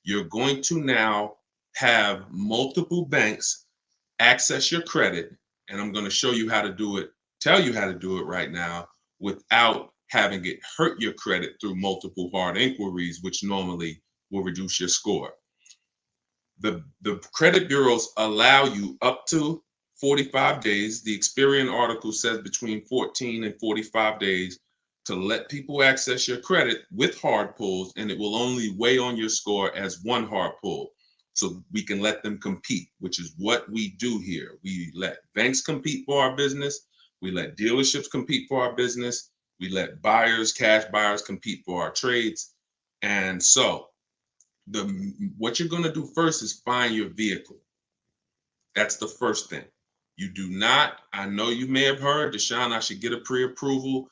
You're going to now have multiple banks access your credit, and I'm going to show you how to do it, tell you how to do it right now without having it hurt your credit through multiple hard inquiries, which normally will reduce your score. The credit bureaus allow you up to 45 days. The Experian article says between 14 and 45 days to let people access your credit with hard pulls, and it will only weigh on your score as one hard pull. So we can let them compete, which is what we do here. We let banks compete for our business. We let dealerships compete for our business. We let buyers, cash buyers compete for our trades. And so what you're going to do first is find your vehicle. That's the first thing. You do not, I know you may have heard, Deshone, I should get a pre-approval.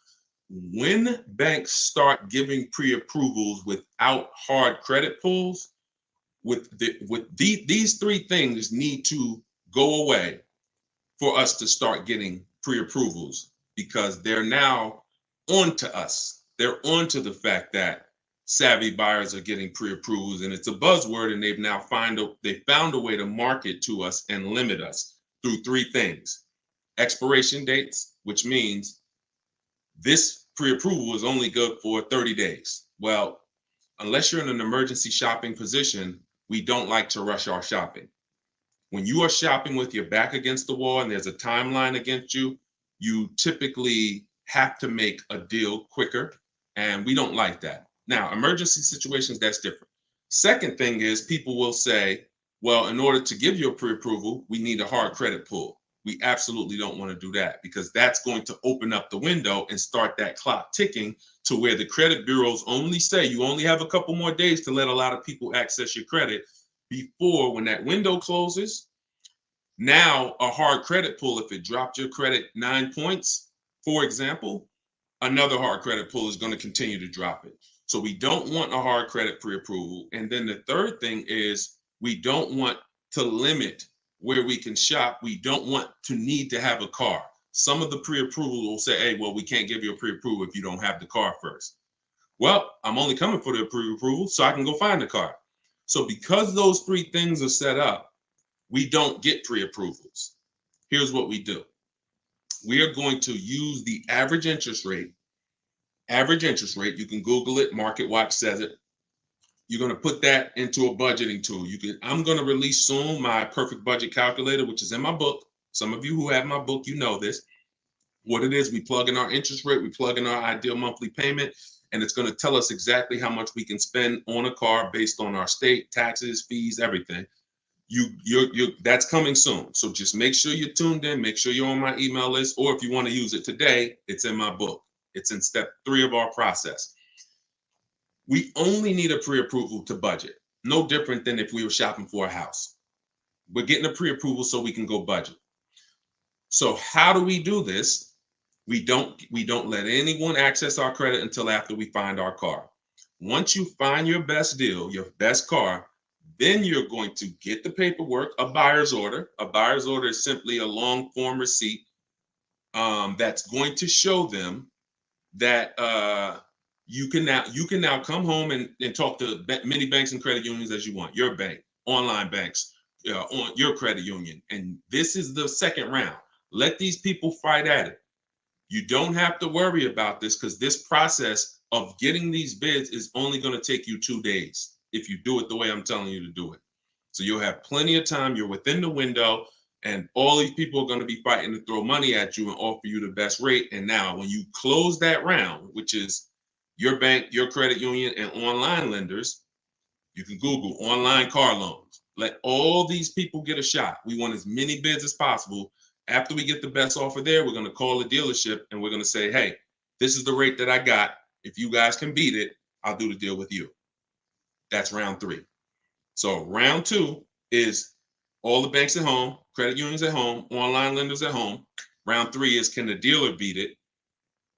When banks start giving pre-approvals without hard credit pulls, these three things need to go away for us to start getting pre-approvals, because they're now onto us. They're onto the fact that savvy buyers are getting pre-approvals, and it's a buzzword, and they've now found a way to market to us and limit us through three things. Expiration dates, which means this pre-approval is only good for 30 days. Well, unless you're in an emergency shopping position, we don't like to rush our shopping. When you are shopping with your back against the wall and there's a timeline against you, you typically have to make a deal quicker, and we don't like that. Now, emergency situations, that's different. Second thing is, people will say, well, in order to give you a pre-approval, we need a hard credit pull. We absolutely don't want to do that, because that's going to open up the window and start that clock ticking to where the credit bureaus only say you only have a couple more days to let a lot of people access your credit before, when that window closes, now a hard credit pull, if it dropped your credit 9 points, for example, another hard credit pull is going to continue to drop it. So we don't want a hard credit pre-approval. And then the third thing is, we don't want to limit where we can shop. We don't want to need to have a car. Some of the pre-approval will say, hey, well, we can't give you a pre-approval if you don't have the car first. Well, I'm only coming for the pre-approval so I can go find the car. So because those three things are set up, we don't get pre-approvals. Here's what we do. We are going to use the average interest rate. Average interest rate, you can Google it, MarketWatch says it. You're going to put that into a budgeting tool. I'm going to release soon my perfect budget calculator, which is in my book. Some of you who have my book, you know this. What it is, we plug in our interest rate, we plug in our ideal monthly payment, and it's going to tell us exactly how much we can spend on a car based on our state, taxes, fees, everything. That's coming soon. So just make sure you're tuned in, make sure you're on my email list, or if you want to use it today, it's in my book. It's in step 3 of our process. We only need a pre-approval to budget. No different than if we were shopping for a house. We're getting a pre-approval so we can go budget. So how do we do this? We don't let anyone access our credit until after we find our car. Once you find your best deal, your best car, then you're going to get the paperwork, a buyer's order. A buyer's order is simply a long form receipt that's going to show them that you can now come home and talk to many banks and credit unions as you want. Your bank, online banks, on your credit union. And this is the second round. Let these people fight at it. You don't have to worry about this, because this process of getting these bids is only going to take you 2 days if you do it the way I'm telling you to do it. So you'll have plenty of time. You're within the window, and all these people are going to be fighting to throw money at you and offer you the best rate. And now when you close that round, which is your bank, your credit union, and online lenders, you can Google online car loans. Let all these people get a shot. We want as many bids as possible. After we get the best offer there, we're going to call the dealership and we're going to say, hey, this is the rate that I got. If you guys can beat it, I'll do the deal with you. That's round 3. So round 2 is all the banks at home, credit unions at home, online lenders at home. Round 3 is, can the dealer beat it?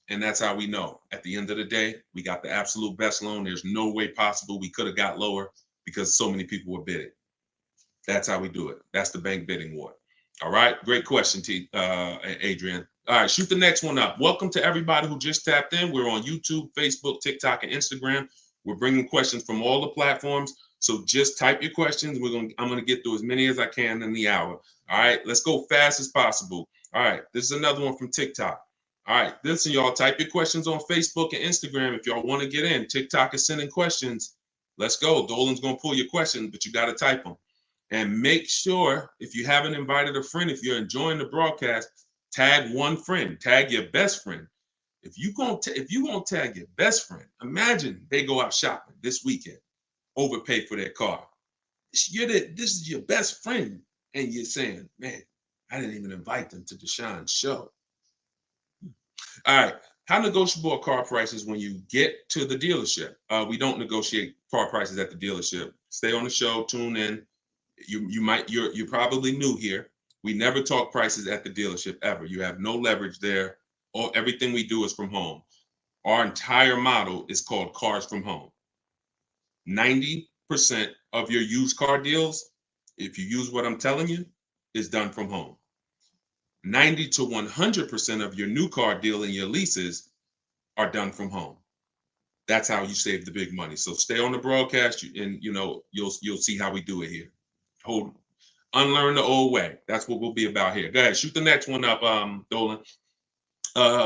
And that's how we know. At the end of the day, we got the absolute best loan. There's no way possible we could have got lower because so many people were bidding. That's how we do it. That's the bank bidding war. All right. Great question, Adrian. All right. Shoot the next one up. Welcome to everybody who just tapped in. We're on YouTube, Facebook, TikTok, and Instagram. We're bringing questions from all the platforms. So just type your questions. I'm gonna get through as many as I can in the hour. All right, let's go fast as possible. All right, this is another one from TikTok. All right, listen, y'all, type your questions on Facebook and Instagram if y'all want to get in. TikTok is sending questions. Let's go. Dolan's gonna pull your questions, but you got to type them. And make sure, if you haven't invited a friend, if you're enjoying the broadcast, tag one friend, tag your best friend. If you gonna tag your best friend, imagine they go out shopping this weekend, overpay for their car. This is your best friend, and you're saying, man, I didn't even invite them to Deshone's show. All right. How negotiable are car prices when you get to the dealership? We don't negotiate car prices at the dealership. Stay on the show, tune in. You're probably new here. We never talk prices at the dealership ever. You have no leverage there. Everything we do is from home. Our entire model is called Cars from Home. 90% of your used car deals, if you use what I'm telling you, is done from home. 90 to 100% of your new car deal and your leases are done from home. That's how you save the big money. So stay on the broadcast, and you'll see how we do it here. Unlearn the old way. That's what we'll be about here. Go ahead, shoot the next one up, Dolan.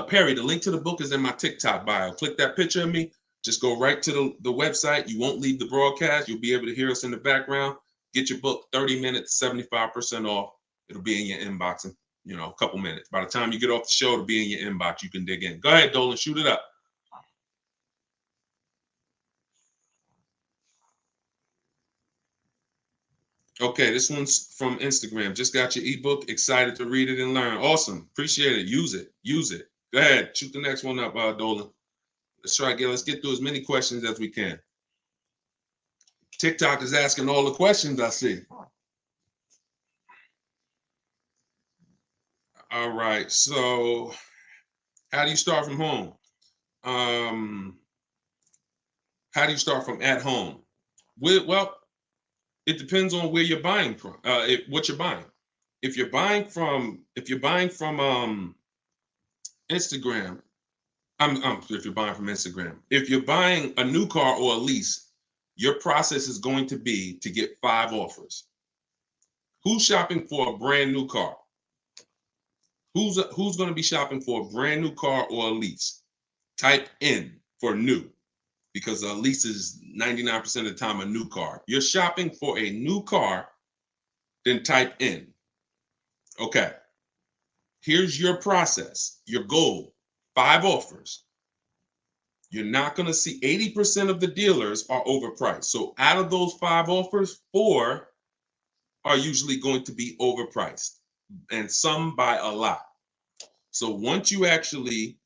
Perry, the link to the book is in my TikTok bio. Click that picture of me. Just go right to the website. You won't leave the broadcast. You'll be able to hear us in the background. Get your book, 30 minutes, 75% off. It'll be in your inbox in a couple minutes. By the time you get off the show, it'll be in your inbox. You can dig in. Go ahead, Dolan, shoot it up. Okay, this one's from Instagram. Just got your ebook. Excited to read it and learn. Awesome. Appreciate it. Use it. Use it. Go ahead. Shoot the next one up, Dolan. Let's get through as many questions as we can. TikTok is asking all the questions I see. All right. So how do you start from home? How do you start from at home? Well, it depends on where you're buying from. What you're buying. If you're buying from Instagram, if you're buying from Instagram, if you're buying a new car or a lease, your process is going to be to get 5 offers. Who's shopping for a brand new car? Who's going to be shopping for a brand new car or a lease? Type in for new, because a lease is 99% of the time a new car. You're shopping for a new car, then type in. Okay. Here's your process, your goal, 5 offers. You're not going to see 80% of the dealers are overpriced. So out of those 5 offers, 4 are usually going to be overpriced, and some by a lot. So once you actually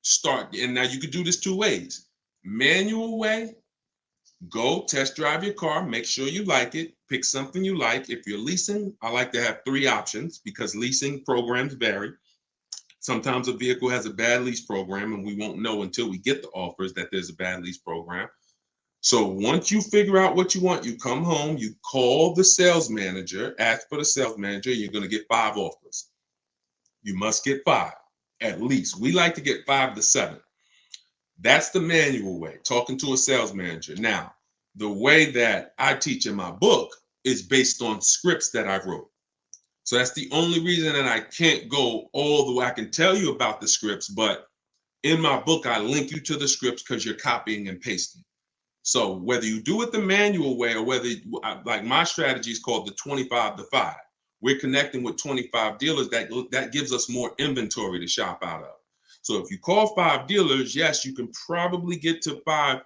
start, and now you could do this 2 ways. Manual way, go test drive your car, make sure you like it, pick something you like. If you're leasing, I like to have 3 options because leasing programs vary. Sometimes a vehicle has a bad lease program, and we won't know until we get the offers that there's a bad lease program. So once you figure out what you want, you come home, you call the sales manager, ask for the sales manager, you're going to get 5 offers. You must get 5, at least. We like to get 5 to 7. That's the manual way, talking to a sales manager. Now, the way that I teach in my book is based on scripts that I wrote. So that's the only reason that I can't go all the way. I can tell you about the scripts, but in my book, I link you to the scripts because you're copying and pasting. So whether you do it the manual way or whether, like my strategy is called the 25 to 5. We're connecting with 25 dealers that gives us more inventory to shop out of. So if you call 5 dealers, yes, you can probably get to 5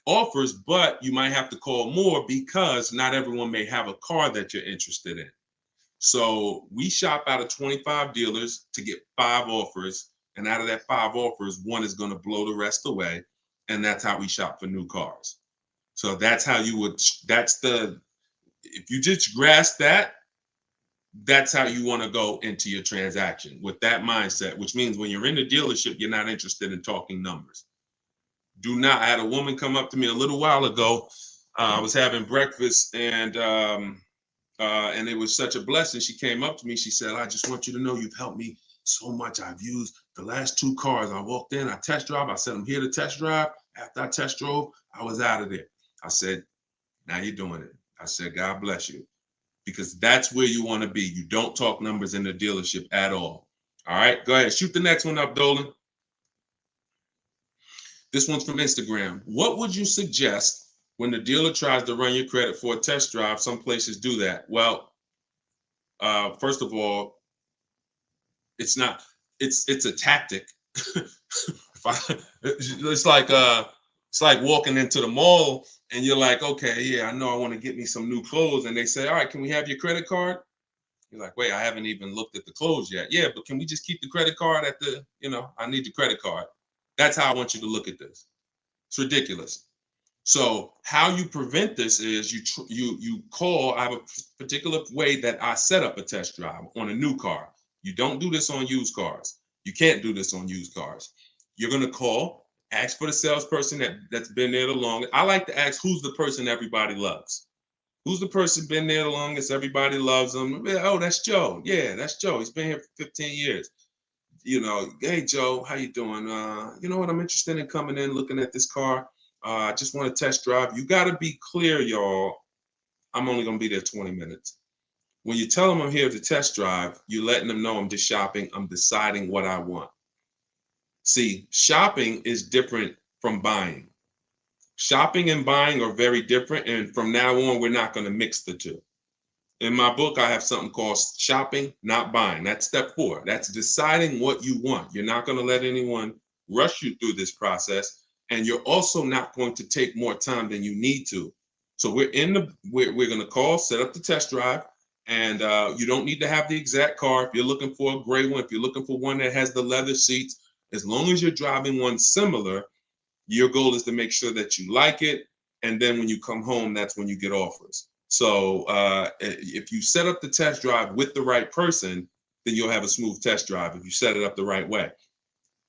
offers, but you might have to call more because not everyone may have a car that you're interested in. So we shop out of 25 dealers to get 5 offers. And out of that 5 offers, 1 is going to blow the rest away. And that's how we shop for new cars. So that's how you would, if you just grasp that, that's how you want to go into your transaction with that mindset, which means when you're in the dealership, you're not interested in talking numbers. Do not. I had a woman come up to me a little while ago. I was having breakfast and it was such a blessing. She came up to me. She said, I just want you to know you've helped me so much. I've used the last 2 cars. I walked in, I test drove. I said, I'm here to test drive. After I test drove, I was out of there. I said, now you're doing it. I said, God bless you, because that's where you want to be. You don't talk numbers in the dealership at all. All right, go ahead. Shoot the next one up, Dolan. This one's from Instagram. What would you suggest when the dealer tries to run your credit for a test drive? Some places do that. Well, first of all, it's a tactic. It's like walking into the mall and you're like, okay, yeah, I know I want to get me some new clothes, and they say, all right, can we have your credit card? You're like, wait, I haven't even looked at the clothes yet. Yeah, but can we just keep the credit card at the, I need the credit card. That's how I want you to look at this. It's ridiculous. So how you prevent this is you call. I have a particular way that I set up a test drive on a new car. You don't do this on used cars. You can't do this on used cars. You're gonna call, ask for the salesperson that's been there the longest. I like to ask, who's the person everybody loves? Who's the person been there the longest? Everybody loves them. Oh, that's Joe. Yeah, that's Joe. He's been here for 15 years. Hey Joe, how you doing? You know what? I'm interested in coming in, looking at this car. I just want to test drive. You got to be clear, y'all. I'm only going to be there 20 minutes. When you tell them I'm here to test drive, you're letting them know I'm just shopping. I'm deciding what I want. See, shopping is different from buying. Shopping and buying are very different. And from now on, we're not going to mix the two. In my book, I have something called shopping, not buying. That's step 4. That's deciding what you want. You're not going to let anyone rush you through this process. And you're also not going to take more time than you need to. So we're going to call, set up the test drive, and you don't need to have the exact car. If you're looking for a gray one, if you're looking for one that has the leather seats, as long as you're driving one similar, your goal is to make sure that you like it. And then when you come home, that's when you get offers. So if you set up the test drive with the right person, then you'll have a smooth test drive if you set it up the right way.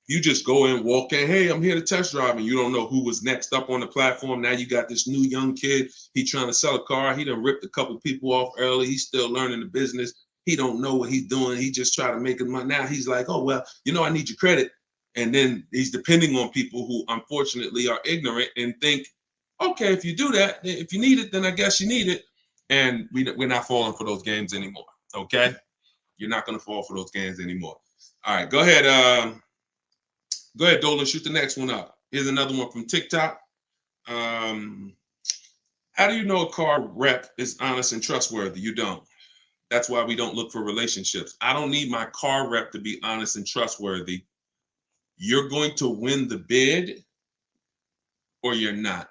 You just go in, walk in, hey, I'm here to test drive, and you don't know who was next up on the platform. Now you got this new young kid. He trying to sell a car. He done ripped a couple people off early. He's still learning the business. He don't know what he's doing. He just try to make it money. Now he's like, oh, well, I need your credit. And then he's depending on people who unfortunately are ignorant and think, okay, if you do that, if you need it, then I guess you need it. And we're not falling for those games anymore. Okay, you're not going to fall for those games anymore. All right, go ahead. Go ahead, Dolan. Shoot the next one up. Here's another one from TikTok. How do you know a car rep is honest and trustworthy? You don't. That's why we don't look for relationships. I don't need my car rep to be honest and trustworthy. You're going to win the bid or you're not.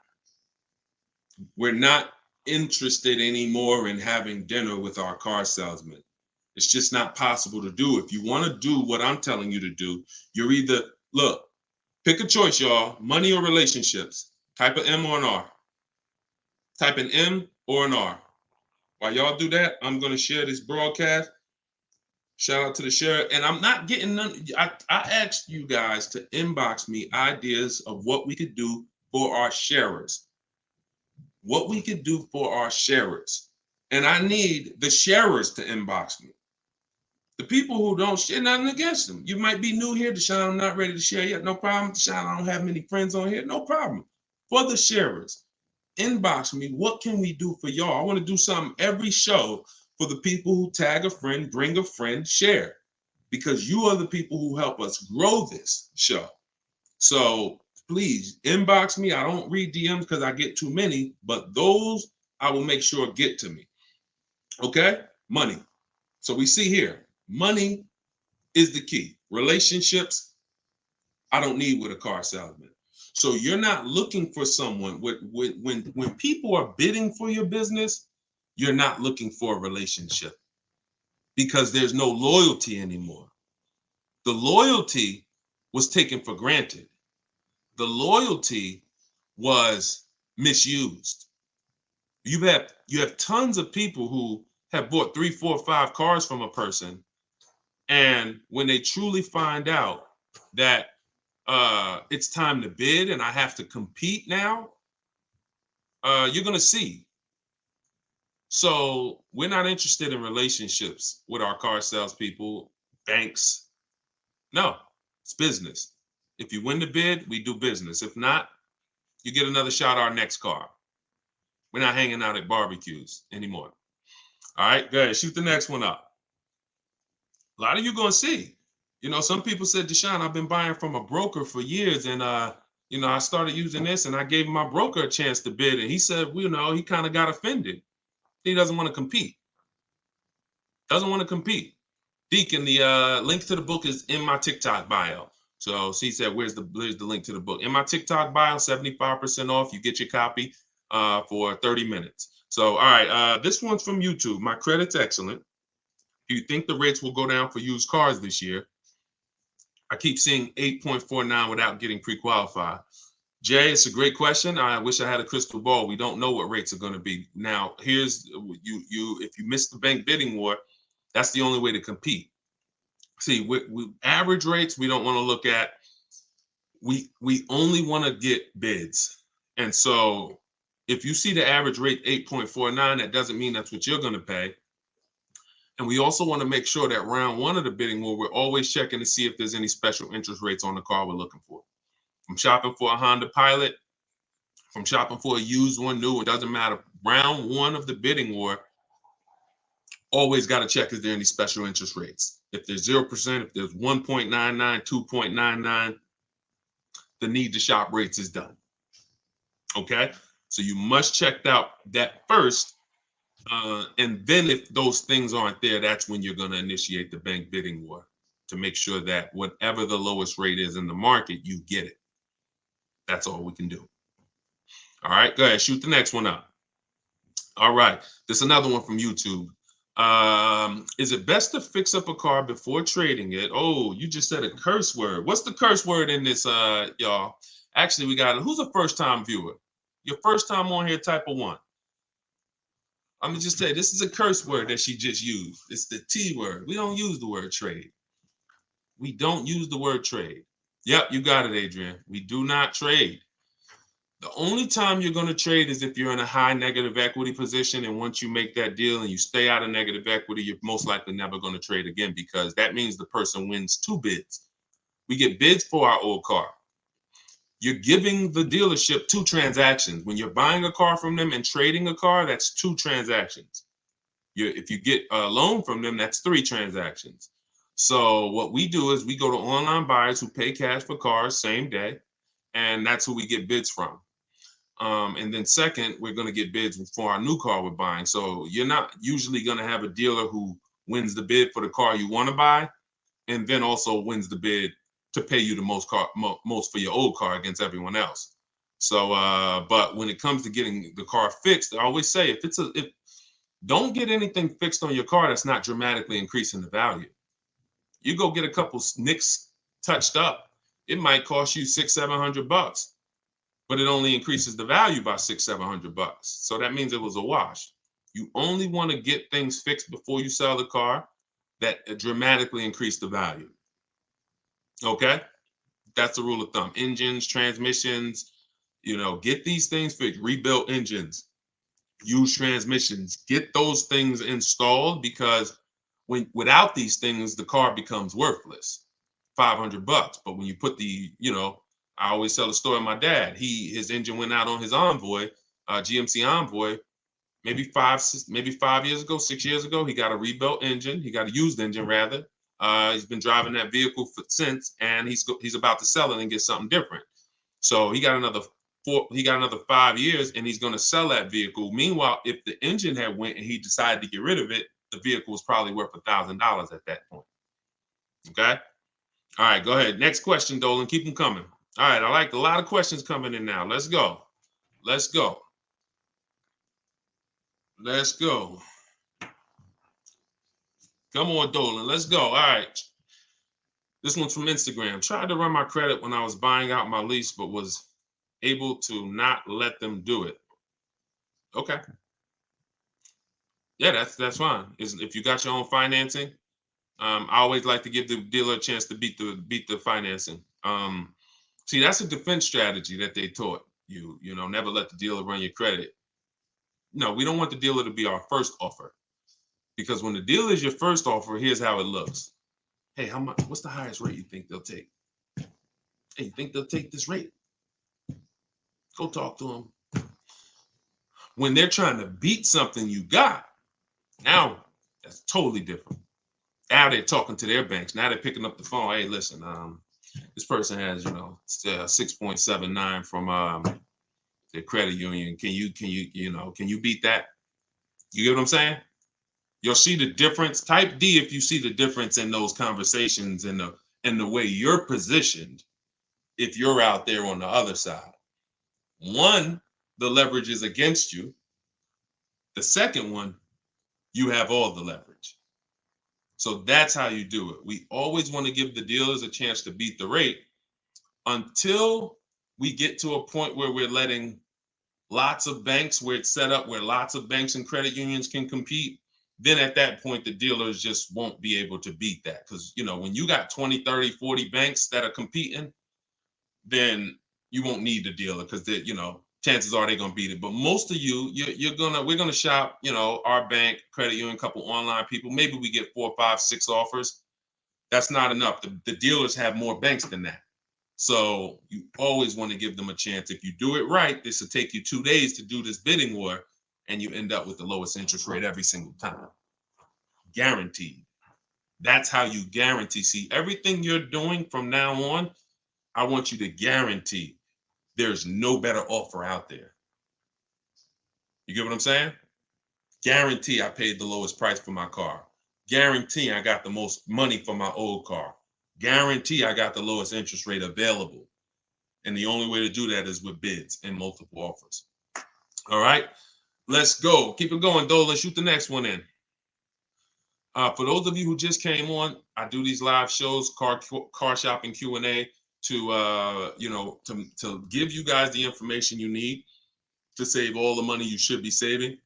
We're not interested anymore in having dinner with our car salesman. It's just not possible to do. If you want to do what I'm telling you to do, you're either, pick a choice, y'all, money or relationships. Type an M or an R. Type an M or an R. While y'all do that, I'm going to share this broadcast. Shout out to the share. And I'm not getting none. I asked you guys to inbox me ideas of what we could do for our sharers. What we could do for our sharers. And I need the sharers to inbox me. The people who don't share, nothing against them. You might be new here, Deshone. I'm not ready to share yet. No problem. Deshone, I don't have many friends on here. No problem. For the sharers, inbox me. What can we do for y'all? I want to do something every show for the people who tag a friend, bring a friend, share. Because you are the people who help us grow this show. So please inbox me. I don't read DMs because I get too many, but those I will make sure get to me. Okay? Money. So we see here, money is the key. Relationships, I don't need with a car salesman. So you're not looking for someone when people are bidding for your business, you're not looking for a relationship because there's no loyalty anymore. The loyalty was taken for granted. The loyalty was misused. You have tons of people who have bought 3, 4, 5 cars from a person, and when they truly find out that it's time to bid and I have to compete now, you're gonna see. So we're not interested in relationships with our car salespeople, banks. No, it's business. If you win the bid, we do business. If not, you get another shot at our next car. We're not hanging out at barbecues anymore. All right, go ahead, shoot the next one up. A lot of you gonna see. Some people said, Deshone, I've been buying from a broker for years, and I started using this, and I gave my broker a chance to bid, and he said, he kind of got offended. He doesn't want to compete. Doesn't want to compete. Deacon, the link to the book is in my TikTok bio. So he said, where's the link to the book? In my TikTok bio, 75% off. You get your copy for 30 minutes. So, all right, this one's from YouTube. My credit's excellent. Do you think the rates will go down for used cars this year? I keep seeing 8.49 without getting pre-qualified. Jay, it's a great question. I wish I had a crystal ball. We don't know what rates are going to be. Now, here's if you miss the bank bidding war, that's the only way to compete. See, we average rates we don't want to look at. We only want to get bids. And so if you see the average rate 8.49, that doesn't mean that's what you're going to pay. And we also want to make sure that round one of the bidding war, we're always checking to see if there's any special interest rates on the car we're looking for. From shopping for a Honda Pilot, from shopping for a used one, new, it doesn't matter. Round one of the bidding war, always got to check, is there any special interest rates? If there's 0%, if there's 1.99, 2.99, the need to shop rates is done. Okay? So you must check out that first. And then if those things aren't there, that's when you're going to initiate the bank bidding war to make sure that whatever the lowest rate is in the market, you get it. That's all we can do. All right, go ahead, shoot the next one up. All right, there's another one from YouTube. Is it best to fix up a car before trading it? Oh, you just said a curse word. What's the curse word in this, y'all? Actually, we got, who's a first-time viewer? Your first time on here, type of 1. I'm gonna just say this is a curse word that she just used. It's the T word. We don't use the word trade. We don't use the word trade. Yep, you got it, Adrian. We do not trade. The only time you're going to trade is if you're in a high negative equity position, and once you make that deal and you stay out of negative equity, you're most likely never going to trade again, because that means the person wins 2 bids. We get bids for our old car. You're giving the dealership 2 transactions. When you're buying a car from them and trading a car, that's 2 transactions. If you get a loan from them, that's 3 transactions. So what we do is we go to online buyers who pay cash for cars same day, and that's who we get bids from. And then second, we're going to get bids for our new car we're buying. So you're not usually going to have a dealer who wins the bid for the car you want to buy, and then also wins the bid to pay you the most for your old car against everyone else. So, but when it comes to getting the car fixed, I always say, if don't get anything fixed on your car that's not dramatically increasing the value. You go get a couple nicks touched up, it might cost you $600-700, but it only increases the value by $600-700. So that means it was a wash. You only want to get things fixed before you sell the car that dramatically increase the value. Okay, that's the rule of thumb. Engines, transmissions, get these things fixed. Rebuilt engines, used transmissions, get those things installed, because without these things, the car becomes worthless. $500. But when you put I always tell the story of my dad. His engine went out on his Envoy, GMC Envoy, maybe 5 years ago, 6 years ago. He got a rebuilt engine. He got a used engine rather. He's been driving that vehicle since, and he's about to sell it and get something different. So he got another 5 years, and he's going to sell that vehicle. Meanwhile, if the engine had went and he decided to get rid of it, the vehicle was probably worth $1,000 at that point. Okay. All right, go ahead. Next question, Dolan. Keep them coming. All right, I like a lot of questions coming in now. Let's go. Let's go. Let's go. Come on, Dolan. Let's go. All right. This one's from Instagram. Tried to run my credit when I was buying out my lease, but was able to not let them do it. Okay. Yeah, that's fine. If you got your own financing, I always like to give the dealer a chance to beat the financing. See, that's a defense strategy that they taught you. Never let the dealer run your credit. No, we don't want the dealer to be our first offer, because when the dealer is your first offer, here's how it looks. Hey, how much? What's the highest rate you think they'll take? Hey, you think they'll take this rate? Go talk to them. When they're trying to beat something you got, now that's totally different. Now they're talking to their banks. Now they're picking up the phone. Hey, listen, this person has, 6.79 from their credit union. Can you beat that? You get what I'm saying? You'll see the difference. Type D if you see the difference in those conversations and the way you're positioned if you're out there on the other side. One, the leverage is against you. The second one, you have all the leverage. So that's how you do it. We always want to give the dealers a chance to beat the rate until we get to a point where we're letting lots of banks, where it's set up where lots of banks and credit unions can compete. Then at that point, the dealers just won't be able to beat that. Because, when you got 20, 30, 40 banks that are competing, then you won't need the dealer because chances are they're gonna beat it. But most of we're gonna shop, our bank, credit union, couple online people. Maybe we get 4, 5, 6 offers. That's not enough. The dealers have more banks than that. So you always want to give them a chance. If you do it right, this will take you 2 days to do this bidding war, and you end up with the lowest interest rate every single time. Guaranteed. That's how you guarantee. See, everything you're doing from now on, I want you to guarantee there's no better offer out there. You get what I'm saying? Guarantee I paid the lowest price for my car. Guarantee I got the most money for my old car. Guarantee I got the lowest interest rate available. And the only way to do that is with bids and multiple offers. All right, let's go. Keep it going, Dolan. Shoot the next one in. For those of you who just came on, I do these live shows, car shopping Q&A, to give you guys the information you need to save all the money you should be saving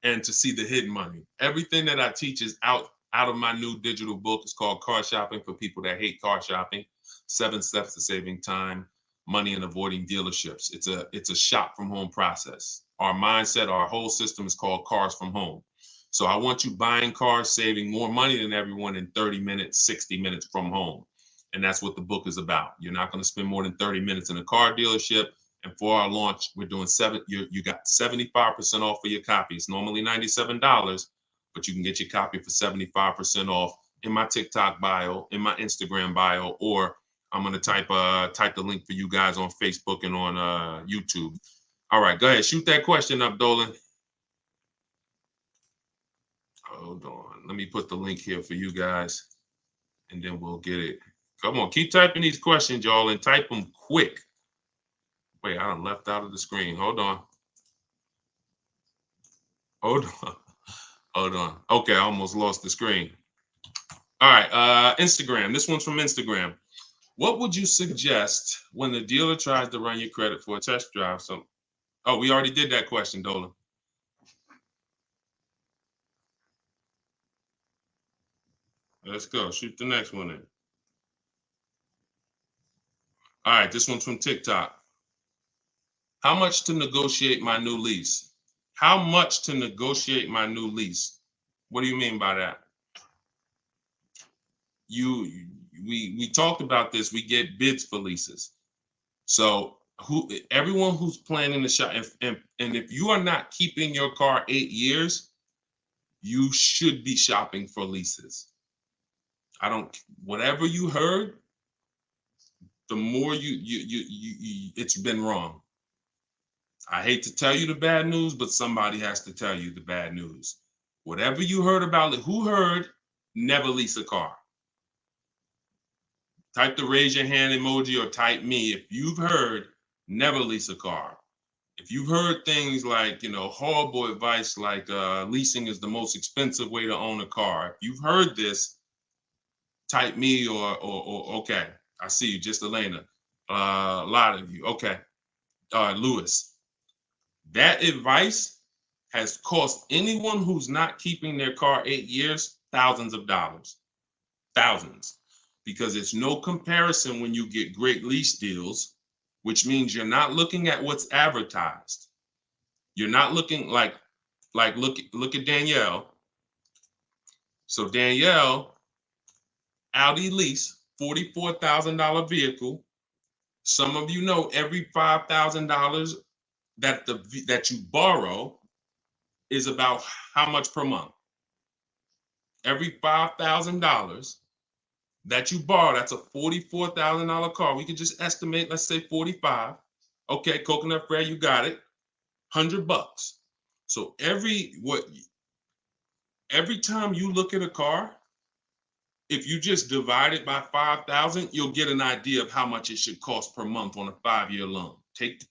and to see the hidden money. Everything that I teach is out of my new digital book. It's called Car Shopping for People That Hate Car Shopping. 7 Steps to Saving Time, Money, and Avoiding Dealerships. It's a shop from home process. Our mindset, our whole system is called Cars from Home. So I want you buying cars, saving more money than everyone in 30 minutes, 60 minutes from home. And that's what the book is about. You're not going to spend more than 30 minutes in a car dealership. And for our launch, we're doing you got 75% off for your copy. It's normally $97, but you can get your copy for 75% off in my TikTok bio, in my Instagram bio, or I'm going to type the link for you guys on Facebook and on YouTube. All right, go ahead. Shoot that question up, Dolan. Hold on. Let me put the link here for you guys, and then we'll get it. Come on, keep typing these questions, y'all, and type them quick. Wait, I done left out of the screen. Hold on. Hold on. Okay, I almost lost the screen. All right, Instagram. This one's from Instagram. What would you suggest when the dealer tries to run your credit for a test drive? We already did that question, Dolan. Let's go. Shoot the next one in. All right, this one's from TikTok. How much to negotiate my new lease? How much to negotiate my new lease? What do you mean by that? We talked about this. We get bids for leases. So everyone who's planning to shop, and if you are not keeping your car 8 years, you should be shopping for leases. Whatever you heard, the more it's been wrong. I hate to tell you the bad news, but somebody has to tell you the bad news. Whatever you heard about it, who heard, never lease a car. Type the raise your hand emoji or type me if you've heard, never lease a car. If you've heard things like, horrible advice like leasing is the most expensive way to own a car. If you've heard this, type me or okay. I see you, just Elena. A lot of you. Okay. Lewis. That advice has cost anyone who's not keeping their car 8 years thousands of dollars. Thousands. Because it's no comparison when you get great lease deals, which means you're not looking at what's advertised. You're not looking like look at Danielle. So Danielle, Audi lease, $44,000 vehicle. Some of you know every $5,000 that you borrow is about how much per month. Every $5,000 that you borrow, that's a $44,000 car. We could just estimate, let's say 45. Okay, Coconut Fred, you got it. $100. So every time you look at a car, if you just divide it by 5,000, you'll get an idea of how much it should cost per month on a 5-year loan.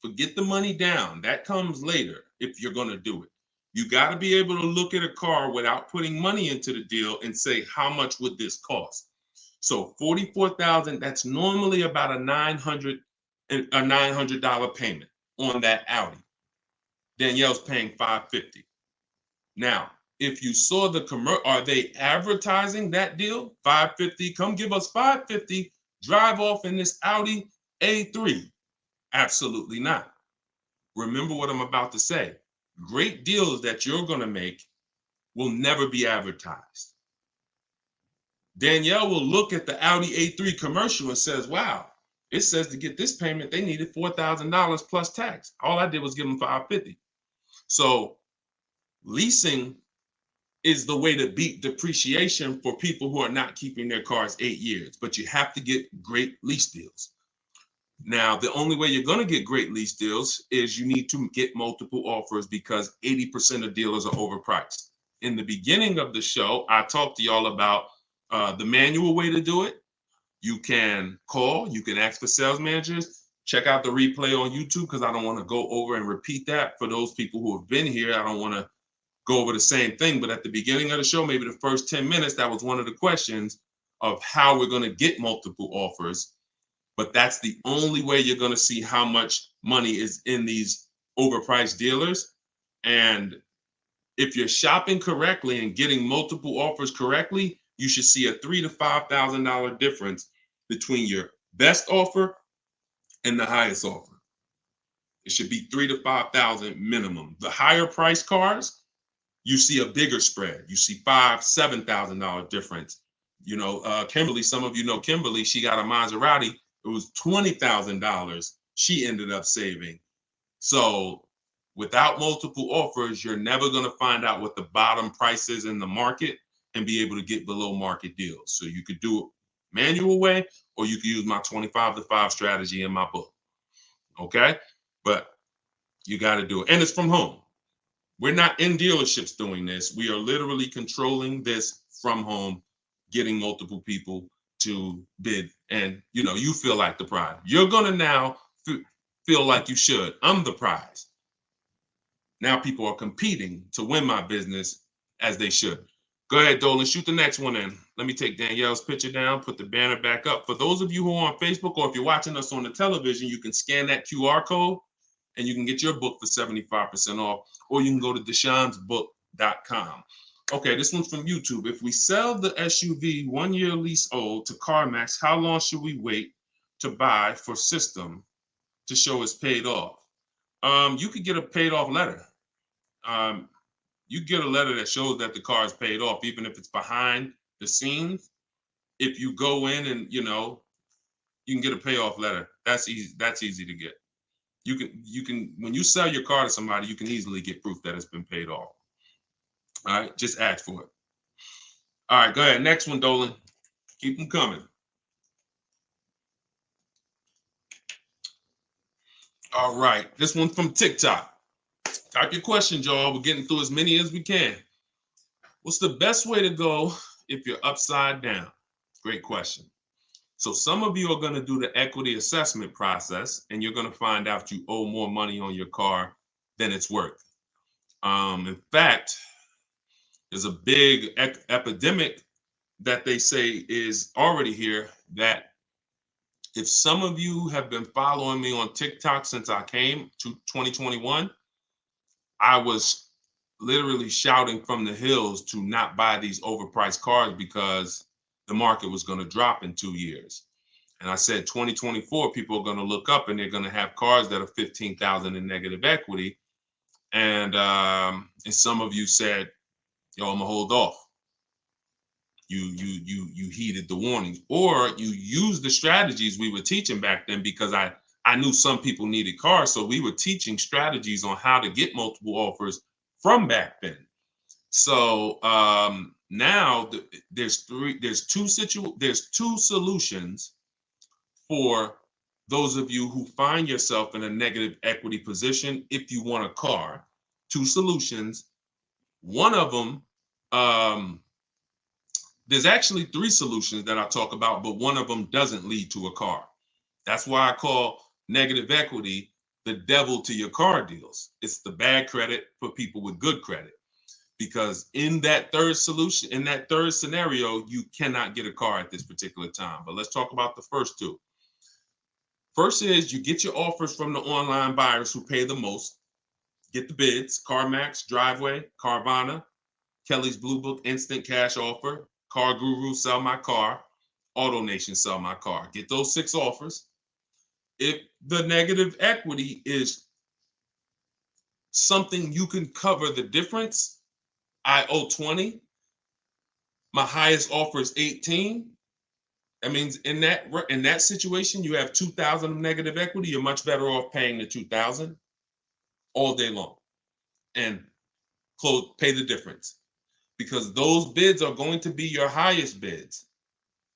Forget the money down. That comes later if you're going to do it. You got to be able to look at a car without putting money into the deal and say, how much would this cost? So 44,000, that's normally about a $900 payment on that Audi. Danielle's paying $550. Now, if you saw the commercial, are they advertising that deal? $550, come give us $550, drive off in this Audi A3. Absolutely not. Remember what I'm about to say. Great deals that you're going to make will never be advertised. Danielle will look at the Audi A3 commercial and says, wow, it says to get this payment, they needed $4,000 plus tax. All I did was give them $550. So leasing is the way to beat depreciation for people who are not keeping their cars 8 years, but you have to get great lease deals. Now, the only way you're going to get great lease deals is you need to get multiple offers because 80% of dealers are overpriced. In the beginning of the show, I talked to y'all about the manual way to do it. You can call, you can ask for sales managers. Check out the replay on YouTube because I don't want to go over and repeat that for those people who have been here. I don't want to go over the same thing, but at the beginning of the show, maybe the first 10 minutes, that was one of the questions of how we're going to get multiple offers. But that's the only way you're going to see how much money is in these overpriced dealers. And if you're shopping correctly and getting multiple offers correctly, you should see a $3,000 to $5,000 difference between your best offer and the highest offer. It should be $3,000 to $5,000 minimum. The higher priced cars, you see a bigger spread. You see $5,000 to $7,000 difference. You know, Kimberly, some of you know Kimberly, she got a Maserati. It was $20,000 she ended up saving. So without multiple offers, you're never going to find out what the bottom price is in the market and be able to get below market deals. So you could do it manual way, or you could use my 25 to 5 strategy in my book. Okay? But you got to do it. And it's from home. We're not in dealerships doing this. We are literally controlling this from home, getting multiple people to bid. And, you know, you feel like the prize. You're going to now feel like you should. I'm the prize. Now people are competing to win my business as they should. Go ahead, Dolan, shoot the next one in. Let me take Danielle's picture down, put the banner back up. For those of you who are on Facebook, or if you're watching us on the television, you can scan that QR code and you can get your book for 75% off, or you can go to deshonsbook.com. Okay, this one's from YouTube. If we sell the SUV 1 year lease old to CarMax, how long should we wait to buy for system to show it's paid off? You could get a paid off letter. You get a letter that shows that the car is paid off, even if it's behind the scenes. If you go in and, you know, you can get a payoff letter. That's easy. That's easy to get. You can when you sell your car to somebody, you can easily get proof that it's been paid off. All right, just ask for it. All right, go ahead. Next one, Dolan. Keep them coming. All right, this one from TikTok. Type your questions, y'all. We're getting through as many as we can. What's the best way to go if you're upside down? Great question. So some of you are going to do the equity assessment process, and you're going to find out you owe more money on your car than it's worth. In fact, there's a big epidemic that they say is already here, that if some of you have been following me on TikTok since I came to 2021, I was literally shouting from the hills to not buy these overpriced cars because the market was going to drop in 2 years. And I said 2024, people are going to look up and they're going to have cars that are 15,000 in negative equity. And some of you said, yo, I'm gonna hold off. You heeded the warnings, or you used the strategies we were teaching back then, because I I knew some people needed cars, so we were teaching strategies on how to get multiple offers from back then. So now there's two solutions for those of you who find yourself in a negative equity position if you want a car. Two solutions. One of them, there's actually three solutions that I talk about, but one of them doesn't lead to a car. That's why I call negative equity the devil to your car deals. It's the bad credit for people with good credit. Because in that third solution, in that third scenario, you cannot get a car at this particular time. But let's talk about the first two. First is you get your offers from the online buyers who pay the most. Get the bids: CarMax, Driveway, Carvana, Kelly's Blue Book, Instant Cash Offer, Car Guru, Sell My Car, AutoNation, Sell My Car. Get those 6 offers. If the negative equity is something you can cover the difference, I owe 20. My highest offer is 18. That means in that situation, you have 2,000 of negative equity. You're much better off paying the 2,000 all day long and pay the difference, because those bids are going to be your highest bids.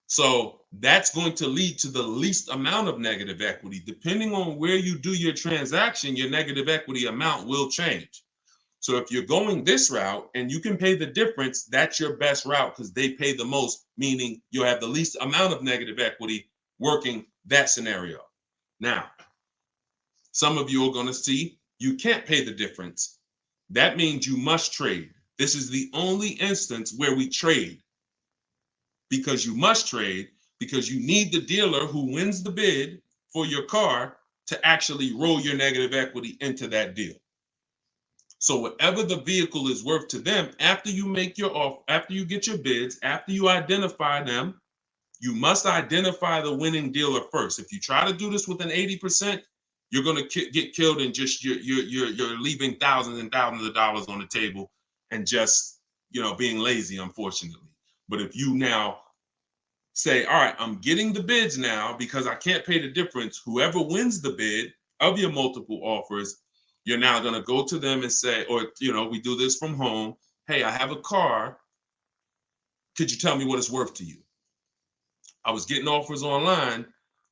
So that's going to lead to the least amount of negative equity. Depending on where you do your transaction, your negative equity amount will change. So if you're going this route and you can pay the difference, that's your best route because they pay the most, meaning you'll have the least amount of negative equity working that scenario. Now, some of you are going to see you can't pay the difference. That means you must trade. This is the only instance where we trade, because you must trade, because you need the dealer who wins the bid for your car to actually roll your negative equity into that deal. So whatever the vehicle is worth to them, after you make your offer, after you get your bids, after you identify them, you must identify the winning dealer first. If you try to do this with an 80%, you're going to get killed, and just you're leaving thousands and thousands of dollars on the table and just being lazy, unfortunately. But if you now say, all right, I'm getting the bids now because I can't pay the difference, whoever wins the bid of your multiple offers, you're now going to go to them and say, or, we do this from home. Hey, I have a car. Could you tell me what it's worth to you? I was getting offers online,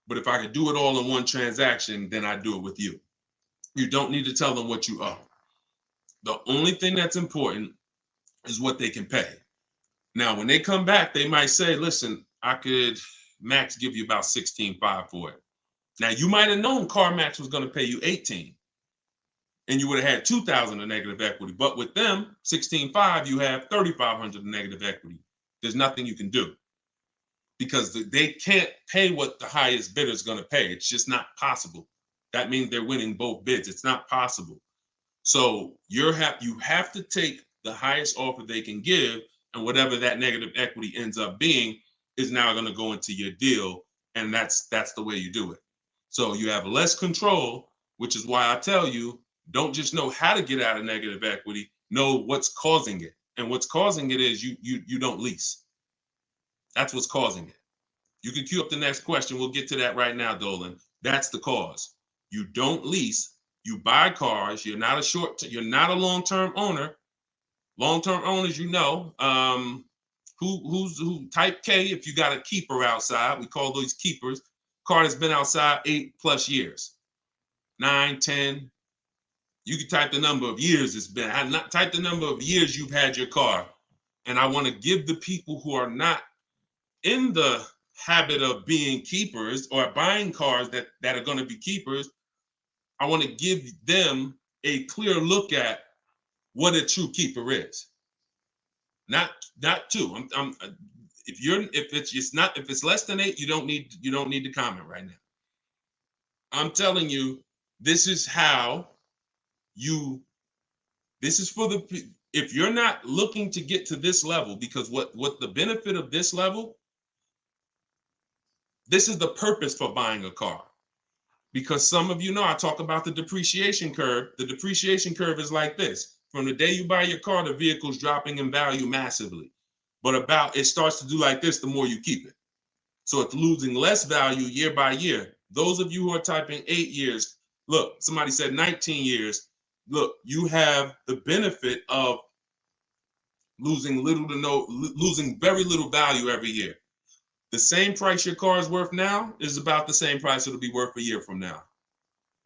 but if I could do it all in one transaction, then I'd do it with you. You don't need to tell them what you owe. The only thing that's important is what they can pay. Now, when they come back, they might say, listen, I could max give you about $16,500 for it. Now, you might have known CarMax was going to pay you $18,000. And you would have had 2,000 of negative equity. But with them, 16.5, you have 3,500 of negative equity. There's nothing you can do because they can't pay what the highest bidder is going to pay. It's just not possible. That means they're winning both bids. It's not possible. So you have to take the highest offer they can give, and whatever that negative equity ends up being is now going to go into your deal, and that's the way you do it. So you have less control, which is why I tell you, don't just know how to get out of negative equity, know what's causing it. And what's causing it is you don't lease. That's what's causing it. You can queue up the next question. We'll get to that right now, Dolan. That's the cause. You don't lease. You buy cars. You're not you're not a long-term owner. Long-term owners, who type K, if you got a keeper outside, we call those keepers. Car that's been outside 8+ years, 9, 10. You can type the number of years it's been. I not type the number of years you've had your car. And I want to give the people who are not in the habit of being keepers or buying cars that are going to be keepers, I want to give them a clear look at what a true keeper is. Not two. If it's less than 8, you don't need to comment right now. I'm telling you, this is for if you're not looking to get to this level, because what the benefit of this level, this is the purpose for buying a car. Because some of you know, I talk about the depreciation curve. The depreciation curve is like this. From the day you buy your car, the vehicle's dropping in value massively. But it starts to do like this the more you keep it. So it's losing less value year by year. Those of you who are typing 8 years, look, somebody said 19 years. Look, you have the benefit of losing very little value every year. The same price your car is worth now is about the same price it'll be worth a year from now.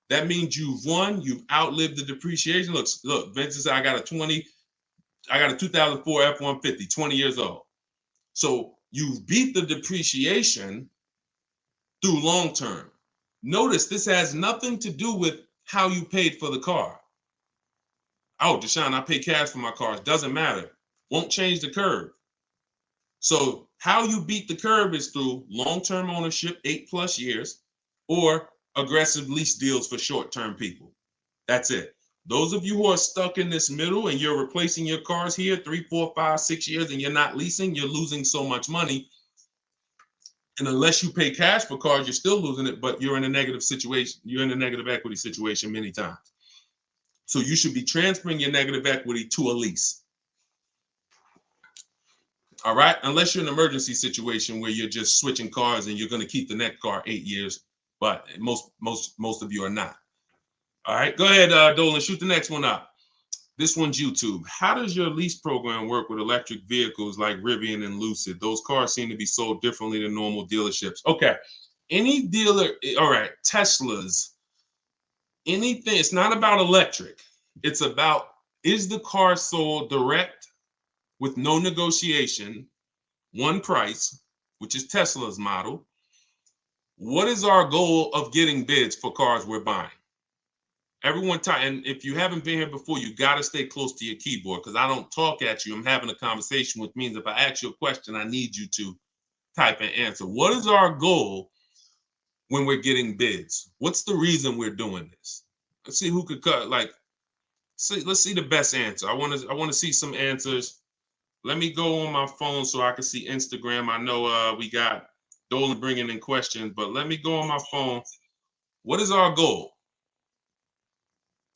That means you've won, you've outlived the depreciation. Look, Vincent said, I got a 2004 F-150, 20 years old. So you've beat the depreciation through long term. Notice this has nothing to do with how you paid for the car. Oh, Deshone, I pay cash for my cars. Doesn't matter. Won't change the curve. So how you beat the curve is through long-term ownership, 8+ years, or aggressive lease deals for short-term people. That's it. Those of you who are stuck in this middle and you're replacing your cars here 3, 4, 5, 6 years and you're not leasing, you're losing so much money. And unless you pay cash for cars, you're still losing it, but you're in a negative situation. You're in a negative equity situation many times. So you should be transferring your negative equity to a lease. All right, unless you're in an emergency situation where you're just switching cars and you're going to keep the next car 8 years, but most of you are not. All right, go ahead, Dolan, shoot the next one up. This one's YouTube. How does your lease program work with electric vehicles like Rivian and Lucid? Those cars seem to be sold differently than normal dealerships. Okay, any dealer, all right, Teslas, anything, it's not about electric. It's about, is the car sold direct with no negotiation, one price, which is Tesla's model? What is our goal of getting bids for cars we're buying? Everyone type, and if you haven't been here before, you got to stay close to your keyboard because I don't talk at you. I'm having a conversation, which means if I ask you a question, I need you to type and answer. What is our goal when we're getting bids? What's the reason we're doing this? Let's see who could cut. Let's see the best answer. I want to see some answers. Let me go on my phone so I can see Instagram. I know we got Dolan bringing in questions, but let me go on my phone. What is our goal?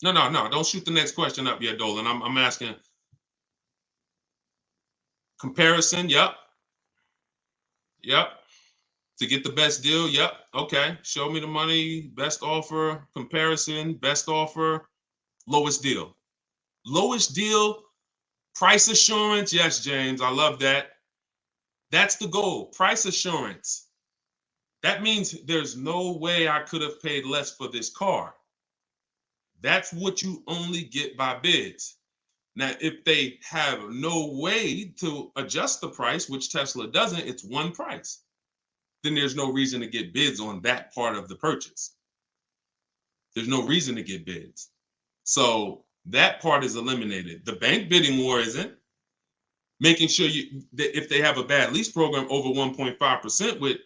No, don't shoot the next question up yet, Dolan. I'm asking. Comparison, yep. To get the best deal, yep. Okay, show me the money, best offer, comparison, best offer, lowest deal. Lowest deal, price assurance, yes, James, I love that. That's the goal, price assurance. That means there's no way I could have paid less for this car. That's what you only get by bids. Now, if they have no way to adjust the price, which Tesla doesn't, it's one price, then there's no reason to get bids on that part of the purchase. There's no reason to get bids. So that part is eliminated. The bank bidding war isn't. Making sure that if they have a bad lease program over 1.5% with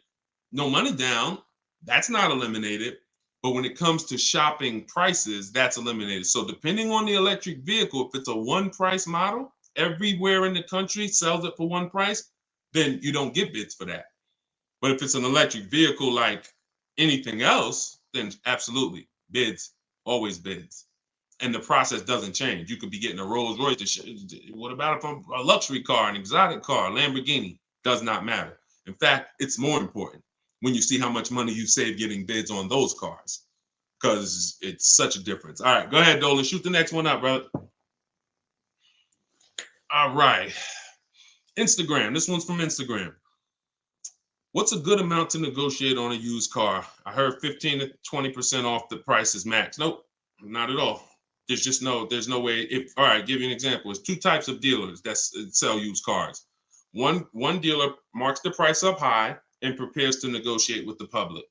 no money down, that's not eliminated. But when it comes to shopping prices, that's eliminated. So depending on the electric vehicle, if it's a one price model, everywhere in the country sells it for one price, then you don't get bids for that. But if it's an electric vehicle like anything else, then absolutely, bids, always bids. And the process doesn't change. You could be getting a Rolls Royce. What about a luxury car, an exotic car, Lamborghini? Does not matter. In fact, it's more important when you see how much money you save getting bids on those cars, because it's such a difference. All right, go ahead, Dolan. Shoot the next one up, brother. All right. Instagram. This one's from Instagram. What's a good amount to negotiate on a used car? I heard 15 to 20% off the price is max. Nope, not at all. There's no way. All right, give you an example. There's two types of dealers that sell used cars. One dealer marks the price up high and prepares to negotiate with the public.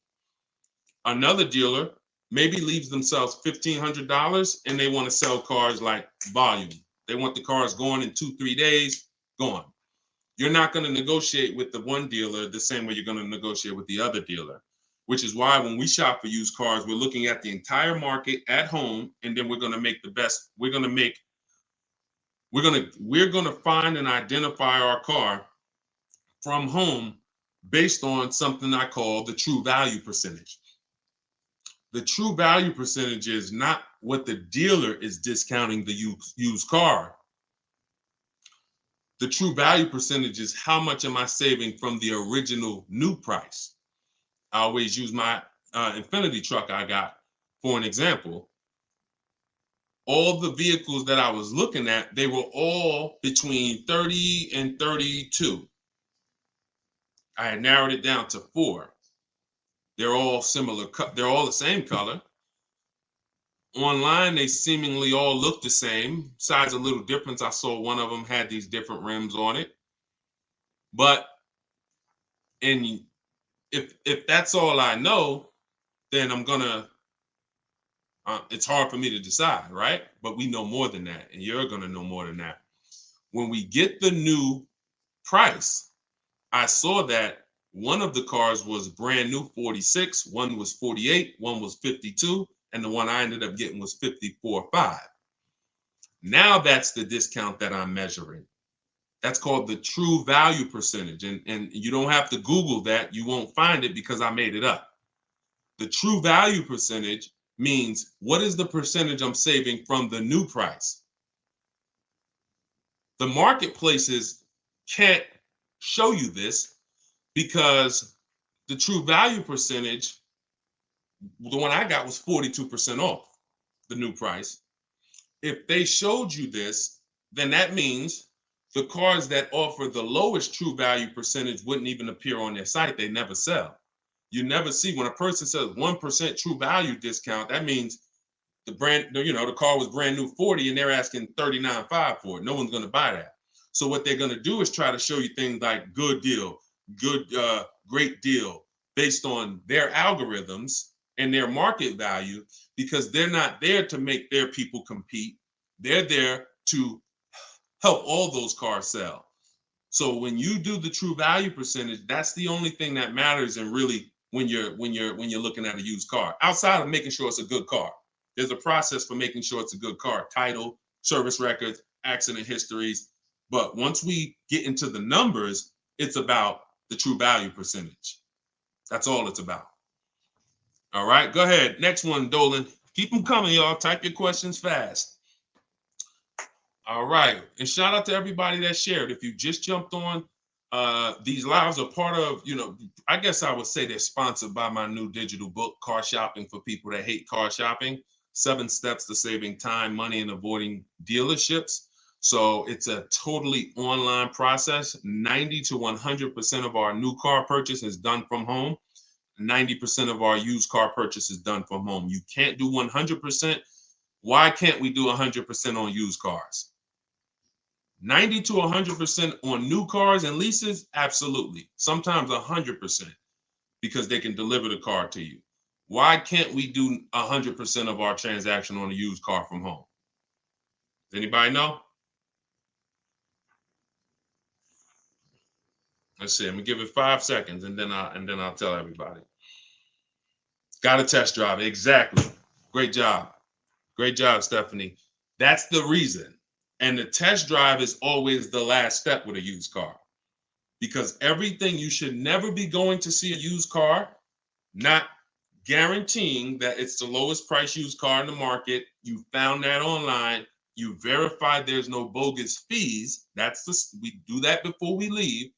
Another dealer maybe leaves themselves $1,500 and they want to sell cars like volume. They want the cars going in 2-3 days, gone. You're not going to negotiate with the one dealer the same way you're going to negotiate with the other dealer, which is why when we shop for used cars, we're looking at the entire market at home, and then we're going to make the best. We're going to find and identify our car from home based on something I call the true value percentage. The true value percentage is not what the dealer is discounting the used car. The true value percentage is how much am I saving from the original new price. I always use my Infinity truck I got, for an example, all the vehicles that I was looking at, they were all between 30 and 32. I had narrowed it down to 4. They're all similar. They're all the same color. Online, they seemingly all look the same. Besides a little difference, I saw one of them had these different rims on it. But if that's all I know, then I'm gonna. It's hard for me to decide, right? But we know more than that, and you're gonna know more than that. When we get the new price, I saw that one of the cars was brand new 46, one was 48, one was 52, and the one I ended up getting was 54.5. Now that's the discount that I'm measuring. That's called the true value percentage. And you don't have to Google that. You won't find it because I made it up. The true value percentage means what is the percentage I'm saving from the new price? The marketplaces can't show you this because the true value percentage, the one I got was 42% off the new price. If they showed you this, then that means the cars that offer the lowest true value percentage wouldn't even appear on their site. They never sell. You never see when a person says 1% true value discount, that means the car was brand new 40 and they're asking 39.5 for it. No one's going to buy that. So what they're going to do is try to show you things like good deal, great deal, based on their algorithms and their market value, because they're not there to make their people compete. They're there to help all those cars sell. So when you do the true value percentage, that's the only thing that matters. And really, when you're looking at a used car, outside of making sure it's a good car, there's a process for making sure it's a good car: title, service records, accident histories. But once we get into the numbers, it's about the true value percentage. That's all it's about. All right, go ahead. Next one, Dolan. Keep them coming, y'all. Type your questions fast. All right, and shout out to everybody that shared. If you just jumped on, these lives are part of, I guess I would say they're sponsored by my new digital book, Car Shopping for People That Hate Car Shopping: 7 Steps to Saving Time, Money, and Avoiding Dealerships. So it's a totally online process. 90 to 100% of our new car purchase is done from home. 90% of our used car purchase is done from home. You can't do 100%. Why can't we do 100% on used cars? 90 to 100% on new cars and leases? Absolutely. Sometimes 100% because they can deliver the car to you. Why can't we do 100% of our transaction on a used car from home? Does anybody know? Let's see. I'm gonna give it 5 seconds and then I'll tell everybody. Got a test drive. Exactly. Great job. Great job, Stephanie. That's the reason. And the test drive is always the last step with a used car, because everything, you should never be going to see a used car, not guaranteeing that it's the lowest price used car in the market. You found that online. You verified there's no bogus fees. We do that before we leave.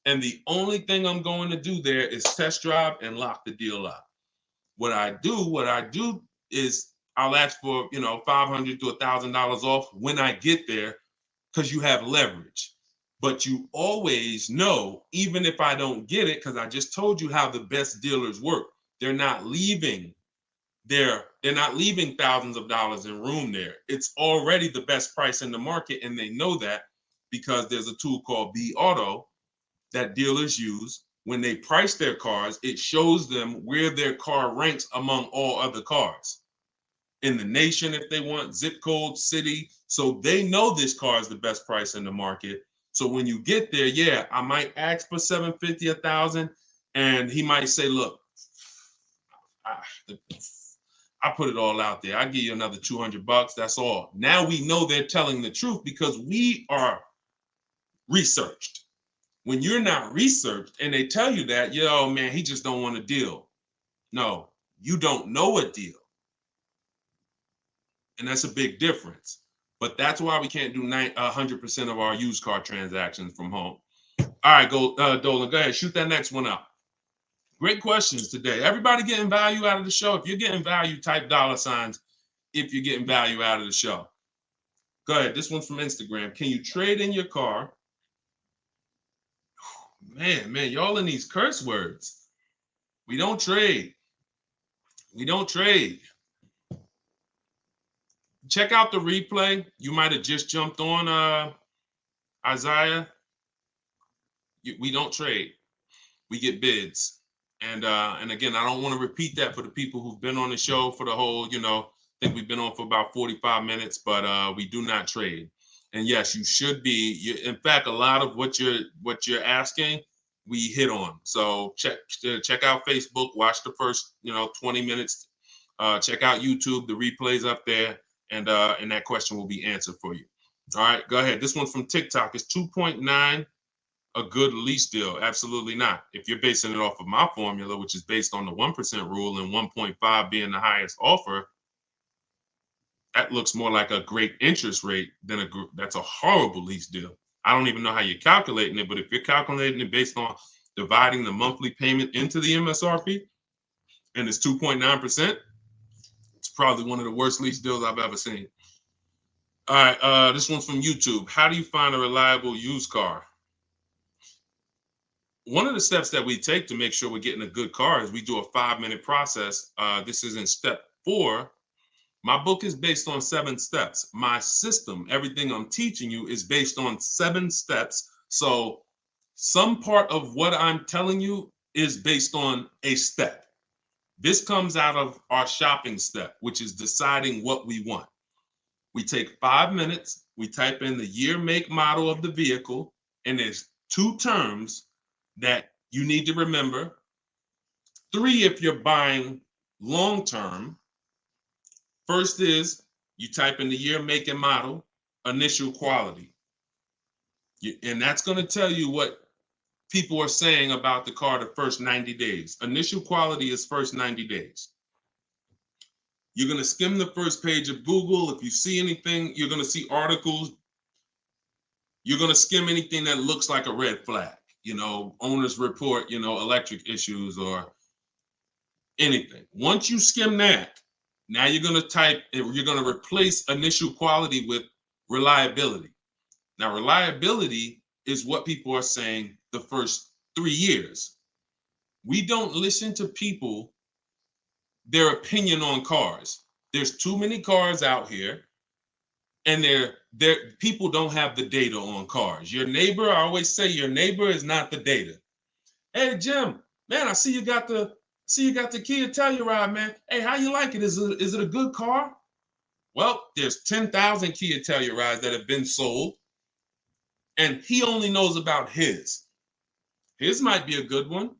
And the only thing I'm going to do there is test drive and lock the deal up. What I do is I'll ask for, $500 to $1,000 off when I get there, because you have leverage. But you always know, even if I don't get it, because I just told you how the best dealers work. They're not leaving thousands of dollars in room there. It's already the best price in the market, and they know that because there's a tool called B Auto that dealers use. When they price their cars, it shows them where their car ranks among all other cars in the nation, if they want, zip code, city. So they know this car is the best price in the market. So when you get there, yeah, I might ask for $750, $1,000, and he might say, look, I put it all out there. I give you another $200. That's all. Now we know they're telling the truth because we are researched. When you're not researched and they tell you that, man, he just don't want a deal. No, you don't know a deal. And that's a big difference. But that's why we can't do 100% of our used car transactions from home. All right, Dolan, go ahead. Shoot that next one up. Great questions today. Everybody getting value out of the show? If you're getting value, type $signs if you're getting value out of the show. Go ahead. This one's from Instagram. Can you trade in your car? Man, y'all in these curse words. We don't trade. We don't trade. Check out the replay. You might have just jumped on Isaiah. We don't trade. We get bids. And again, I don't want to repeat that for the people who've been on the show for the whole, I think we've been on for about 45 minutes, but we do not trade. And yes, you should be. In fact, a lot of what you're asking, we hit on. So check out Facebook, watch the first 20 minutes. Check out YouTube, the replay's up there, and that question will be answered for you. All right, go ahead. This one from TikTok is 2.9 a good lease deal? Absolutely not. If you're basing it off of my formula, which is based on the 1% rule and 1.5 being the highest offer, that looks more like a great interest rate than that's a horrible lease deal. I don't even know how you're calculating it, but if you're calculating it based on dividing the monthly payment into the MSRP and it's 2.9%, it's probably one of the worst lease deals I've ever seen. All right, this one's from YouTube. How do you find a reliable used car? One of the steps that we take to make sure we're getting a good car is we do a 5-minute process. This is in step 4. My book is based on 7 steps. My system, everything I'm teaching you, is based on 7 steps. So some part of what I'm telling you is based on a step. This comes out of our shopping step, which is deciding what we want. We take 5 minutes, we type in the year, make, model of the vehicle, and there's 2 terms that you need to remember. 3 if you're buying long-term. First is you type in the year, make, and model, initial quality. And that's going to tell you what people are saying about the car the first 90 days. Initial quality is first 90 days. You're going to skim the first page of Google. If you see anything, you're going to see articles. You're going to skim anything that looks like a red flag. Owners report, electric issues or anything. Once you skim that, now you're going to replace initial quality with reliability. Now, reliability is what people are saying the first 3 years. We don't listen to people, their opinion on cars. There's too many cars out here, and people don't have the data on cars. Your neighbor, I always say, your neighbor is not the data. Hey, Jim, man, I see you got the Kia Telluride, man. Hey, how you like it? Is it a good car? Well, there's 10,000 Kia Tellurides that have been sold, and he only knows about his. His might be a good one.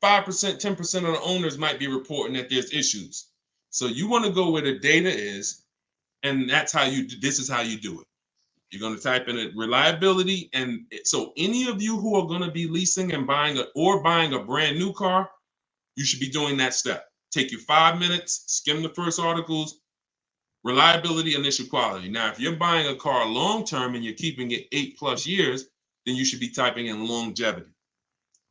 5%, 10% of the owners might be reporting that there's issues. So you want to go where the data is, and this is how you do it. You're going to type in reliability. And so any of you who are going to be leasing and buying a brand new car, you should be doing that step. Take you 5 minutes, skim the first articles, reliability, initial quality. Now, if you're buying a car long-term and you're keeping it 8+ years, then you should be typing in longevity.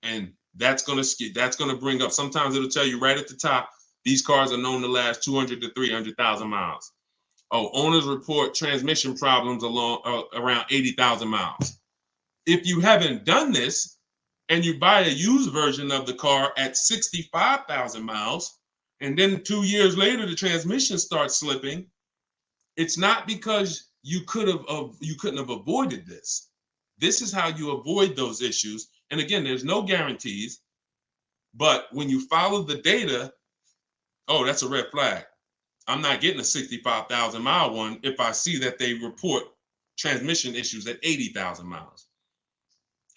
And that's going to bring up, sometimes it'll tell you right at the top, these cars are known to last 200 to 300,000 miles. Oh, owners report transmission problems around 80,000 miles. If you haven't done this and you buy a used version of the car at 65,000 miles, and then 2 years later the transmission starts slipping, it's not because you couldn't have avoided this. This is how you avoid those issues. And again, there's no guarantees, but when you follow the data, oh, that's a red flag. I'm not getting a 65,000 mile one if I see that they report transmission issues at 80,000 miles.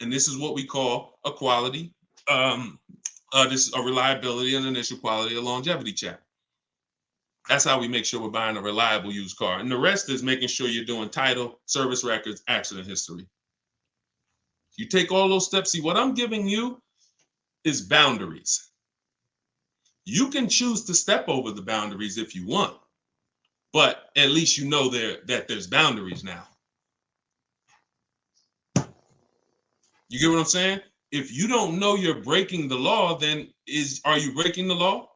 And this is what we call a quality, this is a reliability and initial quality, a longevity check. That's how we make sure we're buying a reliable used car. And the rest is making sure you're doing title, service records, accident history. You take all those steps. See, what I'm giving you is boundaries. You can choose to step over the boundaries if you want, but at least you know that there's boundaries now. You get what I'm saying? if you don't know you're breaking the law, then are you breaking the law?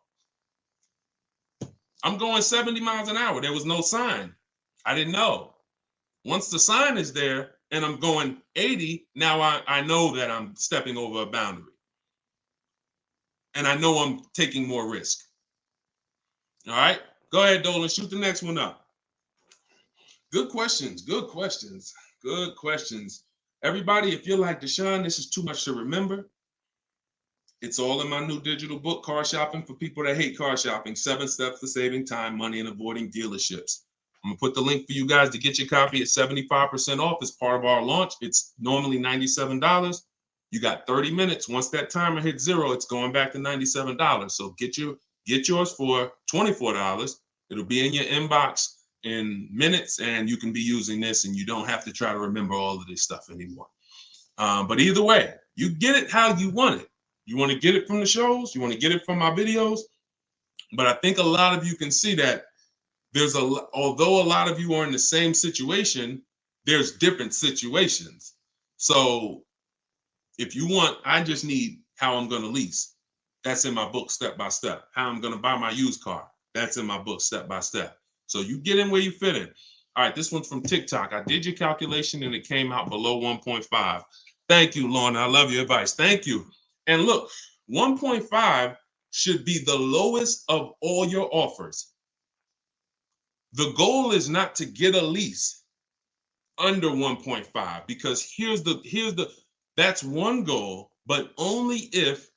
I'm going 70 miles an hour. There was no sign. I didn't know. Once the sign is there and I'm going 80, now I know that I'm stepping over a boundary. And I know I'm taking more risk. All right, go ahead, Dolan, shoot the next one up. Good questions, good questions, good questions. Everybody, if you're like Deshone, this is too much to remember. It's all in my new digital book, Car Shopping for People That Hate Car Shopping, 7 Steps to Saving Time, Money, and Avoiding Dealerships. I'm gonna put the link for you guys to get your copy at 75% off as part of our launch. It's normally $97. You got 30 minutes. Once that timer hits 0, it's going back to $97. So get yours for $24. It'll be in your inbox in minutes, and you can be using this, and you don't have to try to remember all of this stuff anymore. But either way, you get it how you want it. You want to get it from the shows, you want to get it from my videos. But I think a lot of you can see that although a lot of you are in the same situation, there's different situations. So if you want, I just need how I'm going to lease. That's in my book, step by step. How I'm going to buy my used car. That's in my book, step by step. So you get in where you fit in. All right, this one's from TikTok. I did your calculation and it came out below 1.5. Thank you, Lorna. I love your advice. Thank you. And look, 1.5 should be the lowest of all your offers. The goal is not to get a lease under 1.5, because that's one goal, but only if,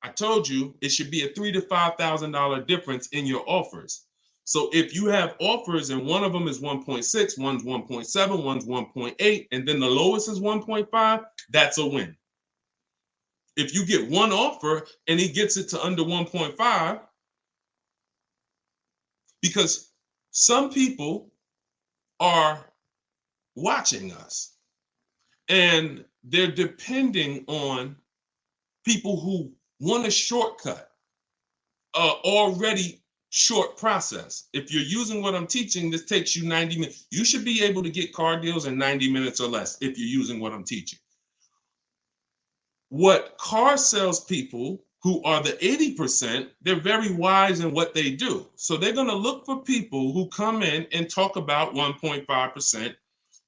I told you, it should be a $3,000 to $5,000 difference in your offers. So if you have offers and one of them is 1.6, one's 1.7, one's 1.8, and then the lowest is 1.5, that's a win. If you get one offer and he gets it to under 1.5, because some people are watching us and they're depending on people who want a shortcut, already short process. If you're using what I'm teaching, this takes you 90 minutes. You should be able to get car deals in 90 minutes or less if you're using what I'm teaching. What car salespeople who are the 80%, they're very wise in what they do. So they're going to look for people who come in and talk about 1.5%.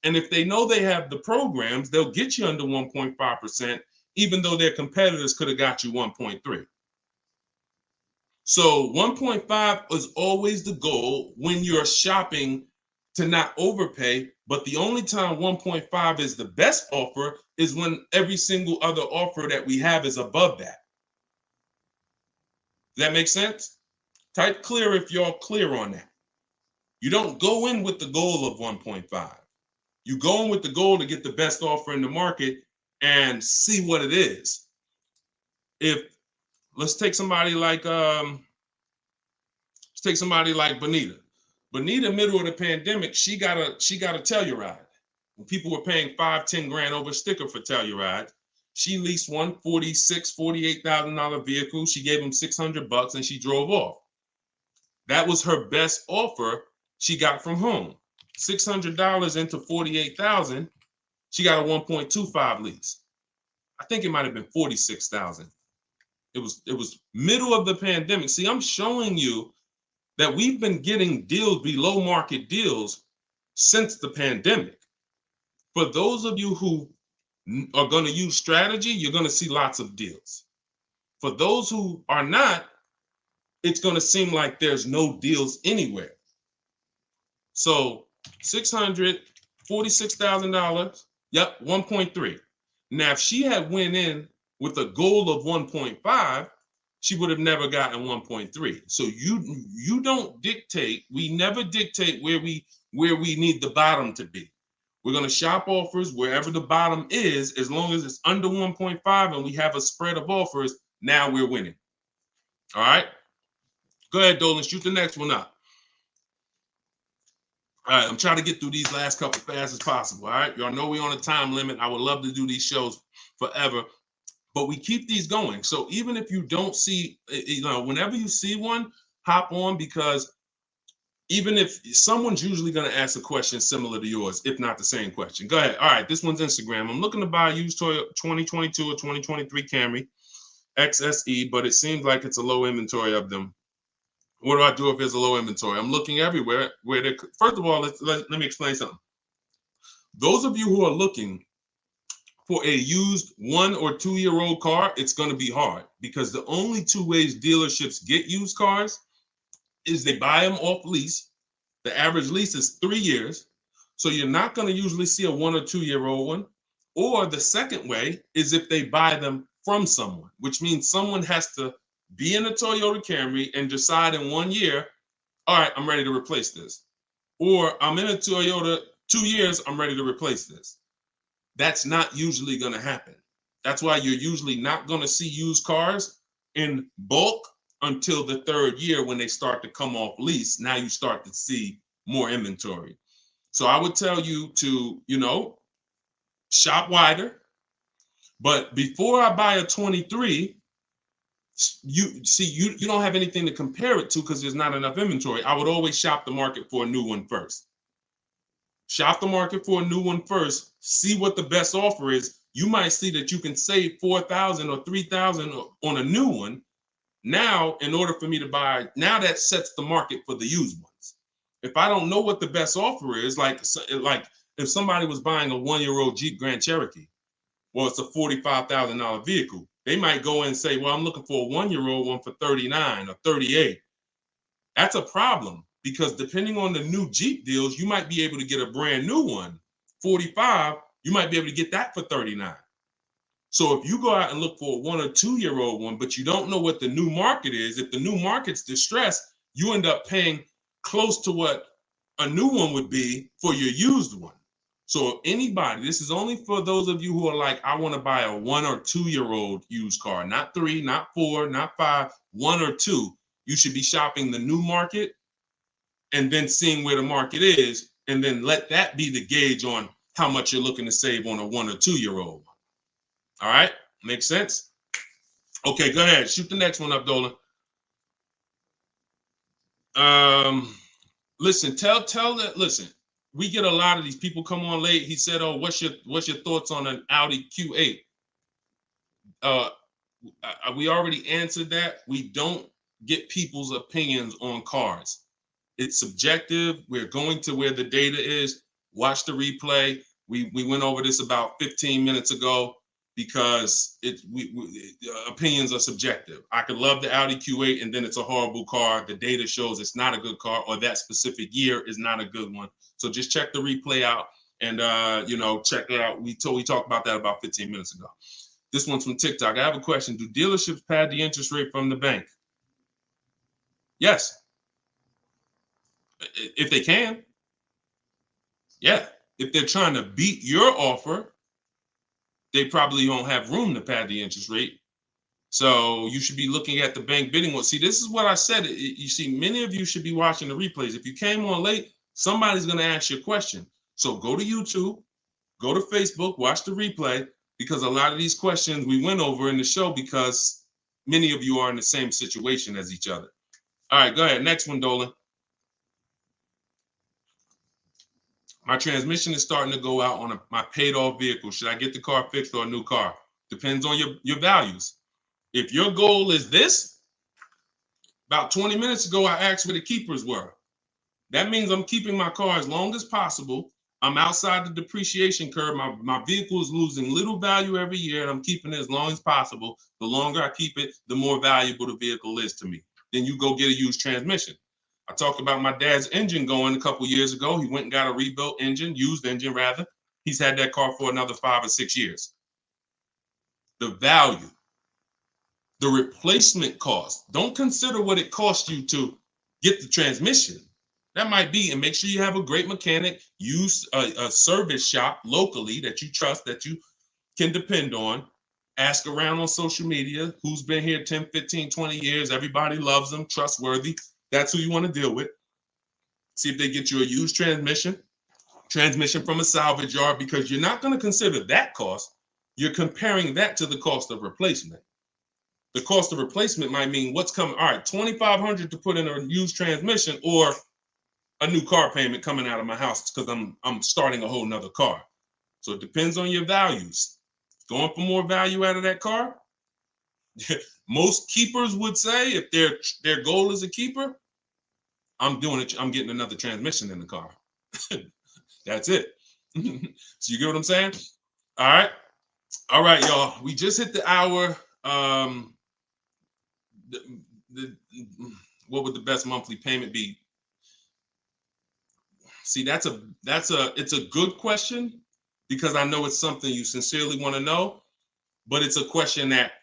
And if they know they have the programs, they'll get you under 1.5%, even though their competitors could have got you 1.3. So 1.5 is always the goal when you're shopping, to not overpay. But the only time 1.5 is the best offer is when every single other offer that we have is above that. Does that make sense? Type clear if y'all clear on that. You don't go in with the goal of 1.5. You go in with the goal to get the best offer in the market and see what it is. Let's take somebody like Bonita. Bonita, middle of the pandemic, she got a Telluride. When people were paying $5-10 grand over sticker for Telluride, she leased one $48,000 vehicle. She gave him $600 and she drove off. That was her best offer she got from home. $600 into $48,000, she got a 1.25 lease. I think it might have been $46,000. It was middle of the pandemic. See, I'm showing you that we've been getting deals, below market deals, since the pandemic. For those of you who are going to use strategy, you're going to see lots of deals. For those who are not, it's going to seem like there's no deals anywhere. So $646,000, yep, 1.3. Now, if she had went in with a goal of 1.5, she would have never gotten 1.3. So you don't dictate. We never dictate where we need the bottom to be. We're going to shop offers wherever the bottom is, as long as it's under 1.5 and we have a spread of offers. Now we're winning. All right. Go ahead, Dolan. Shoot the next one up. All right, I'm trying to get through these last couple fast as possible. All right, y'all know we're on a time limit. I would love to do these shows forever, but we keep these going. So even if you don't see, whenever you see one, hop on, because even if someone's usually going to ask a question similar to yours, if not the same question. Go ahead. All right, this one's Instagram. I'm looking to buy a used Toyota 2022 or 2023 Camry XSE, but it seems like it's a low inventory of them. What do I do if there's a low inventory? I'm looking everywhere. First of all, let me explain something. Those of you who are looking for a used 1 or 2 year old car, it's going to be hard because the only two ways dealerships get used cars is they buy them off lease. The average lease is 3 years. So you're not going to usually see a 1 or 2 year old one. Or the second way is if they buy them from someone, which means someone has to be in a Toyota Camry and decide in 1 year, all right, I'm ready to replace this. Or I'm in a Toyota 2 years, I'm ready to replace this. That's not usually going to happen. That's why you're usually not going to see used cars in bulk until the 3rd year when they start to come off lease. Now you start to see more inventory. So I would tell you to, shop wider. But before I buy a 23, you don't have anything to compare it to because there's not enough inventory. I would always shop the market for a new one first. Shop the market for a new one first. See what the best offer is. You might see that you can save $4,000 or $3,000 on a new one. Now, in order for me to buy, now that sets the market for the used ones. If I don't know what the best offer is, like if somebody was buying a 1 year old Jeep Grand Cherokee, well, it's a $45,000 vehicle. They might go and say, well, I'm looking for a 1 year old one for 39 or 38. That's a problem because depending on the new Jeep deals, you might be able to get a brand new one, 45, you might be able to get that for 39. So if you go out and look for a 1 or 2 year old one, but you don't know what the new market is, if the new market's distressed, you end up paying close to what a new one would be for your used one. So if anybody, this is only for those of you who are like, I want to buy a 1 or 2 year old used car, not 3, not 4, not 5, 1 or 2. You should be shopping the new market and then seeing where the market is, and then let that be the gauge on how much you're looking to save on a 1 or 2 year old. All right, makes sense? Okay, go ahead. Shoot the next one up, Dolan. Listen, tell that. Listen, we get a lot of these people come on late. He said, "Oh, what's your thoughts on an Audi Q8?" We already answered that. We don't get people's opinions on cars. It's subjective. We're going to where the data is. Watch the replay. We went over this about 15 minutes ago because opinions are subjective. I could love the Audi Q8 and then it's a horrible car. The data shows it's not a good car, or that specific year is not a good one. So just check the replay out and check it out. We talked about that about 15 minutes ago. This one's from TikTok. I have a question. Do dealerships pad the interest rate from the bank? Yes. If they can. Yeah. If they're trying to beat your offer, they probably don't have room to pad the interest rate. So you should be looking at the bank bidding war. See, this is what I said. You see, many of you should be watching the replays. If you came on late, somebody's going to ask you a question. So go to YouTube, go to Facebook, watch the replay, because a lot of these questions we went over in the show because many of you are in the same situation as each other. All right, go ahead. Next one, Dolan. My transmission is starting to go out on my paid off vehicle. Should I get the car fixed or a new car? Depends on your values. If your goal is this, about 20 minutes ago, I asked where the keepers were. That means I'm keeping my car as long as possible. I'm outside the depreciation curve. My vehicle is losing little value every year, and I'm keeping it as long as possible. The longer I keep it, the more valuable the vehicle is to me. Then you go get a used transmission. I talked about my dad's engine going a couple years ago. He went and got a rebuilt engine, used engine rather. He's had that car for another 5 or 6 years. The value, the replacement cost. Don't consider what it cost you to get the transmission. That might be, and make sure you have a great mechanic. Use a service shop locally that you trust, that you can depend on. Ask around on social media who's been here 10, 15, 20 years. Everybody loves them, trustworthy. That's who you want to deal with. See if they get you a used transmission from a salvage yard, because you're not going to consider that cost. You're comparing that to the cost of replacement. The cost of replacement might mean what's coming. All right, $2,500 to put in a used transmission, or a new car payment coming out of my house because I'm starting a whole nother car. So it depends on your values. Going for more value out of that car. Most keepers would say if their goal is a keeper, I'm doing it. I'm getting another transmission in the car. That's it. So you get what I'm saying? All right. All right, y'all. We just hit the hour. The, the, what would the best monthly payment be? See, it's a good question because I know it's something you sincerely want to know, but it's a question that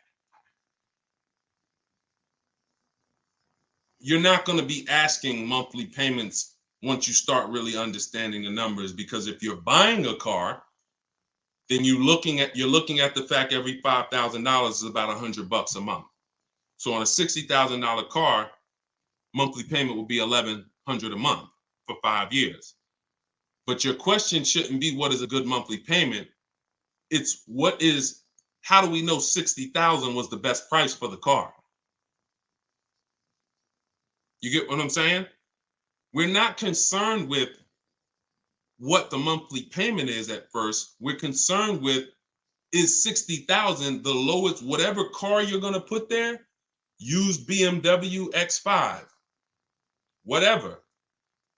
you're not going to be asking monthly payments once you start really understanding the numbers, because if you're buying a car, then you're looking at the fact every $5,000 is about $100 a month. So on a $60,000 car, monthly payment will be $1,100 a month for 5 years. But your question shouldn't be what is a good monthly payment. It's how do we know 60,000 was the best price for the car? You get what I'm saying? We're not concerned with what the monthly payment is at first. We're concerned with, is 60,000 the lowest, whatever car you're going to put there, used BMW X5, whatever,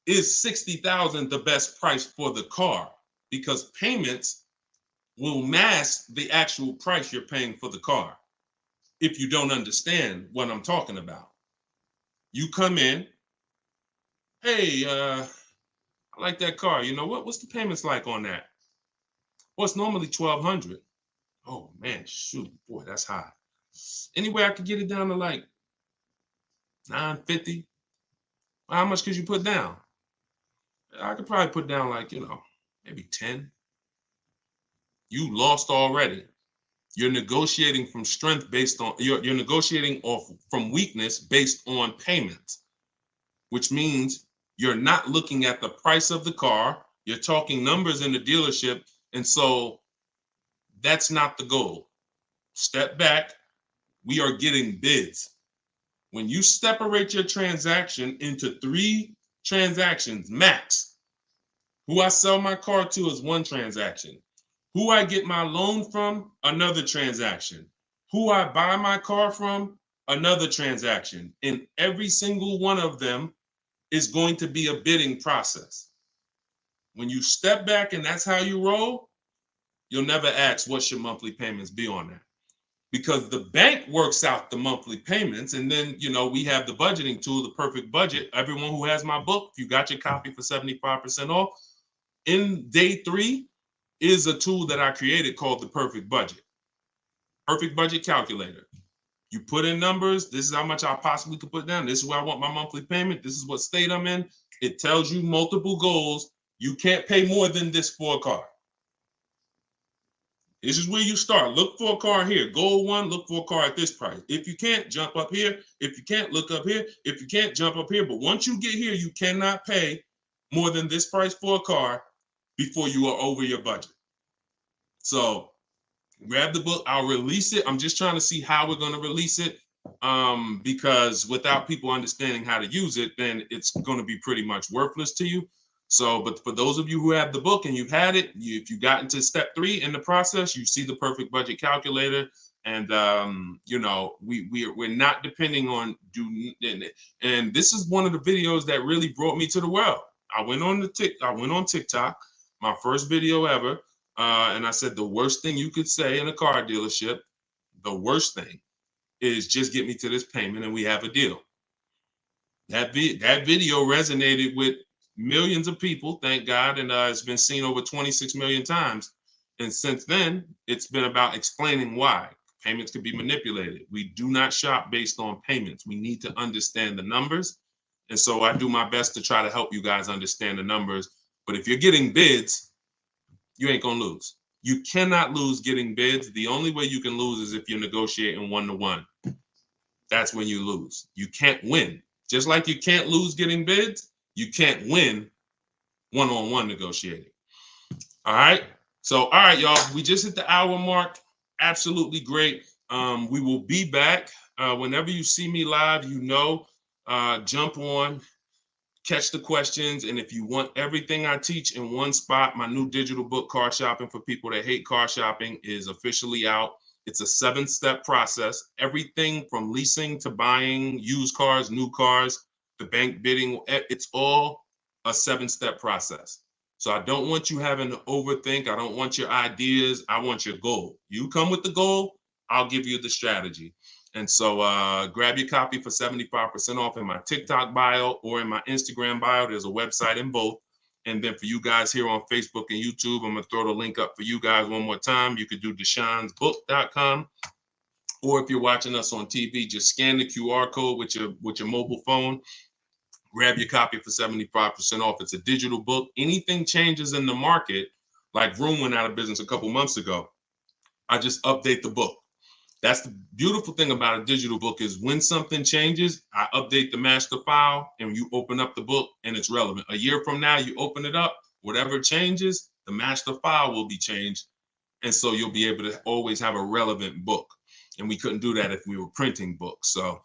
is 60,000 the best price for the car? Because payments will mask the actual price you're paying for the car if you don't understand what I'm talking about. You come in, hey, I like that car. You know what's the payments like on that? Well, it's normally 1,200. Oh man, shoot, boy, that's high. Anyway, I could get it down to like 950. How much could you put down? I could probably put down like, maybe 10. You lost already. You're negotiating from strength based on you're negotiating off from weakness based on payments, which means you're not looking at the price of the car. You're talking numbers in the dealership. And so that's not the goal. Step back. We are getting bids. When you separate your transaction into 3 transactions max, who I sell my car to is one transaction. Who I get my loan from, another transaction. Who I buy my car from, another transaction. And every single one of them is going to be a bidding process. When you step back and that's how you roll, you'll never ask what should monthly payments be on that. Because the bank works out the monthly payments, and then we have the budgeting tool, the perfect budget. Everyone who has my book, if you got your copy for 75% off, in day 3 is a tool that I created called the perfect budget. Perfect budget calculator. You put in numbers. This is how much I possibly could put down. This is where I want my monthly payment. This is what state I'm in. It tells you multiple goals. You can't pay more than this for a car. This is where you start. Look for a car here. Goal 1, look for a car at this price. If you can't, jump up here. If you can't, look up here. If you can't, jump up here. But once you get here, you cannot pay more than this price for a car before you are over your budget. So grab the book. I'll release it. I'm just trying to see how we're going to release it, because without people understanding how to use it, then it's going to be pretty much worthless to you. So, but for those of you who have the book and you've had it, if you got into step 3 in the process, you see the perfect budget calculator, and we're not depending on and this is one of the videos that really brought me to the well. I went on TikTok, my first video ever, and I said the worst thing you could say in a car dealership, the worst thing is just get me to this payment and we have a deal. That video resonated with millions of people, thank God, and it's been seen over 26 million times. And since then, it's been about explaining why payments can be manipulated. We do not shop based on payments. We need to understand the numbers. And so I do my best to try to help you guys understand the numbers. But if you're getting bids, you ain't gonna lose. You cannot lose getting bids. The only way you can lose is if you're negotiating 1-to-1. That's when you lose. You can't win. Just like you can't lose getting bids, you can't win 1-on-1 negotiating. All right. So, all right, y'all. We just hit the hour mark. Absolutely great. We will be back. Whenever you see me live, jump on, catch the questions. And if you want everything I teach in one spot, my new digital book, Car Shopping for People That Hate Car Shopping, is officially out. It's a 7-step process. Everything from leasing to buying used cars, new cars, the bank bidding, it's all a 7-step process. So I don't want you having to overthink. I don't want your ideas. I want your goal. You come with the goal, I'll give you the strategy. And so grab your copy for 75% off in my TikTok bio or in my Instagram bio. There's a website in both. And then for you guys here on Facebook and YouTube, I'm going to throw the link up for you guys one more time. You could do deshonesbook.com. Or if you're watching us on TV, just scan the QR code with your mobile phone. Grab your copy for 75% off. It's a digital book. Anything changes in the market, like Room went out of business a couple months ago, I just update the book. That's the beautiful thing about a digital book is when something changes, I update the master file and you open up the book and it's relevant. A year from now, you open it up, whatever changes, the master file will be changed. And so you'll be able to always have a relevant book. And we couldn't do that if we were printing books. So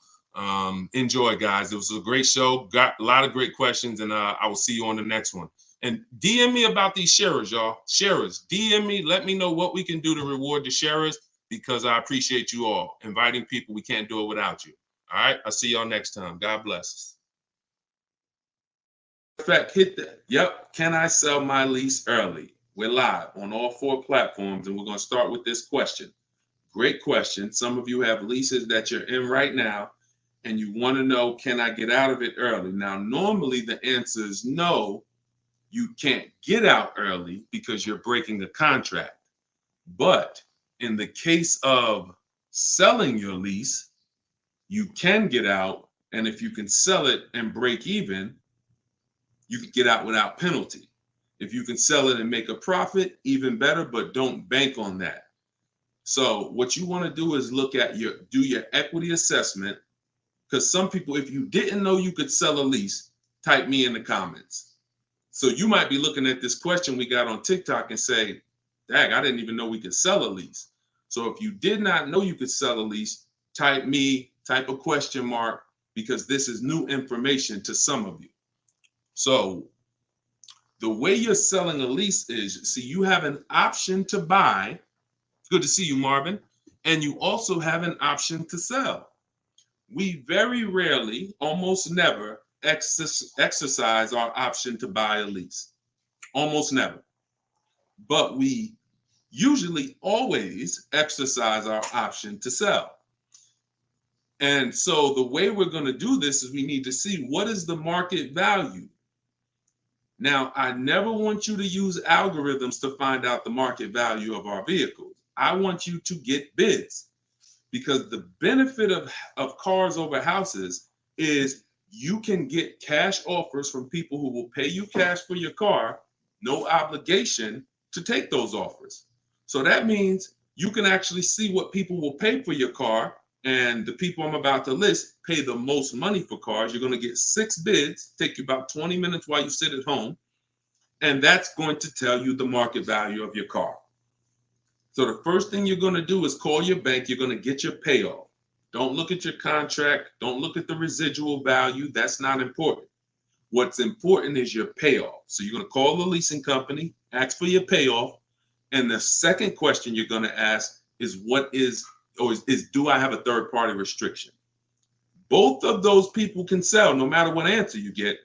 enjoy, guys. It was a great show. Got a lot of great questions, and I will see you on the next one. And DM me about these sharers, y'all. Sharers, DM me. Let me know what we can do to reward the sharers, because I appreciate you all. Inviting people, we can't do it without you. All right, I'll see y'all next time. God bless. In fact, hit that. Yep. Can I sell my lease early? We're live on all 4 platforms, and we're going to start with this question. Great question. Some of you have leases that you're in right now, and you want to know, can I get out of it early? Now, normally the answer is no, you can't get out early because you're breaking a contract. But in the case of selling your lease, you can get out. And if you can sell it and break even, you can get out without penalty. If you can sell it and make a profit, even better, but don't bank on that. So what you want to do is do your equity assessment, because some people, if you didn't know you could sell a lease, type me in the comments. So you might be looking at this question we got on TikTok and say, dang, I didn't even know we could sell a lease. So if you did not know you could sell a lease, type a question mark, because this is new information to some of you. So the way you're selling a lease is, see, you have an option to buy. Good to see you, Marvin. And you also have an option to sell. We very rarely, almost never, exercise our option to buy a lease. Almost never. But we usually always exercise our option to sell. And so the way we're going to do this is we need to see, what is the market value? Now, I never want you to use algorithms to find out the market value of our vehicles. I want you to get bids, because the benefit of cars over houses is you can get cash offers from people who will pay you cash for your car, no obligation to take those offers. So that means you can actually see what people will pay for your car, and the people I'm about to list pay the most money for cars. You're going to get 6 bids, take you about 20 minutes while you sit at home, and that's going to tell you the market value of your car. So the first thing you're going to do is call your bank. You're going to get your payoff. Don't look at your contract. Don't look at the residual value. That's not important. What's important is your payoff. So you're going to call the leasing company, ask for your payoff. And the second question you're going to ask is, do I have a third party restriction? Both of those people can sell no matter what answer you get.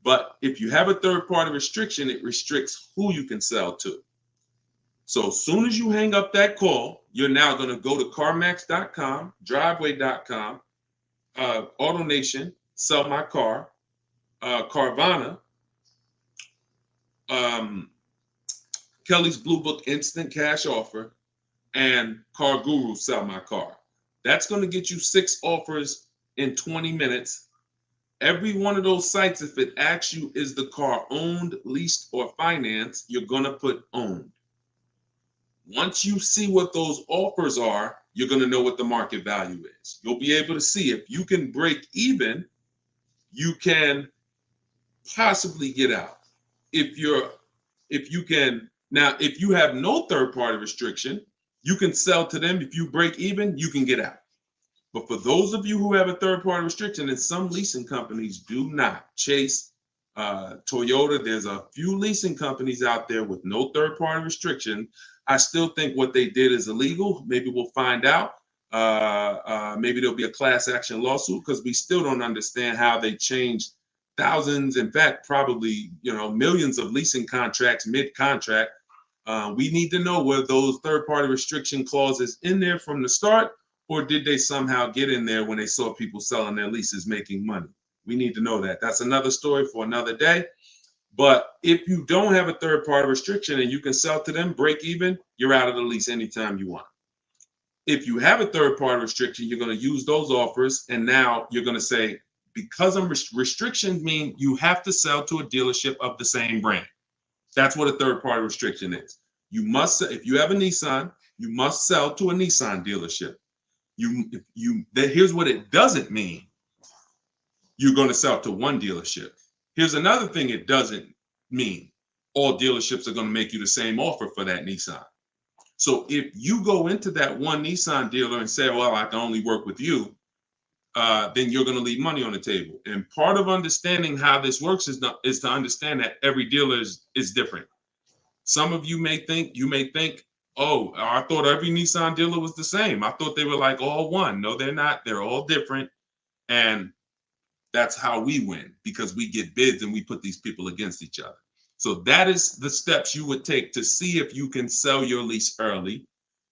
But if you have a third party restriction, it restricts who you can sell to. So as soon as you hang up that call, you're now going to go to CarMax.com, Driveway.com, AutoNation, Sell My Car, Carvana, Kelly's Blue Book Instant Cash Offer, and Car Guru, Sell My Car. That's going to get you 6 offers in 20 minutes. Every one of those sites, if it asks you, is the car owned, leased, or financed, you're going to put owned. Once you see what those offers are, you're going to know what the market value is. You'll be able to see if you can break even, you can possibly get out. If you have no third party restriction, you can sell to them. If you break even, you can get out. But for those of you who have a third party restriction, and some leasing companies do not, Chase, Toyota, there's a few leasing companies out there with no third-party restriction. I still think what they did is illegal. Maybe we'll find out. Maybe there'll be a class action lawsuit because we still don't understand how they changed thousands, in fact, probably millions of leasing contracts mid-contract. We need to know were those third-party restriction clauses in there from the start, or did they somehow get in there when they saw people selling their leases making money? We need to know that. That's another story for another day. But if you don't have a third-party restriction and you can sell to them, break even, you're out of the lease anytime you want. If you have a third-party restriction, you're going to use those offers, and now you're going to say, because of restrictions mean you have to sell to a dealership of the same brand. That's what a third-party restriction is. You must, if you have a Nissan, you must sell to a Nissan dealership. Here's what it doesn't mean. You're going to sell to one dealership. Here's another thing it doesn't mean. All dealerships are going to make you the same offer for that Nissan. So if you go into that one Nissan dealer and say, well, I can only work with you, then you're going to leave money on the table. And part of understanding how this works is to understand that every dealer is different. Some of you may think, oh, I thought every Nissan dealer was the same. I thought they were like all one. No, they're not. They're all different. And that's how we win, because we get bids and we put these people against each other. So that is the steps you would take to see if you can sell your lease early.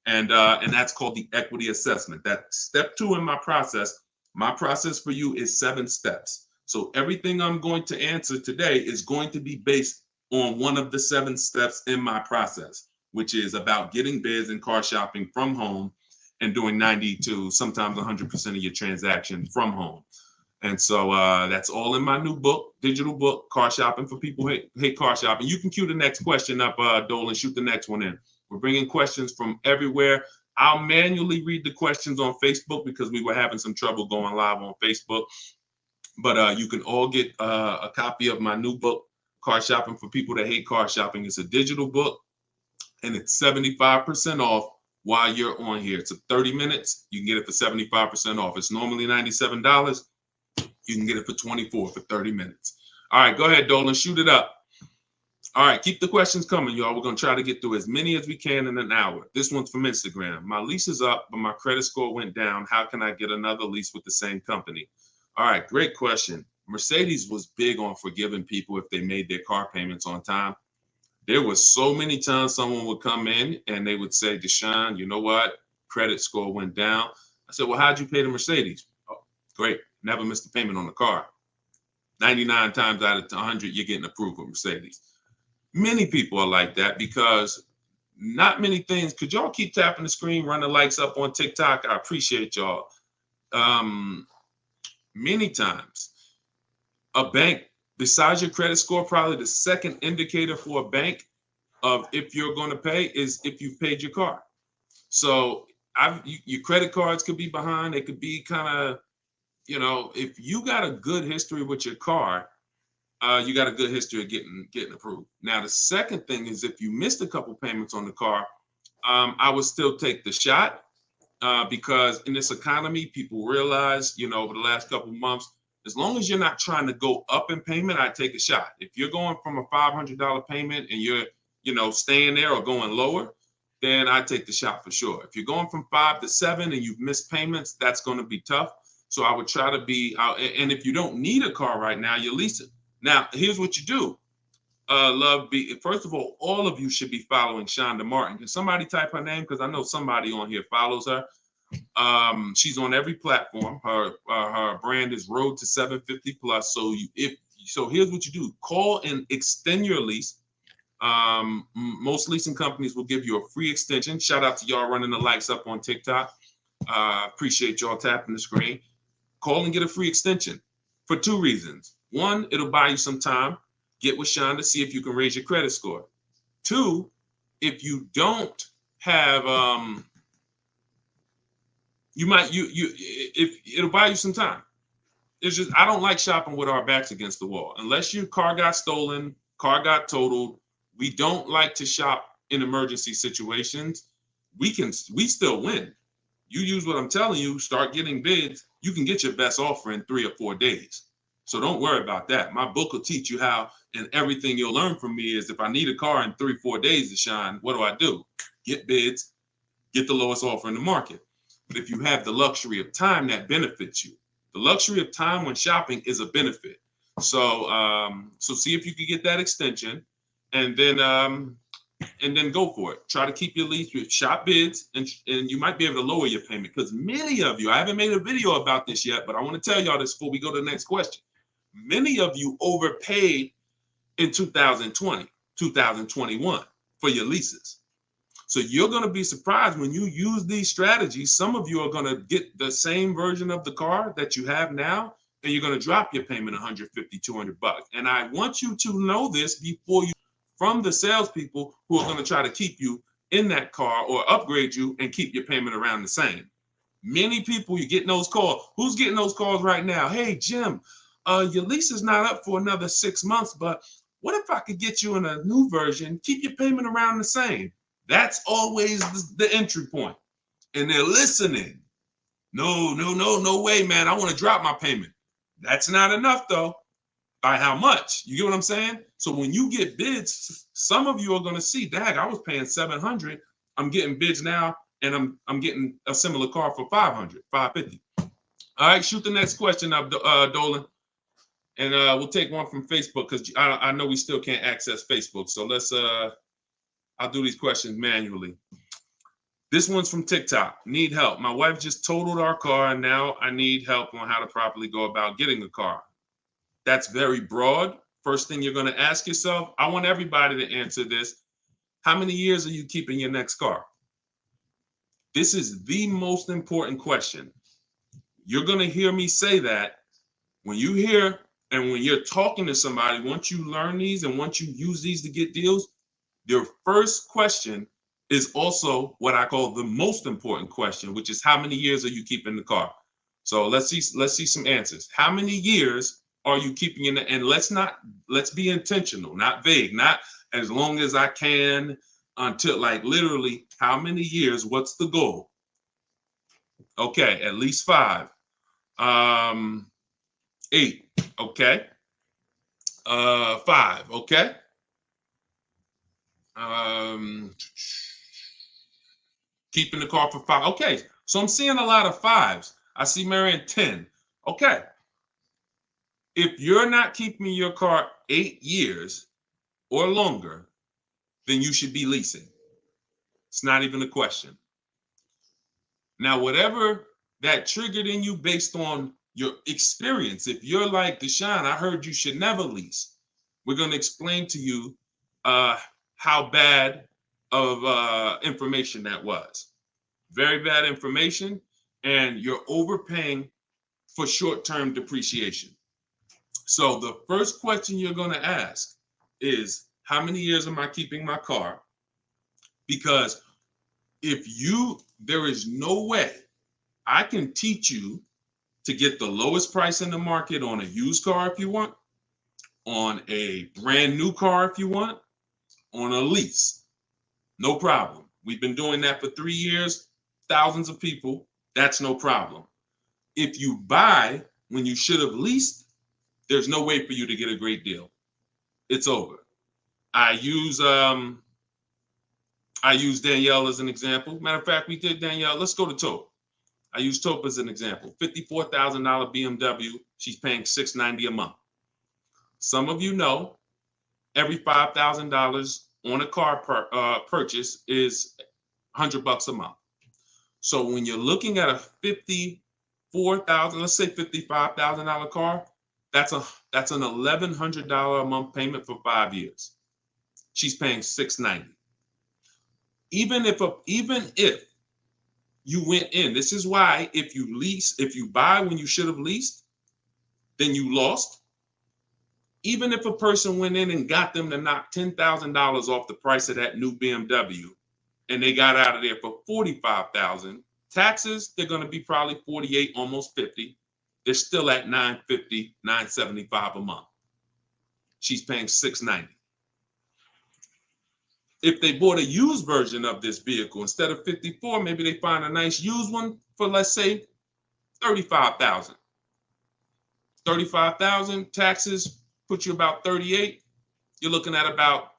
And that's called the equity assessment. That's step 2 in my process. My process for you is 7 steps. So everything I'm going to answer today is going to be based on one of the 7 steps in my process, which is about getting bids and car shopping from home and doing 90 to sometimes 100% of your transaction from home. And so that's all in my new book, digital book, Car Shopping for People Who Hate Car Shopping. You can cue the next question up, Dolan, shoot the next one in. We're bringing questions from everywhere. I'll manually read the questions on Facebook because we were having some trouble going live on Facebook. But you can all get a copy of my new book, Car Shopping for People That Hate Car Shopping. It's a digital book, and it's 75% off while you're on here. It's 30 minutes. You can get it for 75% off. It's normally $97. You can get it for $24 for 30 minutes. All right, go ahead, Dolan, shoot it up. All right, keep the questions coming, y'all. We're going to try to get through as many as we can in an hour. This one's from Instagram. My lease is up, but my credit score went down. How can I get another lease with the same company? All right, great question. Mercedes was big on forgiving people if they made their car payments on time. There was so many times someone would come in and they would say, Deshone, you know what? Credit score went down. I said, well, how'd you pay the Mercedes? Oh, great. Never missed a payment on the car. 99 times out of 100, you're getting approved with Mercedes. Many people are like that because not many things. Could y'all keep tapping the screen, run the likes up on TikTok? I appreciate y'all. Many times, a bank, besides your credit score, probably the second indicator for a bank of if you're going to pay is if you've paid your car. So your credit cards could be behind. It could be kind of, if you got a good history with your car, you got a good history of getting approved. Now, the second thing is if you missed a couple payments on the car, I would still take the shot because in this economy, people realize, over the last couple of months, as long as you're not trying to go up in payment, I take a shot. If you're going from a $500 payment and you're, staying there or going lower, then I take the shot for sure. If you're going from 5 to 7 and you've missed payments, that's going to be tough. So I would try to be out. And if you don't need a car right now, you lease it. Now, here's what you do. First of all of you should be following Shonda Martin. Can somebody type her name? Because I know somebody on here follows her. She's on every platform. Her brand is Road to 750 Plus. So here's what you do. Call and extend your lease. Most leasing companies will give you a free extension. Shout out to y'all running the likes up on TikTok. Appreciate y'all tapping the screen. Call and get a free extension for 2 reasons. 1, it'll buy you some time. Get with Shonda, see if you can raise your credit score. 2, if you don't have, if it'll buy you some time. It's just, I don't like shopping with our backs against the wall. Unless your car got stolen, car got totaled, we don't like to shop in emergency situations. We still win. You use what I'm telling you, start getting bids, you can get your best offer in 3 or 4 days. So don't worry about that. My book will teach you how, and everything you'll learn from me is if I need a car in 3-4 days, Deshone, what do? Get bids, get the lowest offer in the market. But if you have the luxury of time, that benefits you. The luxury of time when shopping is a benefit. So so see if you can get that extension, and then go for it. Try to keep your lease, your shop bids, and you might be able to lower your payment. Because many of you, I haven't made a video about this yet, but I want to tell y'all this before we go to the next question. Many of you overpaid in 2020, 2021 for your leases. So you're going to be surprised when you use these strategies. Some of you are going to get the same version of the car that you have now, and you're going to drop your payment $150, $200. And I want you to know this before you, from the salespeople who are going to try to keep you in that car or upgrade you and keep your payment around the same. Many people, you're getting those calls. Who's getting those calls right now? Hey, Jim, your lease is not up for another 6 months, but what if I could get you in a new version, keep your payment around the same? That's always the entry point. And they're listening. No way, man. I want to drop my payment. That's not enough, though. By how much? You get what I'm saying? So when you get bids, some of you are going to see, dag, I was paying $700. I'm getting bids now, and I'm getting a similar car for $500, $550. All right, shoot the next question up, Dolan. And we'll take one from Facebook because I know we still can't access Facebook. So let's I'll do these questions manually. This one's from TikTok. Need help. My wife just totaled our car, and now I need help on how to properly go about getting a car. That's very broad. First thing you're going to ask yourself, I want everybody to answer this. How many years are you keeping your next car? This is the most important question. You're going to hear me say that when you hear and when you're talking to somebody, once you learn these and once you use these to get deals, your first question is also what I call the most important question, which is how many years are you keeping the car? So let's see some answers. How many years are you keeping in the, and let's be intentional, not vague, not as long as I can until, like, literally how many years, what's the goal? Okay, at least 5. 8, okay. 5, okay. Keeping the car for 5. Okay, so I'm seeing a lot of 5s. I see Marion 10. Okay. If you're not keeping your car 8 years or longer, then you should be leasing. It's not even a question. Now, whatever that triggered in you based on your experience, if you're like, Deshone, I heard you should never lease, we're going to explain to you how bad of information that was. Very bad information, and you're overpaying for short-term depreciation. So the first question you're going to ask is, how many years am I keeping my car? Because there is no way I can teach you to get the lowest price in the market on a used car if you want, on a brand new car if you want, on a lease. No problem. We've been doing that for 3 years, thousands of people. That's no problem. If you buy when you should have leased, there's no way for you to get a great deal. It's over. I use Danielle as an example. Matter of fact, we did Danielle. Let's go to Taupe. I use Taupe as an example. $54,000 BMW. She's paying $690 a month. Some of you know every $5,000 on a car purchase is $100 a month. So when you're looking at a $54,000, let's say $55,000 car, that's an $1,100 a month payment for 5 years. She's paying $690. Even if you went in, this is why if you buy when you should have leased, then you lost. Even if a person went in and got them to knock $10,000 off the price of that new BMW, and they got out of there for $45,000, taxes, they're going to be probably 48, almost 50. They're still at $950, $975 a month. She's paying $690. If they bought a used version of this vehicle, instead of 54, maybe they find a nice used one for, let's say, $35,000. $35,000, taxes put you about 38. You're looking at about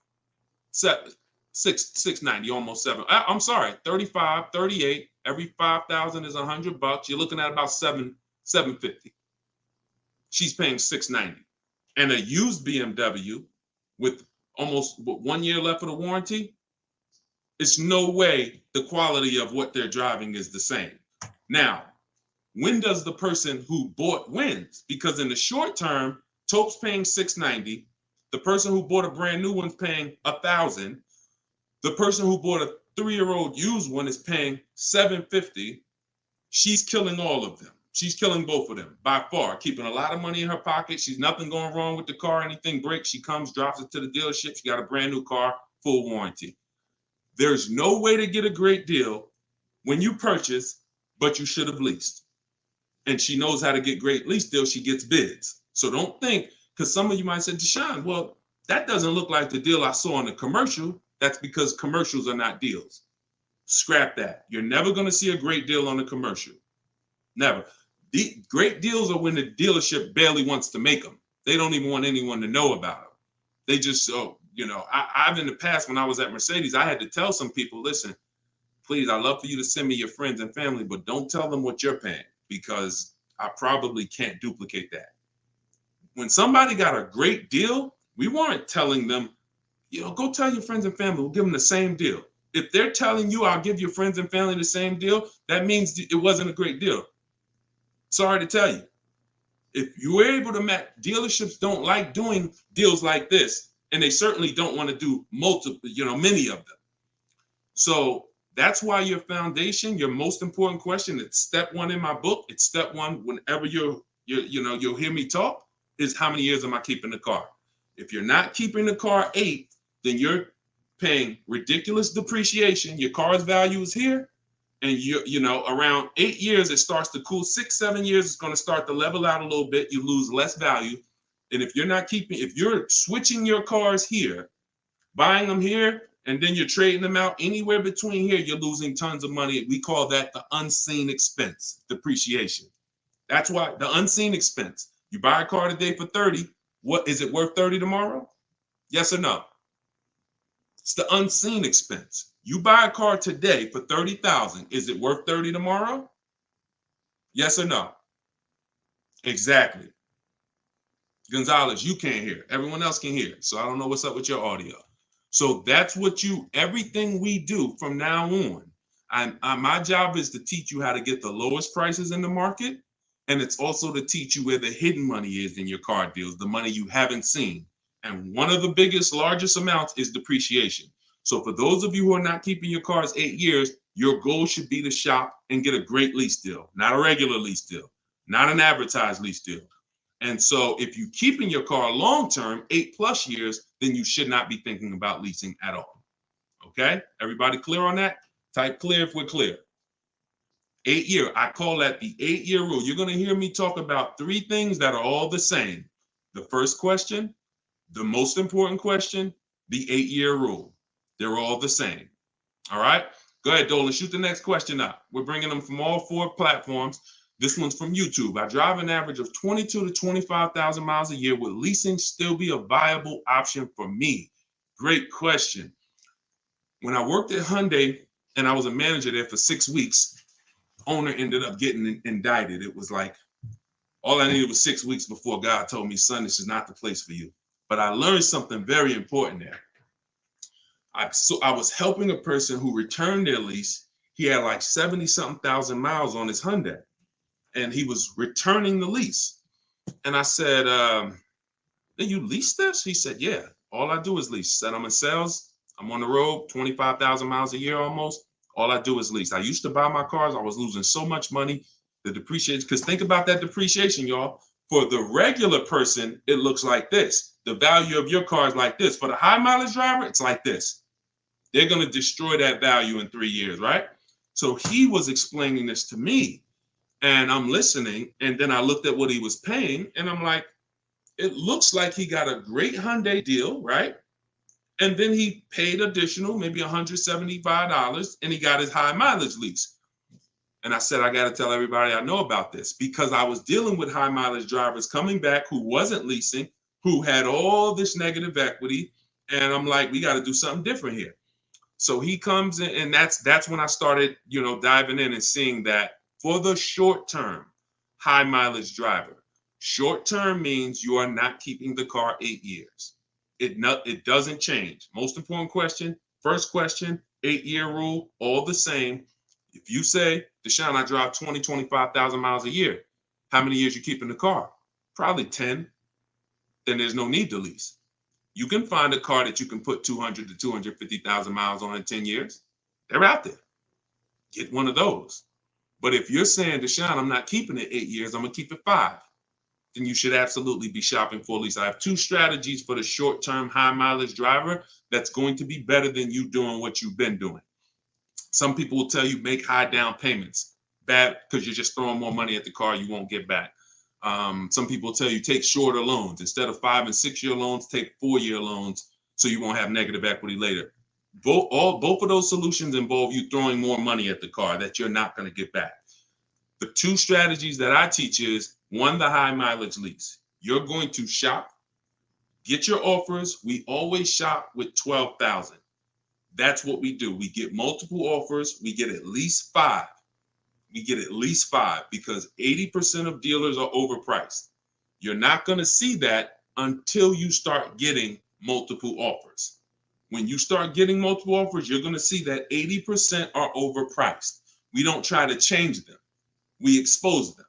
690, almost 7. I'm sorry, 35, 38. Every 5,000 is $100. You're looking at about 750. She's paying 690. And a used BMW with almost 1 year left of the warranty, it's no way the quality of what they're driving is the same. Now, when does the person who bought wins? Because in the short term, Tope's paying 690. The person who bought a brand new one's paying 1,000. The person who bought a 3-year-old used one is paying 750. She's killing all of them. She's killing both of them by far, keeping a lot of money in her pocket. She's nothing going wrong with the car. Anything breaks, she comes, drops it to the dealership. She got a brand new car, full warranty. There's no way to get a great deal when you purchase, but you should have leased. And she knows how to get great lease deals. She gets bids. So don't think, because some of you might say, Deshone, well, that doesn't look like the deal I saw in the commercial. That's because commercials are not deals. Scrap that. You're never going to see a great deal on the commercial. Never. The great deals are when the dealership barely wants to make them. They don't even want anyone to know about them. They just, I've in the past when I was at Mercedes, I had to tell some people, listen, please, I'd love for you to send me your friends and family, but don't tell them what you're paying because I probably can't duplicate that. When somebody got a great deal, we weren't telling them, go tell your friends and family, we'll give them the same deal. If they're telling you I'll give your friends and family the same deal, that means it wasn't a great deal. Sorry to tell you. If you were able to match, dealerships don't like doing deals like this, and they certainly don't want to do many of them. So that's why your foundation, your most important question, it's step 1 in my book. It's step 1 whenever you'll hear me talk, is how many years am I keeping the car? If you're not keeping the car 8, then you're paying ridiculous depreciation. Your car's value is here. And around 8 years, it starts to cool. 6, 7 years, it's going to start to level out a little bit. You lose less value. And if you're switching your cars here, buying them here, and then you're trading them out anywhere between here, you're losing tons of money. We call that the unseen expense, depreciation. That's why the unseen expense. You buy a car today for 30. What is it worth 30 tomorrow? Yes or no? It's the unseen expense. You buy a car today for 30,000. Is it worth 30 tomorrow? Yes or no? Exactly. Gonzalez, you can't hear. Everyone else can hear. So I don't know what's up with your audio. So that's what everything we do from now on. My job is to teach you how to get the lowest prices in the market. And it's also to teach you where the hidden money is in your car deals, the money you haven't seen. And one of the largest amounts is depreciation. So for those of you who are not keeping your cars 8 years, your goal should be to shop and get a great lease deal, not a regular lease deal, not an advertised lease deal. And so if you're keeping your car long-term, 8+ years, then you should not be thinking about leasing at all. Okay? Everybody clear on that? Type clear if we're clear. 8 year, I call that the 8-year rule. You're going to hear me talk about 3 things that are all the same. The first question, the most important question, the 8-year rule. They're all the same. All right? Go ahead, Dolan. Shoot the next question up. We're bringing them from all 4 platforms. This one's from YouTube. I drive an average of 22 to 25,000 miles a year. Would leasing still be a viable option for me? Great question. When I worked at Hyundai and I was a manager there for 6 weeks, owner ended up getting indicted. It was like all I needed was 6 weeks before God told me, son, this is not the place for you. But I learned something very important there. I was helping a person who returned their lease. He had like 70-something thousand miles on his Hyundai, and he was returning the lease. And I said, did you lease this? He said, yeah, all I do is lease. Said, I'm in sales. I'm on the road, 25,000 miles a year almost. All I do is lease. I used to buy my cars. I was losing so much money. The depreciation, because think about that depreciation, y'all. For the regular person, it looks like this. The value of your car is like this. For the high mileage driver, it's like this. They're going to destroy that value in 3 years, right? So he was explaining this to me, and I'm listening. And then I looked at what he was paying, and I'm like, it looks like he got a great Hyundai deal, right? And then he paid additional, maybe $175, and he got his high mileage lease. And I said, I got to tell everybody I know about this, because I was dealing with high mileage drivers coming back who wasn't leasing, who had all this negative equity. And I'm like, we got to do something different here. So he comes in, and that's when I started, diving in and seeing that for the short term, high mileage driver. Short term means you are not keeping the car 8 years. It doesn't change. Most important question, first question, 8-year rule, all the same. If you say, Deshone, I drive 20, 25,000 miles a year, how many years you keep in the car? Probably 10. Then there's no need to lease. You can find a car that you can put 200 to 250,000 miles on in 10 years. They're out there. Get one of those. But if you're saying, Deshone, I'm not keeping it 8 years, I'm going to keep it 5, then you should absolutely be shopping for a lease. I have 2 strategies for the short-term high mileage driver that's going to be better than you doing what you've been doing. Some people will tell you make high down payments. Bad, because you're just throwing more money at the car you won't get back. Some people tell you take shorter loans. Instead of 5 and 6 year loans, take 4-year loans so you won't have negative equity later. Both of those solutions involve you throwing more money at the car that you're not going to get back. The 2 strategies that I teach is, 1, the high mileage lease. You're going to shop, get your offers. We always shop with 12,000. That's what we do. We get multiple offers. We get at least 5. We get at least 5 because 80% of dealers are overpriced. You're not going to see that until you start getting multiple offers. When you start getting multiple offers, you're going to see that 80% are overpriced. We don't try to change them. We expose them.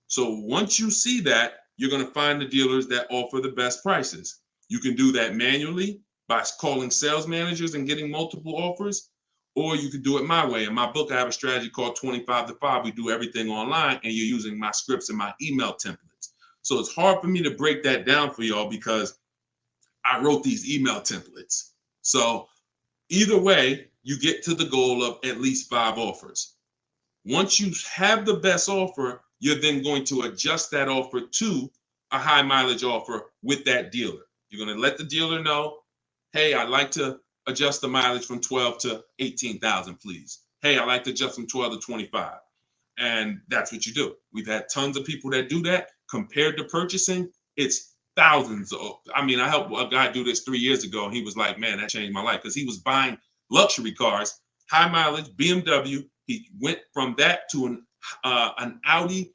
So once you see that, you're going to find the dealers that offer the best prices. You can do that manually by calling sales managers and getting multiple offers, or you can do it my way. In my book, I have a strategy called 25 to 5. We do everything online, and you're using my scripts and my email templates. So it's hard for me to break that down for y'all because I wrote these email templates. So either way, you get to the goal of at least 5 offers. Once you have the best offer, you're then going to adjust that offer to a high mileage offer with that dealer. You're going to let the dealer know, hey, I'd like to adjust the mileage from 12 to 18,000, please. Hey, I'd like to adjust from 12 to 25. And that's what you do. We've had tons of people that do that. Compared to purchasing, it's thousands. I helped a guy do this 3 years ago, and he was like, man, that changed my life, because he was buying luxury cars, high mileage, BMW. He went from that to an Audi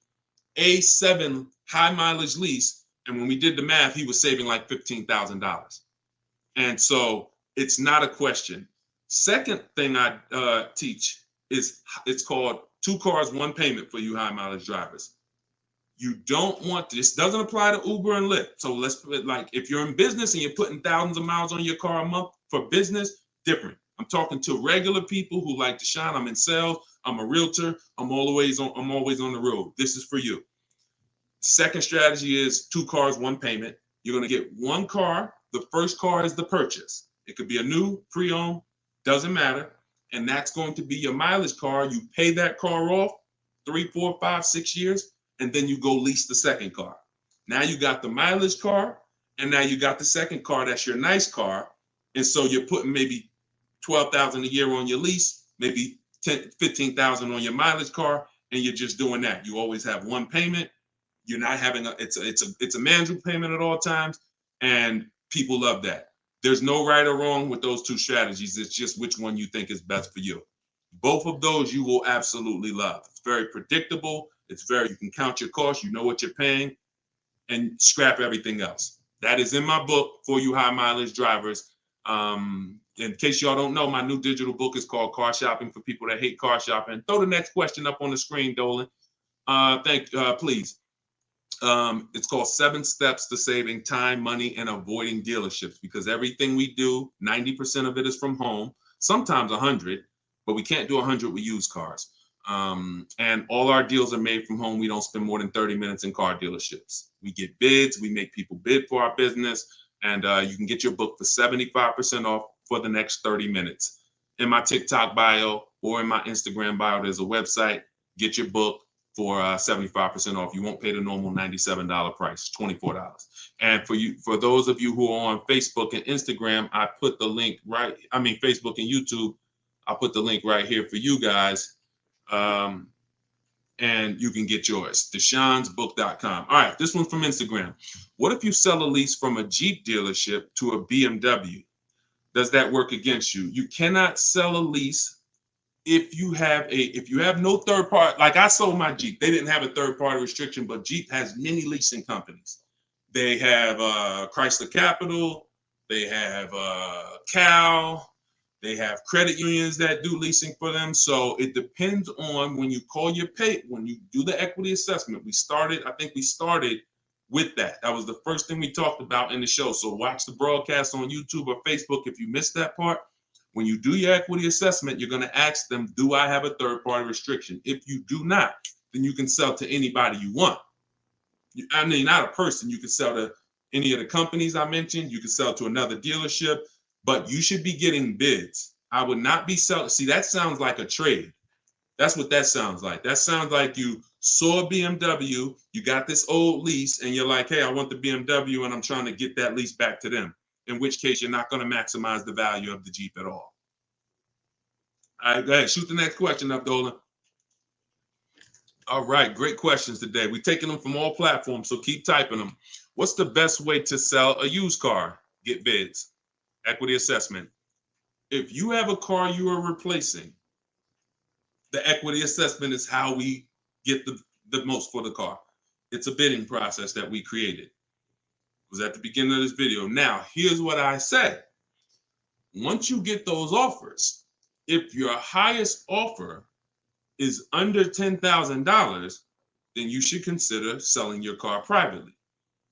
A7 high mileage lease. And when we did the math, he was saving like $15,000. And so it's not a question. Second thing I teach is, it's called 2 cars, 1 payment for you high mileage drivers. You don't want this. Doesn't apply to Uber and Lyft. So let's put it like, if you're in business and you're putting thousands of miles on your car a month for business, different. I'm talking to regular people who like Deshone. I'm in sales. I'm a realtor. I'm always on the road. This is for you. Second strategy is 2 cars, 1 payment. You're going to get 1 car. The first car is the purchase. It could be a new, pre-owned, doesn't matter. And that's going to be your mileage car. You pay that car off 3, 4, 5, 6 years, and then you go lease the second car. Now you got the mileage car, and now you got the second car. That's your nice car. And so you're putting maybe 12,000 a year on your lease, maybe 15,000 on your mileage car, and you're just doing that. You always have 1 payment. You're not having it's a manageable payment at all times, and people love that. There's no right or wrong with those 2 strategies. It's just which one you think is best for you. Both of those you will absolutely love. It's very predictable. You can count your costs. You know what you're paying, and scrap everything else. That is in my book for you high mileage drivers. In case y'all don't know, my new digital book is called Car Shopping for People That Hate Car Shopping. Throw the next question up on the screen, Dolan. Please. It's called 7 Steps to Saving Time, Money, and Avoiding Dealerships, because everything we do, 90% of it is from home, sometimes 100, but we can't do 100 with used cars. And all our deals are made from home. We don't spend more than 30 minutes in car dealerships. We get bids. We make people bid for our business. And you can get your book for 75% off for the next 30 minutes. In my TikTok bio or in my Instagram bio, there's a website. Get your book for 75% off. You won't pay the normal $97 price, $24. And for those of you who are on Facebook and Instagram, I put the link Facebook and YouTube, I'll put the link right here for you guys. and you can get yours. DeshonesBook.com. All right, this one's from Instagram. What if you sell a lease from a Jeep dealership to a BMW? Does that work against you? You cannot sell a lease if you have no third party. Like I sold my Jeep. They didn't have a third party restriction, but Jeep has many leasing companies. They have Chrysler Capital. They have Cal. They have credit unions that do leasing for them. So it depends on when you when you do the equity assessment. I think we started with that. That was the first thing we talked about in the show. So watch the broadcast on YouTube or Facebook if you missed that part. When you do your equity assessment, you're going to ask them, do I have a third party restriction? If you do not, then you can sell to anybody you want. I mean, not a person. You can sell to any of the companies I mentioned. You can sell to another dealership, but you should be getting bids. I would not be selling. See, that sounds like a trade. That's what that sounds like. That sounds like you saw a BMW, you got this old lease, and you're like, hey, I want the BMW, and I'm trying to get that lease back to them, in which case you're not going to maximize the value of the Jeep at all. All right, go ahead. Shoot the next question up, Dolan. All right, great questions today. We're taking them from all platforms, so keep typing them. What's the best way to sell a used car? Get bids. Equity assessment. If you have a car you are replacing, the equity assessment is how we get the most for the car. It's a bidding process that we created. It was at the beginning of this video. Now, here's what I say. Once you get those offers, if your highest offer is under $10,000, then you should consider selling your car privately.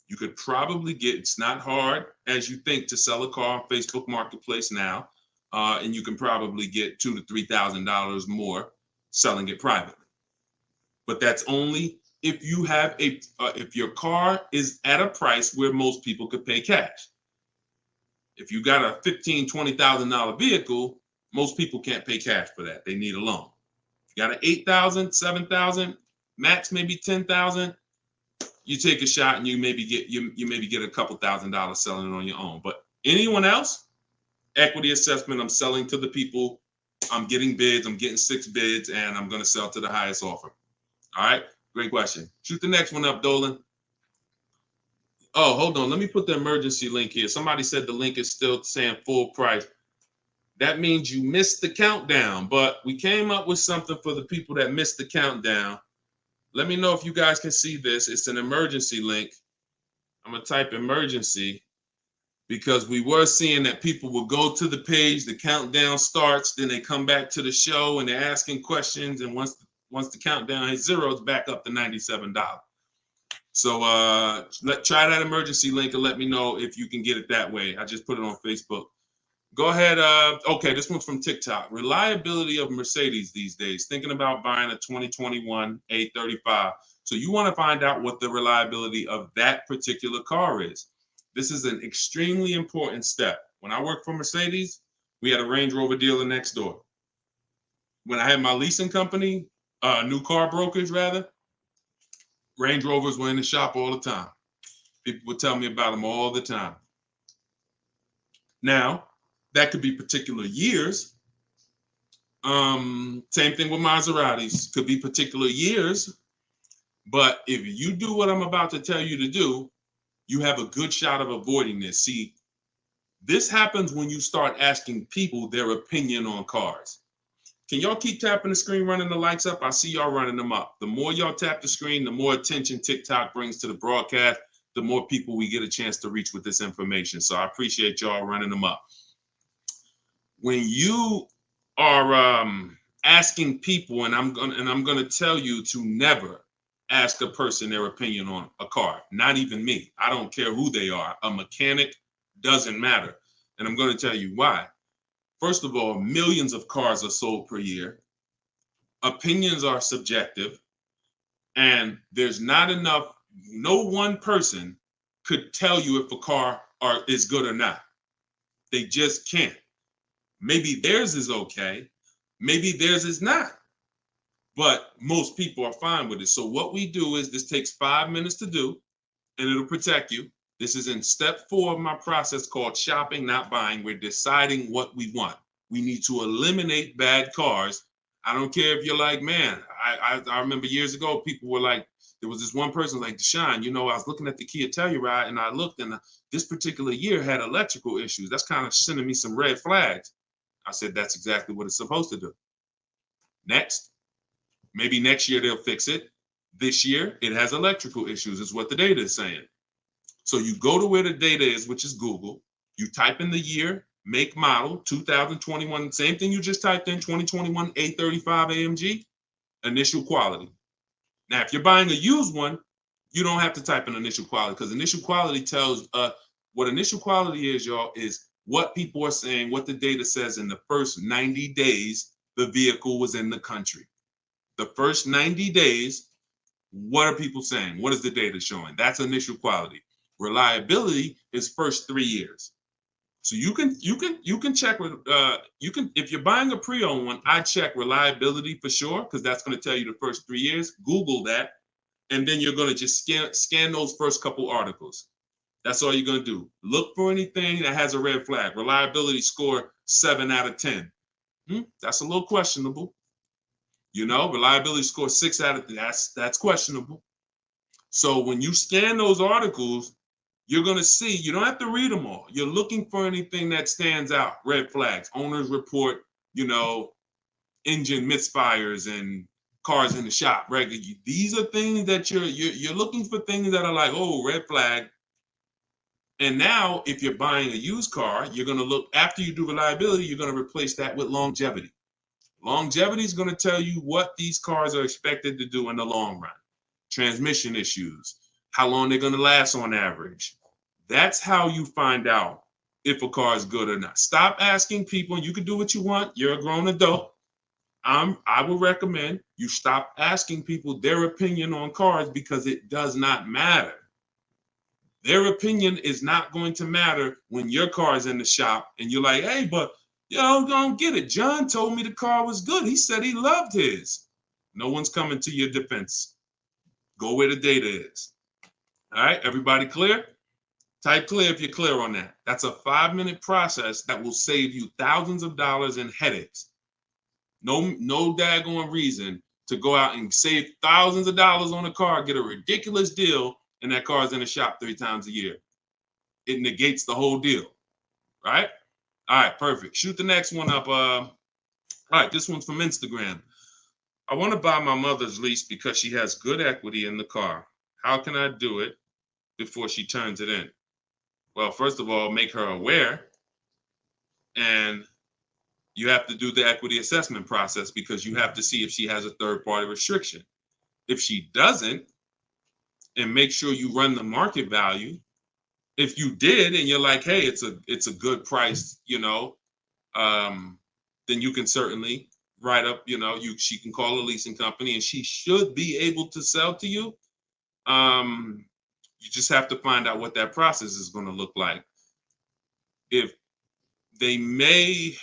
You could probably it's not hard as you think to sell a car on Facebook Marketplace now, and you can probably get $2,000 to $3,000 more selling it privately. But that's only if you have if your car is at a price where most people could pay cash. If you got a $15,000, $20,000 vehicle, most people can't pay cash for that. They need a loan. If you got an $8,000, $7,000, max maybe $10,000, you take a shot and you maybe get a couple $1,000s selling it on your own. But anyone else, equity assessment, I'm selling to the people, I'm getting bids, I'm getting 6 bids, and I'm going to sell to the highest offer. All right, great question. Shoot the next one up, Dolan. Oh, hold on. Let me put the emergency link here. Somebody said the link is still saying full price. That means you missed the countdown, but we came up with something for the people that missed the countdown. Let me know if you guys can see this. It's an emergency link. I'm going to type emergency because we were seeing that people will go to the page, the countdown starts, then they come back to the show and they're asking questions. And once the countdown hits 0, it's back up to $97. So try that emergency link and let me know if you can get it that way. I just put it on Facebook. Go ahead. Okay, this one's from TikTok. Reliability of Mercedes these days. Thinking about buying a 2021 A35. So you want to find out what the reliability of that particular car is. This is an extremely important step. When I worked for Mercedes, we had a Range Rover dealer next door. When I had my leasing company, new car brokerage rather, Range Rovers were in the shop all the time. People would tell me about them all the time. Now, that could be particular years. Same thing with Maseratis. Could be particular years. But if you do what I'm about to tell you to do, you have a good shot of avoiding this. See, this happens when you start asking people their opinion on cars. Can y'all keep tapping the screen, running the lights up? I see y'all running them up. The more y'all tap the screen, the more attention TikTok brings to the broadcast, the more people we get a chance to reach with this information. So I appreciate y'all running them up. When you are asking people, and I'm gonna tell you to never ask a person their opinion on a car, not even me. I don't care who they are. A mechanic, doesn't matter. And I'm going to tell you why. First of all, millions of cars are sold per year. Opinions are subjective. And there's not enough, no one person could tell you if a car is good or not. They just can't. Maybe theirs is okay. Maybe theirs is not. But most people are fine with it. So what we do is, this takes 5 minutes to do, and it'll protect you. This is in step 4 of my process called shopping, not buying. We're deciding what we want. We need to eliminate bad cars I don't care if you're like, man, I remember years ago, people were like, there was this one person like, Deshone, you know, I was looking at the Kia Telluride and I looked and this particular year had electrical issues. That's kind of sending me some red flags. I said, that's exactly what it's supposed to do. Next, maybe next year they'll fix it. This year, it has electrical issues, is what the data is saying. So you go to where the data is, which is Google. You type in the year, make, model, 2021, same thing you just typed in, 2021 A35 AMG, initial quality. Now, if you're buying a used one, you don't have to type in initial quality because initial quality tells what initial quality is, y'all, is what people are saying, what the data says in the first 90 days the vehicle was in the country. The first 90 days, what are people saying? What is the data showing? That's initial quality. Reliability is first 3 years. So you can check with if you're buying a pre-owned one, I check reliability for sure because that's going to tell you the first 3 years. Google that, and then you're going to just scan those first couple articles. That's all you're going to do. Look for anything that has a red flag. Reliability score 7 out of 10. That's a little questionable. You know, reliability score 6 out of 10. That's questionable. So when you scan those articles, you're going to see, you don't have to read them all. You're looking for anything that stands out. Red flags, owner's report, you know, engine misfires and cars in the shop. Right? These are things that you're looking for, things that are like, oh, red flag. And now if you're buying a used car, you're going to look, after you do reliability, you're going to replace that with longevity. Longevity is going to tell you what these cars are expected to do in the long run. Transmission issues, how long they're going to last on average. That's how you find out if a car is good or not. Stop asking people. You can do what you want. You're a grown adult. I would recommend you stop asking people their opinion on cars because it does not matter. Their opinion is not going to matter when your car is in the shop and you're like, hey, but you know, don't get it. John told me the car was good. He said he loved his. No one's coming to your defense. Go where the data is. All right, everybody clear? Type clear if you're clear on that. That's a 5-minute process that will save you thousands of dollars in headaches. No daggone reason to go out and save thousands of dollars on a car, get a ridiculous deal, and that car's in the shop 3 times a year. It negates the whole deal, right? All right, perfect. Shoot the next one up. All right, this one's from Instagram. I want to buy my mother's lease because she has good equity in the car. How can I do it before she turns it in? Well, first of all, make her aware. And you have to do the equity assessment process because you have to see if she has a third-party restriction. If she doesn't, and make sure you run the market value. If you did, and you're like, hey, it's a good price, you know, then you can certainly write up, you know, she can call a leasing company and she should be able to sell to you. You just have to find out what that process is going to look like. If they may,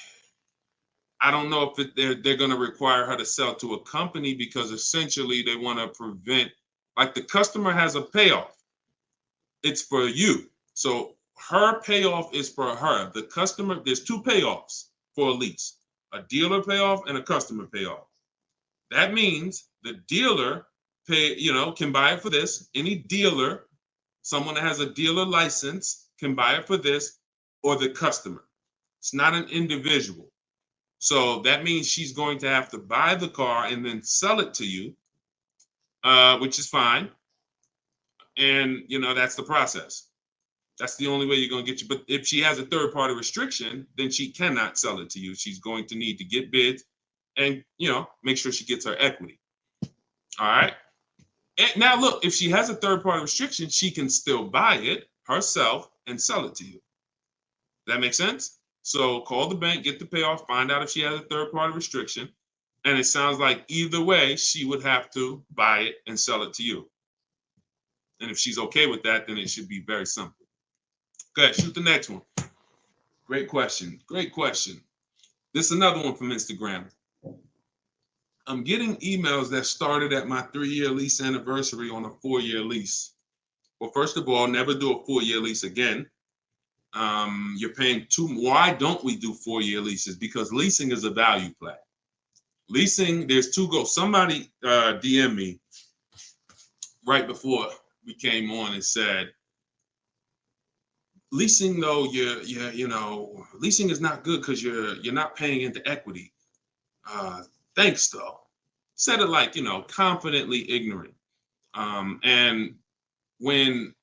I don't know if they're going to require her to sell to a company because essentially they want to prevent, like the customer has a payoff. It's for you. So her payoff is for her. The customer, there's 2 payoffs for a lease, a dealer payoff and a customer payoff. That means the dealer can buy it for this. Any dealer, someone that has a dealer license can buy it for this, or the customer. It's not an individual. So that means she's going to have to buy the car and then sell it to you, which is fine. And, you know, that's the process. That's the only way you're going to get you. But if she has a third-party restriction, then she cannot sell it to you. She's going to need to get bids and, you know, make sure she gets her equity. All right. And now, look, if she has a third-party restriction, she can still buy it herself and sell it to you. That makes sense? So call the bank, get the payoff, find out if she has a third-party restriction. And it sounds like either way, she would have to buy it and sell it to you. And if she's okay with that, then it should be very simple. Go ahead, shoot the next one. Great question. Great question. This is another one from Instagram. I'm getting emails that started at my 3-year lease anniversary on a 4-year lease. Well, first of all, never do a 4-year lease again. You're paying too. Why don't we do 4-year leases? Because leasing is a value play. Leasing, there's two goals. Somebody DM me right before we came on and said, leasing though, leasing is not good because you're not paying into equity. Thanks though. Said it like, confidently ignorant. And when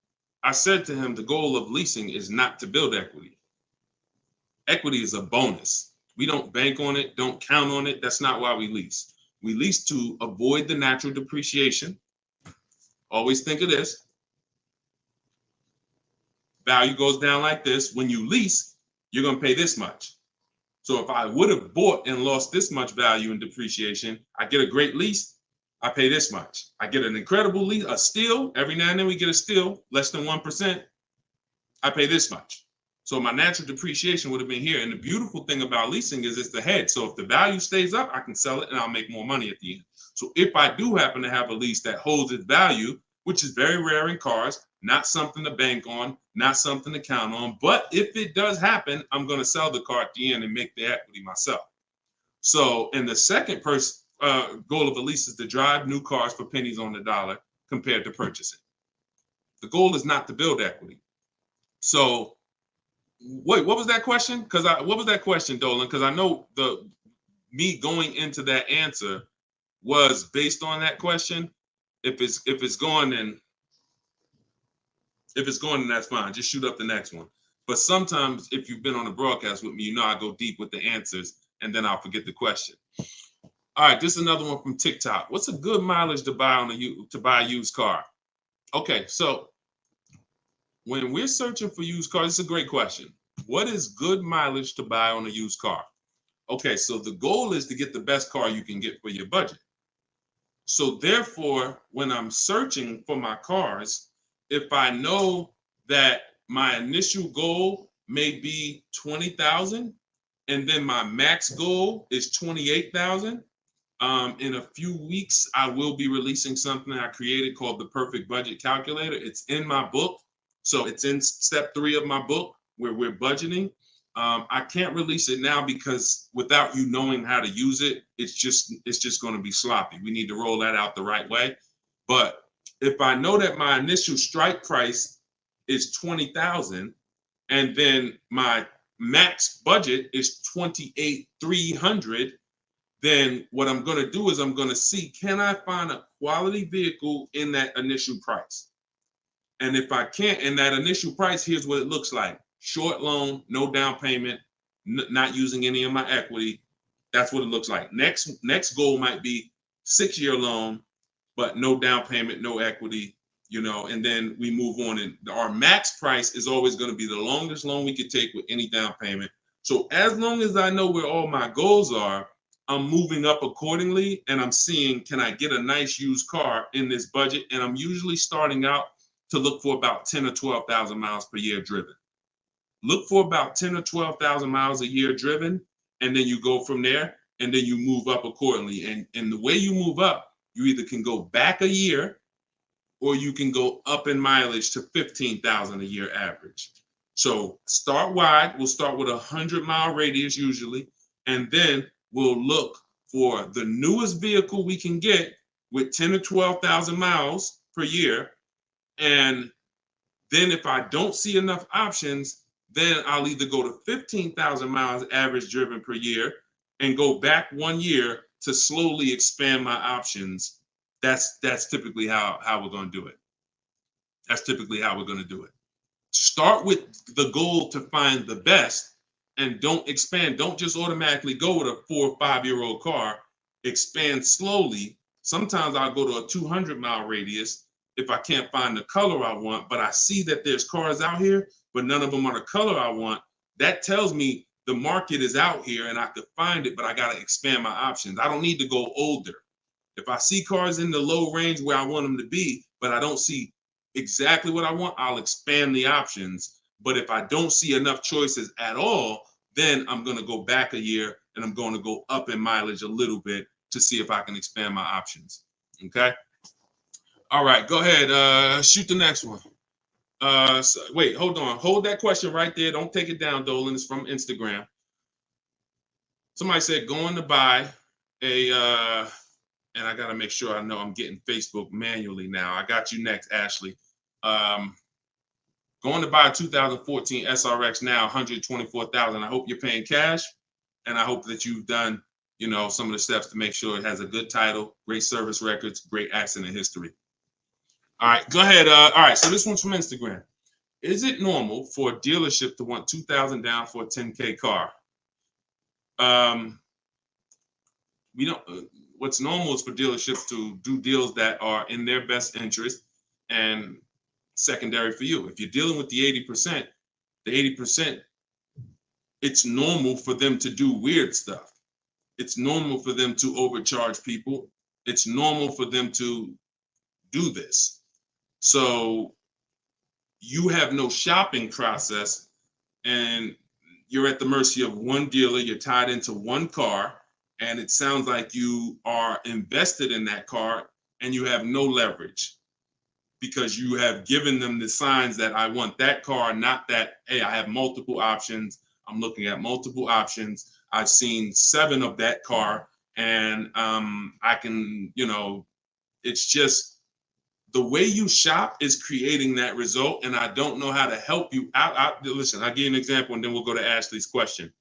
I said to him, the goal of leasing is not to build equity. Equity is a bonus. We don't bank on it, don't count on it. That's not why we lease. We lease to avoid the natural depreciation. Always think of this. Value goes down like this. When you lease, you're going to pay this much. So if I would have bought and lost this much value in depreciation, I get a great lease, I pay this much. I get an incredible lease, a steal. Every now and then we get a steal, less than 1%. I pay this much. So my natural depreciation would have been here. And the beautiful thing about leasing is it's the head. So if the value stays up, I can sell it and I'll make more money at the end. So if I do happen to have a lease that holds its value, which is very rare in cars, not something to bank on, not something to count on. But if it does happen, I'm going to sell the car at the end and make the equity myself. So, and the second goal of a lease is to drive new cars for pennies on the dollar compared to purchasing. The goal is not to build equity. So, wait, what was that question? What was that question, Dolan? Because I know me going into that answer was based on that question. If it's going, then that's fine. Just shoot up the next one. But sometimes, if you've been on the broadcast with me, I go deep with the answers, and then I'll forget the question. All right, this is another one from TikTok. What's a good mileage to buy a used car? Okay, so when we're searching for used cars, it's a great question. What is good mileage to buy on a used car? Okay, so the goal is to get the best car you can get for your budget. So therefore, when I'm searching for my cars, if I know that my initial goal may be 20,000 and then my max goal is 28,000, in a few weeks, I will be releasing something I created called the Perfect Budget Calculator. It's in my book. So it's in step 3 of my book where we're budgeting. I can't release it now because without you knowing how to use it, it's just going to be sloppy. We need to roll that out the right way. But if I know that my initial strike price is 20,000 and then my max budget is 28,300, then what I'm going to do is I'm going to see, can I find a quality vehicle in that initial price? And if I can't, in that initial price, here's what it looks like. Short loan, no down payment, not using any of my equity. That's what it looks like. Next goal might be 6-year loan, but no down payment, no equity, and then we move on. And our max price is always going to be the longest loan we could take with any down payment. So as long as I know where all my goals are, I'm moving up accordingly, and I'm seeing, can I get a nice used car in this budget? And I'm usually starting out to look for about 10 or 12,000 miles per year driven. Look for about 10 or 12,000 miles a year driven, and then you go from there, and then you move up accordingly. And the way you move up, you either can go back a year, or you can go up in mileage to 15,000 a year average. So start wide. We'll start with 100-mile radius usually, and then we'll look for the newest vehicle we can get with 10 or 12,000 miles per year. And then if I don't see enough options, then I'll either go to 15,000 miles average driven per year and go back 1 year to slowly expand my options. That's typically how we're going to do it. That's typically how we're going to do it. Start with the goal to find the best and don't expand. Don't just automatically go with a 4 or 5-year-old car. Expand slowly. Sometimes I'll go to a 200-mile radius if I can't find the color I want, but I see that there's cars out here, but none of them are the color I want. That tells me the market is out here and I could find it, but I got to expand my options. I don't need to go older. If I see cars in the low range where I want them to be, but I don't see exactly what I want, I'll expand the options. But if I don't see enough choices at all, then I'm going to go back a year and I'm going to go up in mileage a little bit to see if I can expand my options. Okay. All right, go ahead. Shoot the next one. Wait, hold on. Hold that question right there. Don't take it down, Dolan. It's from Instagram. Somebody said going to buy and I gotta make sure I know I'm getting Facebook manually now. I got you next, Ashley. Going to buy a 2014 SRX now, 124,000. I hope you're paying cash, and I hope that you've done, some of the steps to make sure it has a good title, great service records, great accident history. All right, go ahead. All right, so this one's from Instagram. Is it normal for a dealership to want 2,000 down for a 10K car? We don't. What's normal is for dealerships to do deals that are in their best interest and secondary for you. If you're dealing with the 80%, it's normal for them to do weird stuff. It's normal for them to overcharge people. It's normal for them to do this. So you have no shopping process, and you're at the mercy of one dealer. You're tied into one car, and it sounds like you are invested in that car and you have no leverage because you have given them the signs that I want that car, not that, hey, I have multiple options. I'm looking at multiple options. I've seen 7 of that car, and I can, it's just the way you shop is creating that result, and I don't know how to help you out. Listen, I'll give you an example, and then we'll go to Ashley's question.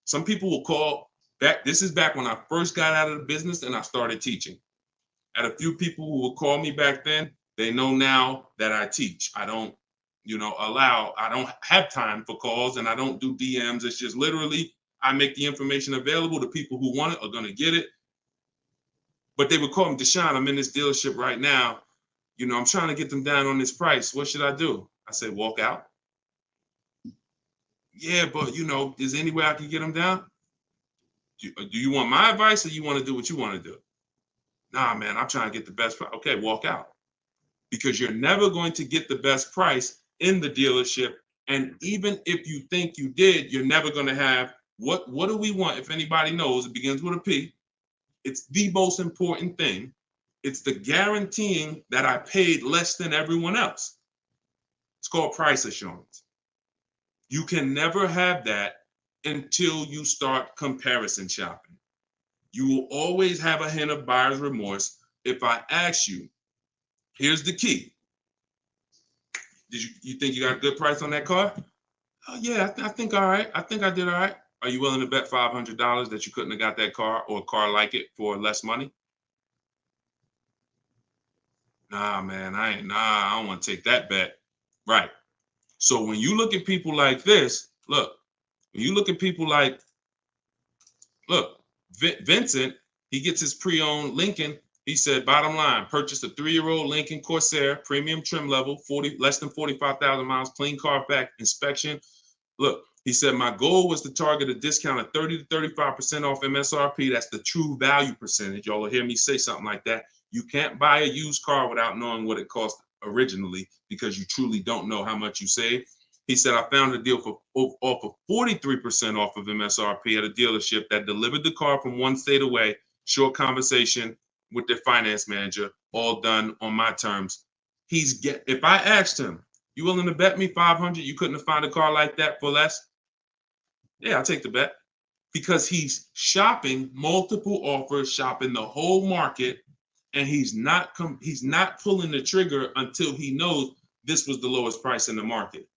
Some people will call back. This is back when I first got out of the business and I started teaching. I had a few people who would call me back then. They know now that I teach. I don't, I don't have time for calls, and I don't do DMs. It's just literally I make the information available. The people who want it are going to get it. But they would call me, Deshone, I'm in this dealership right now. I'm trying to get them down on this price. What should I do? I said, walk out. Yeah, but is there any way I can get them down? Do you want my advice, or you want to do what you want to do? Nah, man, I'm trying to get the best price. Okay, walk out. Because you're never going to get the best price in the dealership. And even if you think you did, you're never going to have what do we want? If anybody knows, it begins with a P. It's the most important thing. It's the guaranteeing that I paid less than everyone else. It's called price assurance. You can never have that until you start comparison shopping. You will always have a hint of buyer's remorse. If I ask you, here's the key. Did you think you got a good price on that car? Oh yeah, I think all right. I think I did all right. Are you willing to bet $500 that you couldn't have got that car or a car like it for less money? Nah, man, I don't want to take that bet. Right. So when you look at people like this, when you look at people like, Vincent, he gets his pre-owned Lincoln. He said, bottom line, purchased a 3-year-old Lincoln Corsair, premium trim level, less than 45,000 miles, clean Carfax inspection. He said, my goal was to target a discount of 30 to 35% off MSRP. That's the true value percentage. Y'all will hear me say something like that. You can't buy a used car without knowing what it cost originally, because you truly don't know how much you save. He said, I found a deal for off of 43% off of MSRP at a dealership that delivered the car from one state away. Short conversation with their finance manager, all done on my terms. If I asked him, you willing to bet me 500 you couldn't have found a car like that for less? Yeah, I'll take the bet. Because he's shopping multiple offers, shopping the whole market, and he's not pulling the trigger until he knows this was the lowest price in the market.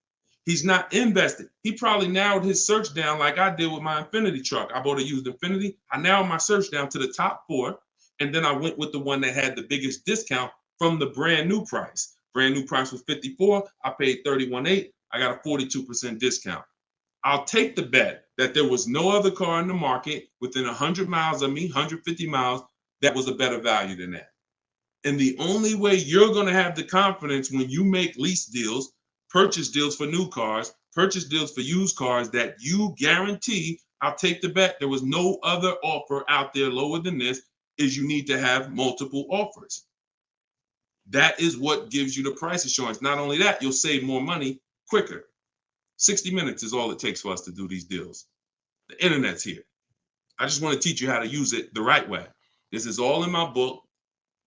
He's not invested. He probably narrowed his search down like I did with my Infiniti truck. I bought a used Infiniti. I narrowed my search down to the top 4, and then I went with the one that had the biggest discount from the brand new price. Brand new price was $54,000. I paid $31,800. I got a 42% discount. I'll take the bet that there was no other car in the market within 100 miles of me, 150 miles, that was a better value than that. And the only way you're going to have the confidence when you make lease deals, purchase deals for new cars, purchase deals for used cars, that you guarantee, I'll take the bet there was no other offer out there lower than this, is you need to have multiple offers. That is what gives you the price assurance. Not only that, you'll save more money quicker. 60 minutes is all it takes for us to do these deals. The internet's here. I just want to teach you how to use it the right way. This is all in my book,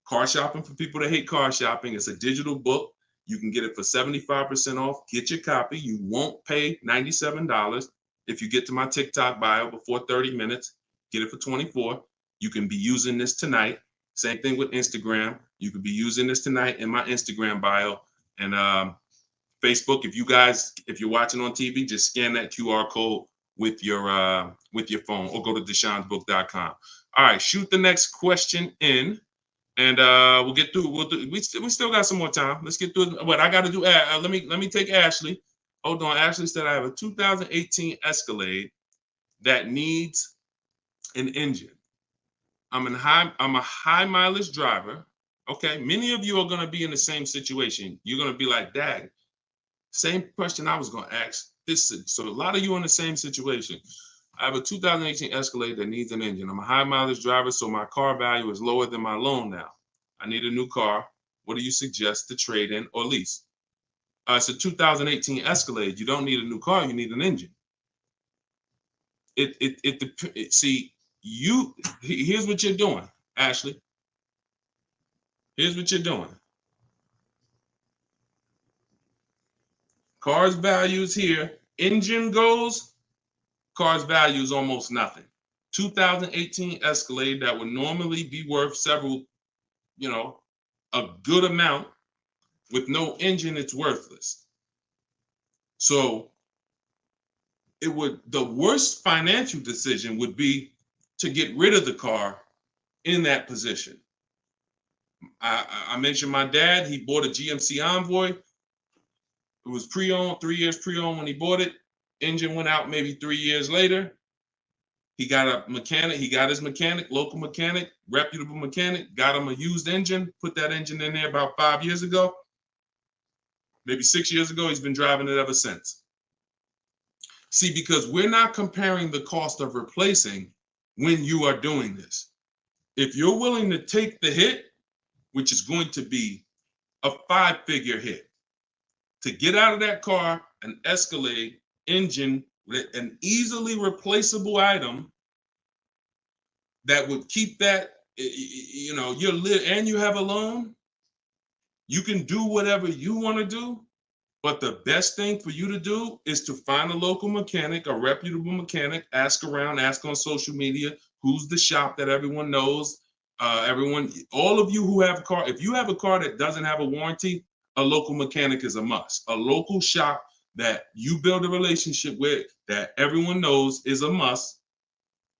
Car Shopping for People That Hate Car Shopping. It's a digital book. You can get it for 75% off. Get your copy. You won't pay $97. If you get to my TikTok bio before 30 minutes, get it for $24. You can be using this tonight. Same thing with Instagram. You could be using this tonight in my Instagram bio. And Facebook, if you're watching on TV, just scan that QR code with your phone, or go to deshonsbook.com. All right, shoot the next question in, and we'll get through. We still got some more time. Let's get through it. What I got to do, let me take Ashley. Hold on. Ashley said I have a 2018 Escalade that needs an engine. I'm a high mileage driver. Okay, many of you are going to be in the same situation. You're going to be like, Dad, same question I was going to ask. So a lot of you are in the same situation. I have a 2018 Escalade that needs an engine. I'm a high mileage driver, so my car value is lower than my loan now. I need a new car. What do you suggest to trade in or lease? It's a 2018 Escalade. You don't need a new car. You need an engine. See, here's what you're doing, Ashley. Here's what you're doing. Car's values here. Engine goes. Car's value is almost nothing. 2018 Escalade that would normally be worth several, a good amount. With no engine, it's worthless. So the worst financial decision would be to get rid of the car in that position. I mentioned my dad. He bought a GMC Envoy. It was pre-owned, 3 years pre-owned when he bought it. Engine went out maybe 3 years later. He got a mechanic. He got his mechanic, local mechanic, reputable mechanic, got him a used engine, put that engine in there about 5 years ago. Maybe 6 years ago. He's been driving it ever since. See, because we're not comparing the cost of replacing when you are doing this. If you're willing to take the hit, which is going to be a 5-figure hit, to get out of that car, an Escalade engine, an easily replaceable item that would keep that, and you have a loan, you can do whatever you want to do. But the best thing for you to do is to find a local mechanic, a reputable mechanic, ask around, ask on social media, who's the shop that everyone knows. All of you who have a car, if you have a car that doesn't have a warranty, a local mechanic is a must. A local shop that you build a relationship with, that everyone knows, is a must.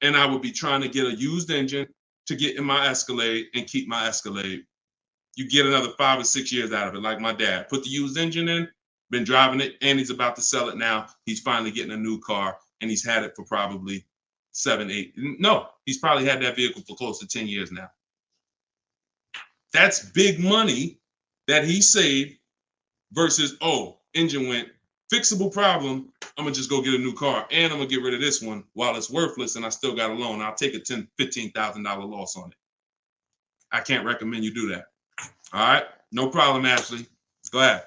And I would be trying to get a used engine to get in my Escalade and keep my Escalade. You get another 5 or 6 years out of it, like my dad. Put the used engine in, been driving it, and he's about to sell it now. He's finally getting a new car, and he's had it for probably 7, 8. No, he's probably had that vehicle for close to 10 years now. That's big money that he saved versus, engine went, fixable problem. I'm gonna just go get a new car, and I'm gonna get rid of this one while it's worthless, and I still got a loan. I'll take a $10,000, $15,000 loss on it. I can't recommend you do that. All right, no problem, Ashley. Go ahead.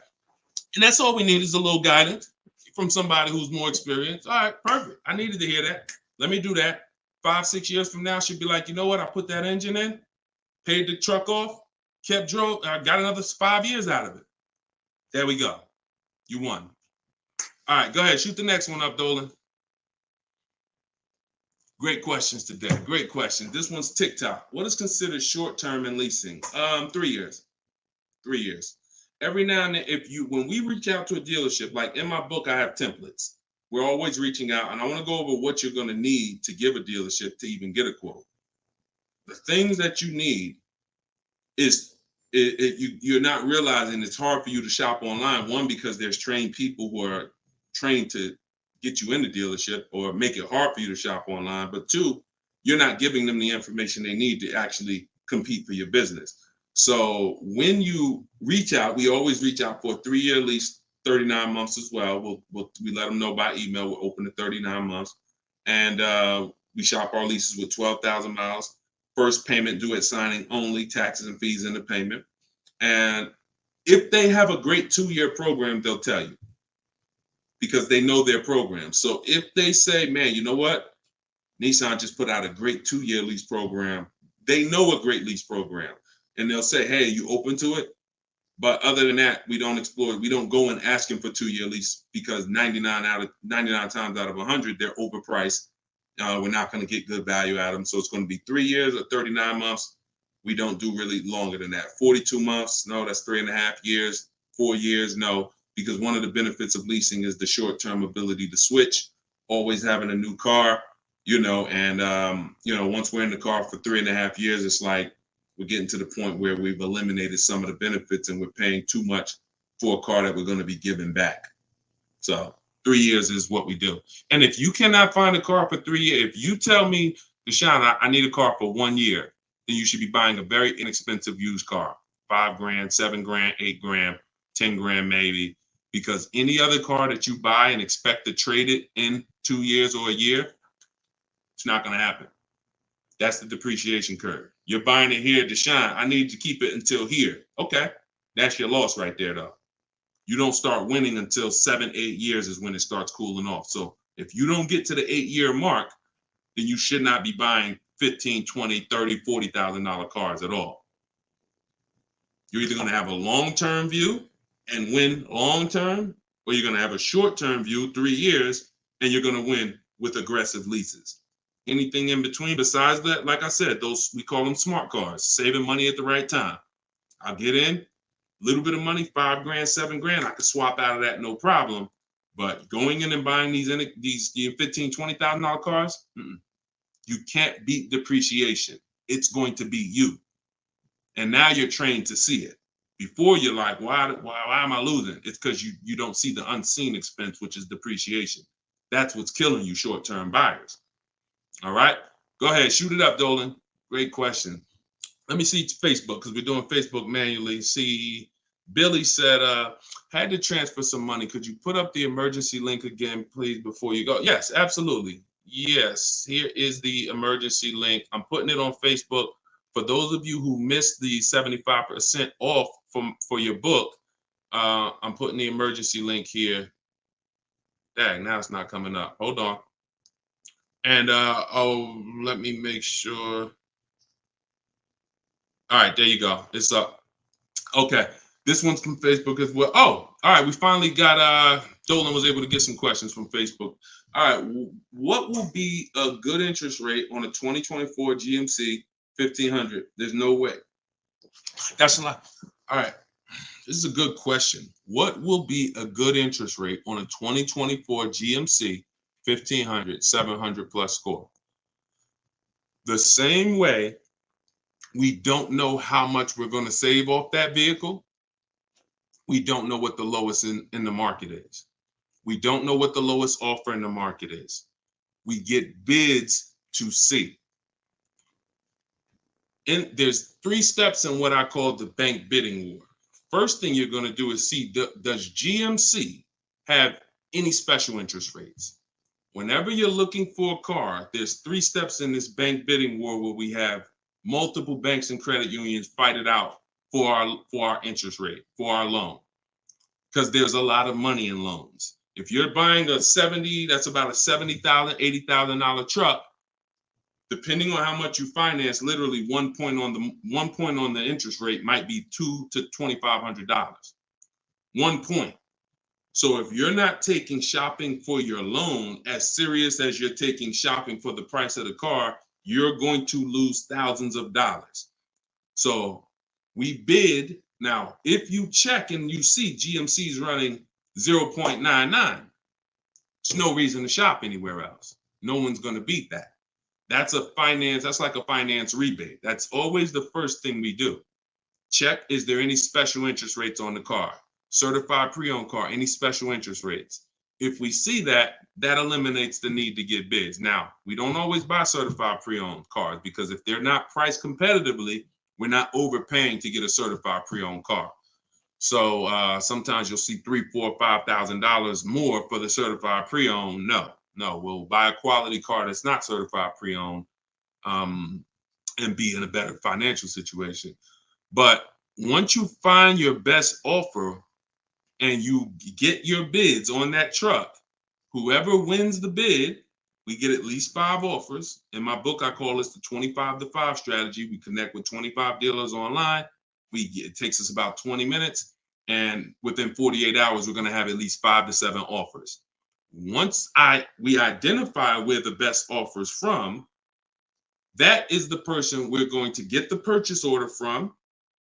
And that's all we need is a little guidance from somebody who's more experienced. All right, perfect. I needed to hear that. Let me do that. 5, 6 years from now, she'll be like, you know what? I put that engine in, paid the truck off, drove, I got another 5 years out of it. There we go. You won. All right, go ahead. Shoot the next one up, Dolan. Great questions today. Great questions. This one's TikTok. What is considered short-term in leasing? 3 years. 3 years. Every now and then, when we reach out to a dealership, like in my book, I have templates. We're always reaching out, and I want to go over what you're going to need to give a dealership to even get a quote. The things that you need is you're not realizing it's hard for you to shop online. One, because there's trained people who are trained to get you in the dealership or make it hard for you to shop online. But two, you're not giving them the information they need to actually compete for your business. So when you reach out, we always reach out for a 3-year lease, 39 months as well. We let them know by email. We're open to 39 months. And we shop our leases with 12,000 miles. First payment due at signing only, taxes and fees in the payment. And if they have a great 2-year program, they'll tell you because they know their program. So if they say, man, you know what? Nissan just put out a great 2-year lease program. They know a great lease program. And they'll say, hey, you open to it? But other than that, we don't explore it. We don't go and ask them for 2-year lease because 99 times out of 100, they're overpriced we're not going to get good value out of them. So it's going to be 3 years or 39 months. We don't do really longer than that. 42 months, no, that's 3.5 years. 4 years, no, because one of the benefits of leasing is the short-term ability to switch, always having a new car, and once we're in the car for 3.5 years, it's like we're getting to the point where we've eliminated some of the benefits and we're paying too much for a car that we're going to be giving back. So 3 years is what we do. And if you cannot find a car for 3 years, if you tell me, Deshone, I need a car for 1 year, then you should be buying a very inexpensive used car, $5,000, $7,000, $8,000, $10,000 maybe, because any other car that you buy and expect to trade it in 2 years or a year, it's not going to happen. That's the depreciation curve. You're buying it here, Deshone, I need to keep it until here. Okay, that's your loss right there, though. You don't start winning until 7, 8 years is when it starts cooling off. So if you don't get to the 8-year mark, then you should not be buying $15,000, $20,000, $30,000, $40,000 cars at all. You're either going to have a long-term view and win long-term, or you're going to have a short-term view, 3 years, and you're going to win with aggressive leases. Anything in between besides that, like I said, those, we call them smart cars, saving money at the right time. I'll get in, little bit of money, $5,000, $7,000, I could swap out of that, no problem. But going in and buying these $15,000, $20,000 cars, you can't beat depreciation. It's going to be you. And now you're trained to see it. Before you're like, why am I losing? It's because you don't see the unseen expense, which is depreciation. That's what's killing you short-term buyers. All right, go ahead, shoot it up, Dolan. Great question. Let me see Facebook, because we're doing Facebook manually. See, Billy said, had to transfer some money. Could you put up the emergency link again, please, before you go? Yes, absolutely. Yes, here is the emergency link. I'm putting it on Facebook. For those of you who missed the 75% off for your book, I'm putting the emergency link here. Dang, now it's not coming up. Hold on. And let me make sure. All right, there you go. It's up. Okay, this one's from Facebook as well. Oh, all right, we finally got Dolan was able to get some questions from Facebook. All right, what will be a good interest rate on a 2024 GMC 1500? There's no way. That's a lot. All right, this is a good question. What will be a good interest rate on a 2024 GMC 1500 700 plus score? The same way we don't know how much we're going to save off that vehicle, we don't know what the lowest in the market is. We don't know what the lowest offer in the market is. We get bids to see. And there's 3 steps in what I call the bank bidding war. First thing you're going to do is see, does GMC have any special interest rates? Whenever you're looking for a car, there's 3 steps in this bank bidding war where we have multiple banks and credit unions fight it out for our interest rate, for our loan, because there's a lot of money in loans. If you're buying a 70, that's about a $70,000, $80,000 truck. Depending on how much you finance, literally 1 point on the interest rate might be $200 to $2,500. 1 point. So if you're not taking shopping for your loan as serious as you're taking shopping for the price of the car, you're going to lose thousands of dollars. So we bid. Now, if you check and you see GMC is running 0.99, there's no reason to shop anywhere else. No one's going to beat that. That's like a finance rebate. That's always the first thing we do. Check, is there any special interest rates on the car? Certified pre-owned car, any special interest rates? If we see that, that eliminates the need to get bids. Now, we don't always buy certified pre-owned cars, because if they're not priced competitively, we're not overpaying to get a certified pre-owned car. So sometimes you'll see $3,000, $4,000, $5,000 more for the certified pre-owned. No, we'll buy a quality car that's not certified pre-owned and be in a better financial situation. But once you find your best offer and you get your bids on that truck, whoever wins the bid, we get at least 5 offers. In my book, I call this the 25 to 5 strategy. We connect with 25 dealers online. It takes us about 20 minutes. And within 48 hours, we're going to have at least 5 to 7 offers. Once we identify where the best offers from, that is the person we're going to get the purchase order from,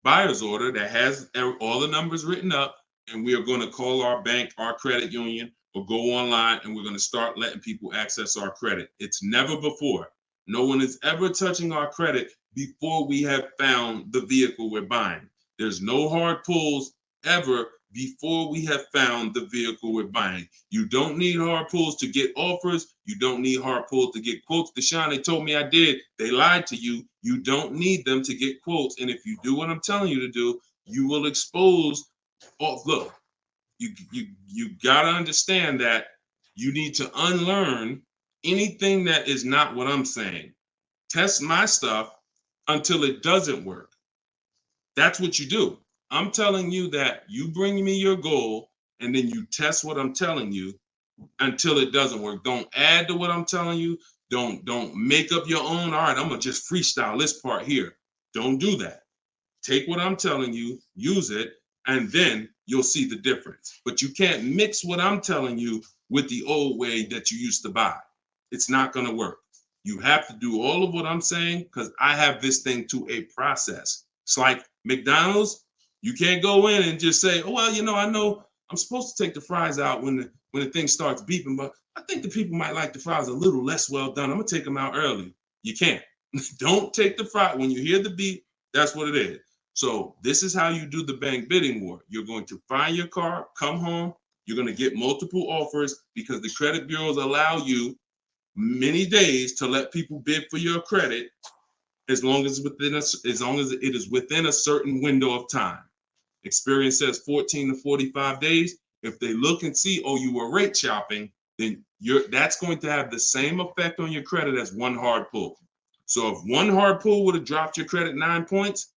buyer's order that has all the numbers written up, and we are going to call our bank, our credit union, or go online, and we're going to start letting people access our credit. It's never before. No one is ever touching our credit before we have found the vehicle we're buying. There's no hard pulls ever before we have found the vehicle we're buying. You don't need hard pulls to get offers. You don't need hard pulls to get quotes. Deshone, they told me I did. They lied to you. You don't need them to get quotes. And if you do what I'm telling you to do, you will expose. Oh, look, you gotta understand that you need to unlearn anything that is not what I'm saying. Test my stuff until it doesn't work. That's what you do. I'm telling you that you bring me your goal and then you test what I'm telling you until it doesn't work. Don't add to what I'm telling you. Don't make up your own. All right, I'm gonna just freestyle this part here. Don't do that. Take what I'm telling you, use it, and then you'll see the difference. But you can't mix what I'm telling you with the old way that you used to buy. It's not gonna work. You have to do all of what I'm saying because I have this thing to a process. It's like McDonald's. You can't go in and just say, "Oh well, I know I'm supposed to take the fries out when the thing starts beeping, but I think the people might like the fries a little less well done. I'm gonna take them out early." You can't. Don't take the fry when you hear the beep. That's what it is. So this is how you do the bank bidding war. You're going to find your car, come home. You're going to get multiple offers because the credit bureaus allow you many days to let people bid for your credit as long as it is within a certain window of time. Experience says 14 to 45 days. If they look and see, oh, you were rate shopping, then that's going to have the same effect on your credit as one hard pull. So if one hard pull would have dropped your credit 9 points,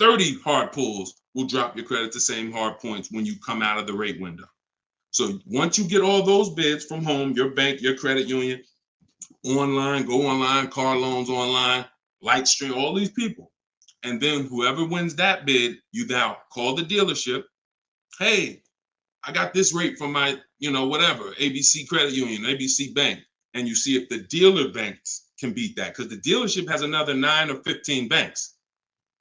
30 hard pulls will drop your credit the same hard points when you come out of the rate window. So once you get all those bids from home, your bank, your credit union, online, go online, car loans online, Lightstream, all these people. And then whoever wins that bid, you now call the dealership. Hey, I got this rate from my, whatever, ABC Credit Union, ABC Bank. And you see if the dealer banks can beat that because the dealership has another 9 or 15 banks.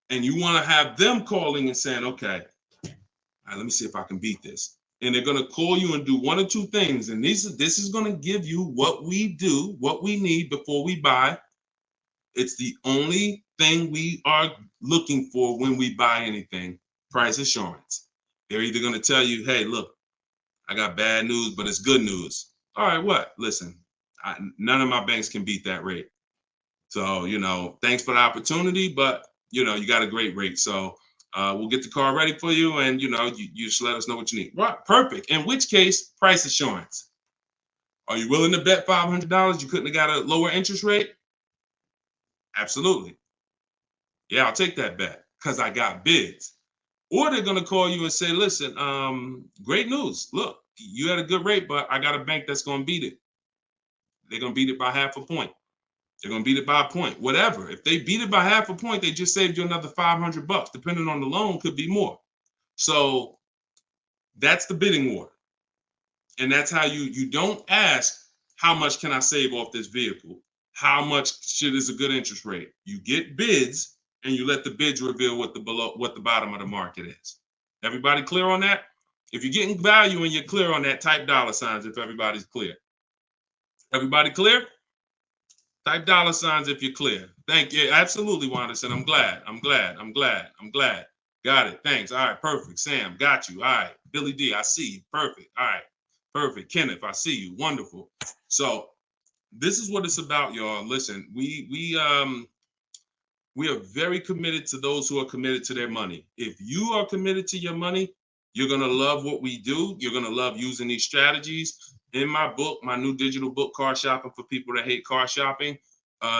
And you want to have them calling and saying, okay, all right, let me see if I can beat this. And they're going to call you and do one or two things. And this is going to give you what we do, what we need before we buy. It's the only thing we are looking for when we buy anything, price assurance. They're either going to tell you, hey, look, I got bad news, but it's good news. All right, what? Listen, none of my banks can beat that rate. So, thanks for the opportunity, but, you got a great rate. So we'll get the car ready for you and, you just let us know what you need. Right, perfect. In which case, price assurance. Are you willing to bet $500 you couldn't have got a lower interest rate? Absolutely. Yeah, I'll take that bet because I got bids. Or they're going to call you and say, listen, great news. Look, you had a good rate, but I got a bank that's going to beat it. They're going to beat it by half a point. They're going to beat it by a point, whatever. If they beat it by half a point, they just saved you another $500. Depending on the loan, could be more. So that's the bidding war. And that's how you don't ask, how much can I save off this vehicle? How much is a good interest rate? You get bids and you let the bids reveal what the bottom of the market is. Everybody clear on that? If you're getting value and you're clear on that, type $signs if everybody's clear. Everybody clear? Type $signs if you're clear. Thank you. Absolutely, Wanderson. I'm glad. Got it. Thanks. All right, perfect. Sam, got you. All right. Billy D, I see you. Perfect. All right. Perfect. Kenneth, I see you. Wonderful. So this is what it's about, y'all. Listen, we are very committed to those who are committed to their money. If you are committed to your money, you're going to love what we do. You're going to love using these strategies. In my book, my new digital book, Car Shopping for People That Hate Car Shopping,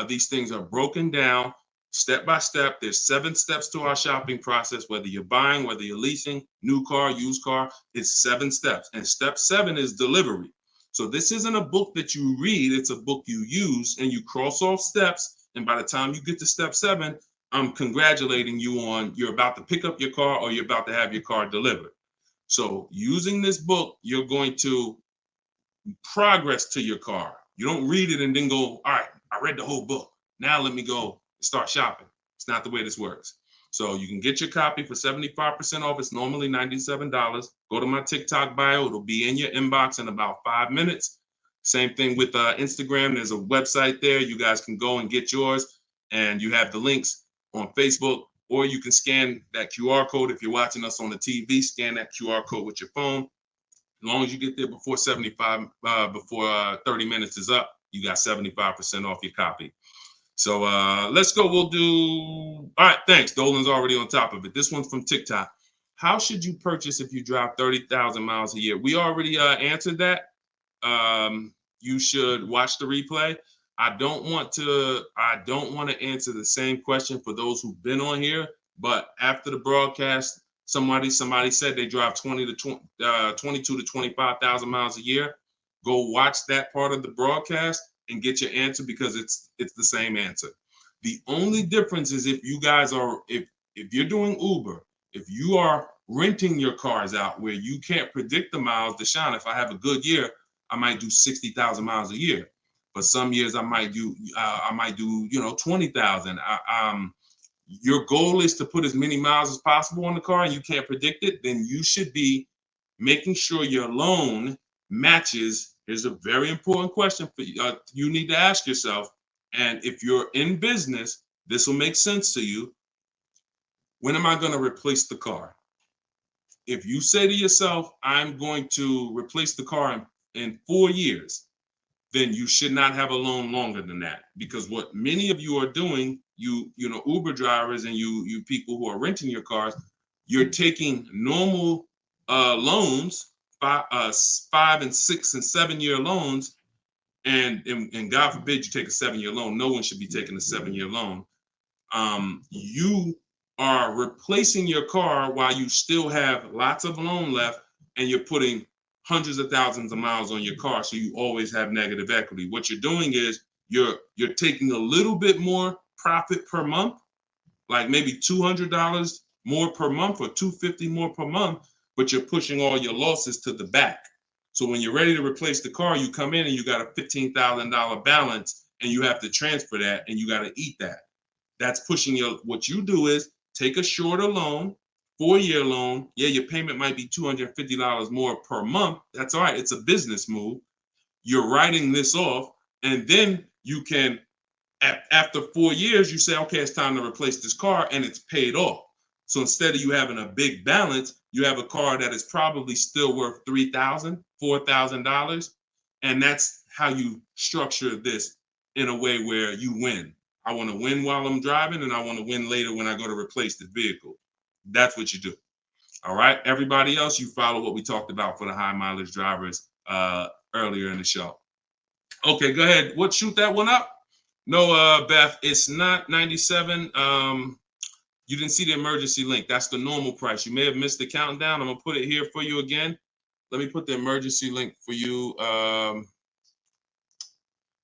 these things are broken down step by step. There's 7 steps to our shopping process, whether you're buying, whether you're leasing, new car, used car, it's 7 steps. And step 7 is delivery. So this isn't a book that you read, it's a book you use and you cross off steps. And by the time you get to step 7, I'm congratulating you on you're about to pick up your car or you're about to have your car delivered. So using this book, you're going to progress to your car. You don't read it and then go, all right, I read the whole book. Now let me go and start shopping. It's not the way this works. So you can get your copy for 75% off. It's normally $97. Go to my TikTok bio. It'll be in your inbox in about 5 minutes. Same thing with Instagram. There's a website there. You guys can go and get yours. And you have the links on Facebook, or you can scan that QR code. If you're watching us on the TV, scan that QR code with your phone. As long as you get there before 30 minutes is up, you got 75% off your copy. So let's go. We'll do. All right. Thanks. Dolan's already on top of it. This one's from TikTok. How should you purchase if you drive 30,000 miles a year? We already answered that. You should watch the replay. I don't want to answer the same question for those who've been on here, but after the broadcast, somebody said they drive 22 to 25,000 miles a year. Go watch that part of the broadcast and get your answer, because it's the same answer. The only difference is if you guys are, if you're doing Uber, if you are renting your cars out where you can't predict the miles. Deshone, if I have a good year, I might do 60,000 miles a year. But some years I might do 20,000. Your goal is to put as many miles as possible on the car and you can't predict it, then you should be making sure your loan matches. Here's a very important question for you. You need to ask yourself, and if you're in business, this will make sense to you. When am I going to replace the car? If you say to yourself, I'm going to replace the car in 4 years, then you should not have a loan longer than that. Because what many of you are doing, you Uber drivers and you people who are renting your cars, you're taking normal loans, 5 and 6 and 7 year loans, and God forbid you take a 7-year loan. No one should be taking a 7-year loan. You are replacing your car while you still have lots of loan left, and you're putting hundreds of thousands of miles on your car, so you always have negative equity. What you're doing is you're taking a little bit more profit per month, like maybe $200 more per month or $250 more per month, but you're pushing all your losses to the back. So when you're ready to replace the car, you come in and you got a $15,000 balance, and you have to transfer that, and you got to eat that. That's pushing your. What you do is take a shorter loan, 4-year loan. Yeah, your payment might be $250 more per month. That's all right. It's a business move. You're writing this off, and then you can, after 4 years, you say, okay, it's time to replace this car, and it's paid off. So instead of you having a big balance, you have a car that is probably still worth $3,000, $4,000, and that's how you structure this in a way where you win. I want to win while I'm driving, and I want to win later when I go to replace the vehicle. That's what you do. All right. Everybody else, you follow what we talked about for the high mileage drivers earlier in the show. Okay, go ahead. Shoot that one up? No, Beth, it's not 97. You didn't see the emergency link. That's the normal price. You may have missed the countdown. I'm gonna put it here for you again. Let me put the emergency link for you.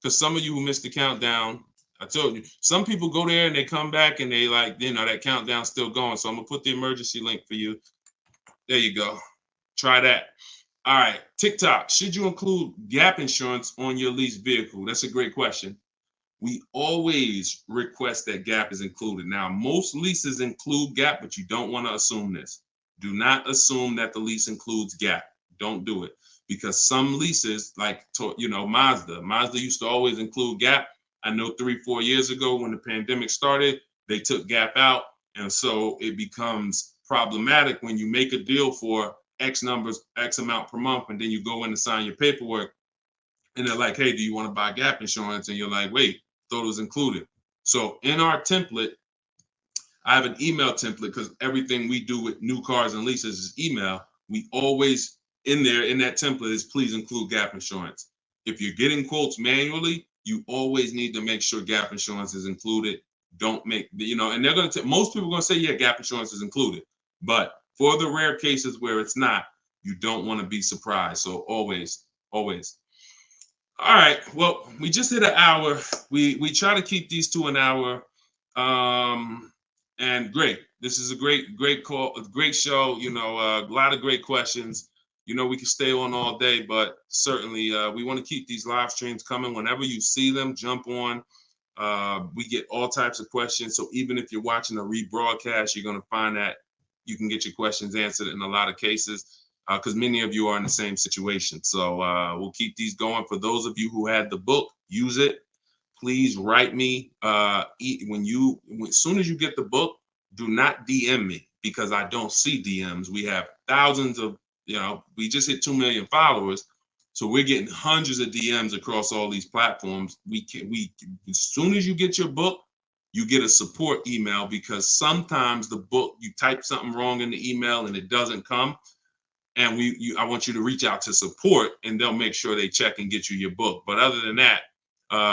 Because some of you who missed the countdown, I told you, some people go there and they come back and they that countdown's still going. So I'm gonna put the emergency link for you. There you go. Try that. All right. TikTok, should you include gap insurance on your leased vehicle? That's a great question. We always request that gap is included. Now, most leases include gap, but you don't want to assume this. Do not assume that the lease includes gap. Don't do it. Because some leases, like Mazda used to always include gap. I know 3-4 years ago when the pandemic started, they took gap out. And so it becomes problematic when you make a deal for X amount per month, and then you go in to sign your paperwork and they're like, hey, do you want to buy gap insurance? And you're like, wait, thought it was included. So in our template, I have an email template because everything we do with new cars and leases is email. We always in that template is please include gap insurance. If you're getting quotes manually, you always need to make sure gap insurance is included. Don't make, and they're going to, most people are going to say, yeah, gap insurance is included. But for the rare cases where it's not, you don't want to be surprised. So always. All right. Well, we just hit an hour. We try to keep these to an hour. And great. This is a great call, a great show. A lot of great questions. You know, we can stay on all day, but certainly we want to keep these live streams coming. Whenever you see them, jump on. We get all types of questions. So even if you're watching a rebroadcast, you're going to find that you can get your questions answered in a lot of cases, because many of you are in the same situation. So we'll keep these going. For those of you who had the book, use it. Please write me as soon as you get the book. Do not DM me, because I don't see DMs. We have thousands of, we just hit 2 million followers. So we're getting hundreds of DMs across all these platforms. As soon as you get your book, you get a support email, because sometimes the book, you type something wrong in the email and it doesn't come. And I want you to reach out to support, and they'll make sure they check and get you your book. But other than that,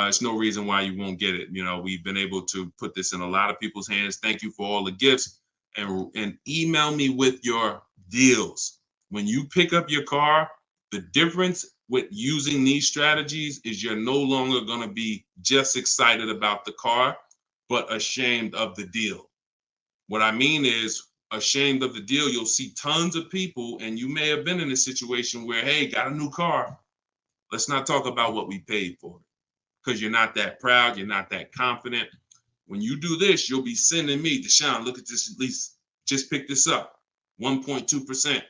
it's no reason why you won't get it. We've been able to put this in a lot of people's hands. Thank you for all the gifts, and email me with your deals. When you pick up your car, the difference with using these strategies is you're no longer going to be just excited about the car, but ashamed of the deal. What I mean is, ashamed of the deal, you'll see tons of people, and you may have been in a situation where, hey, got a new car. Let's not talk about what we paid for it, because you're not that proud, you're not that confident. When you do this, you'll be sending me, Deshone, look at this lease, just pick this up, 1.2%.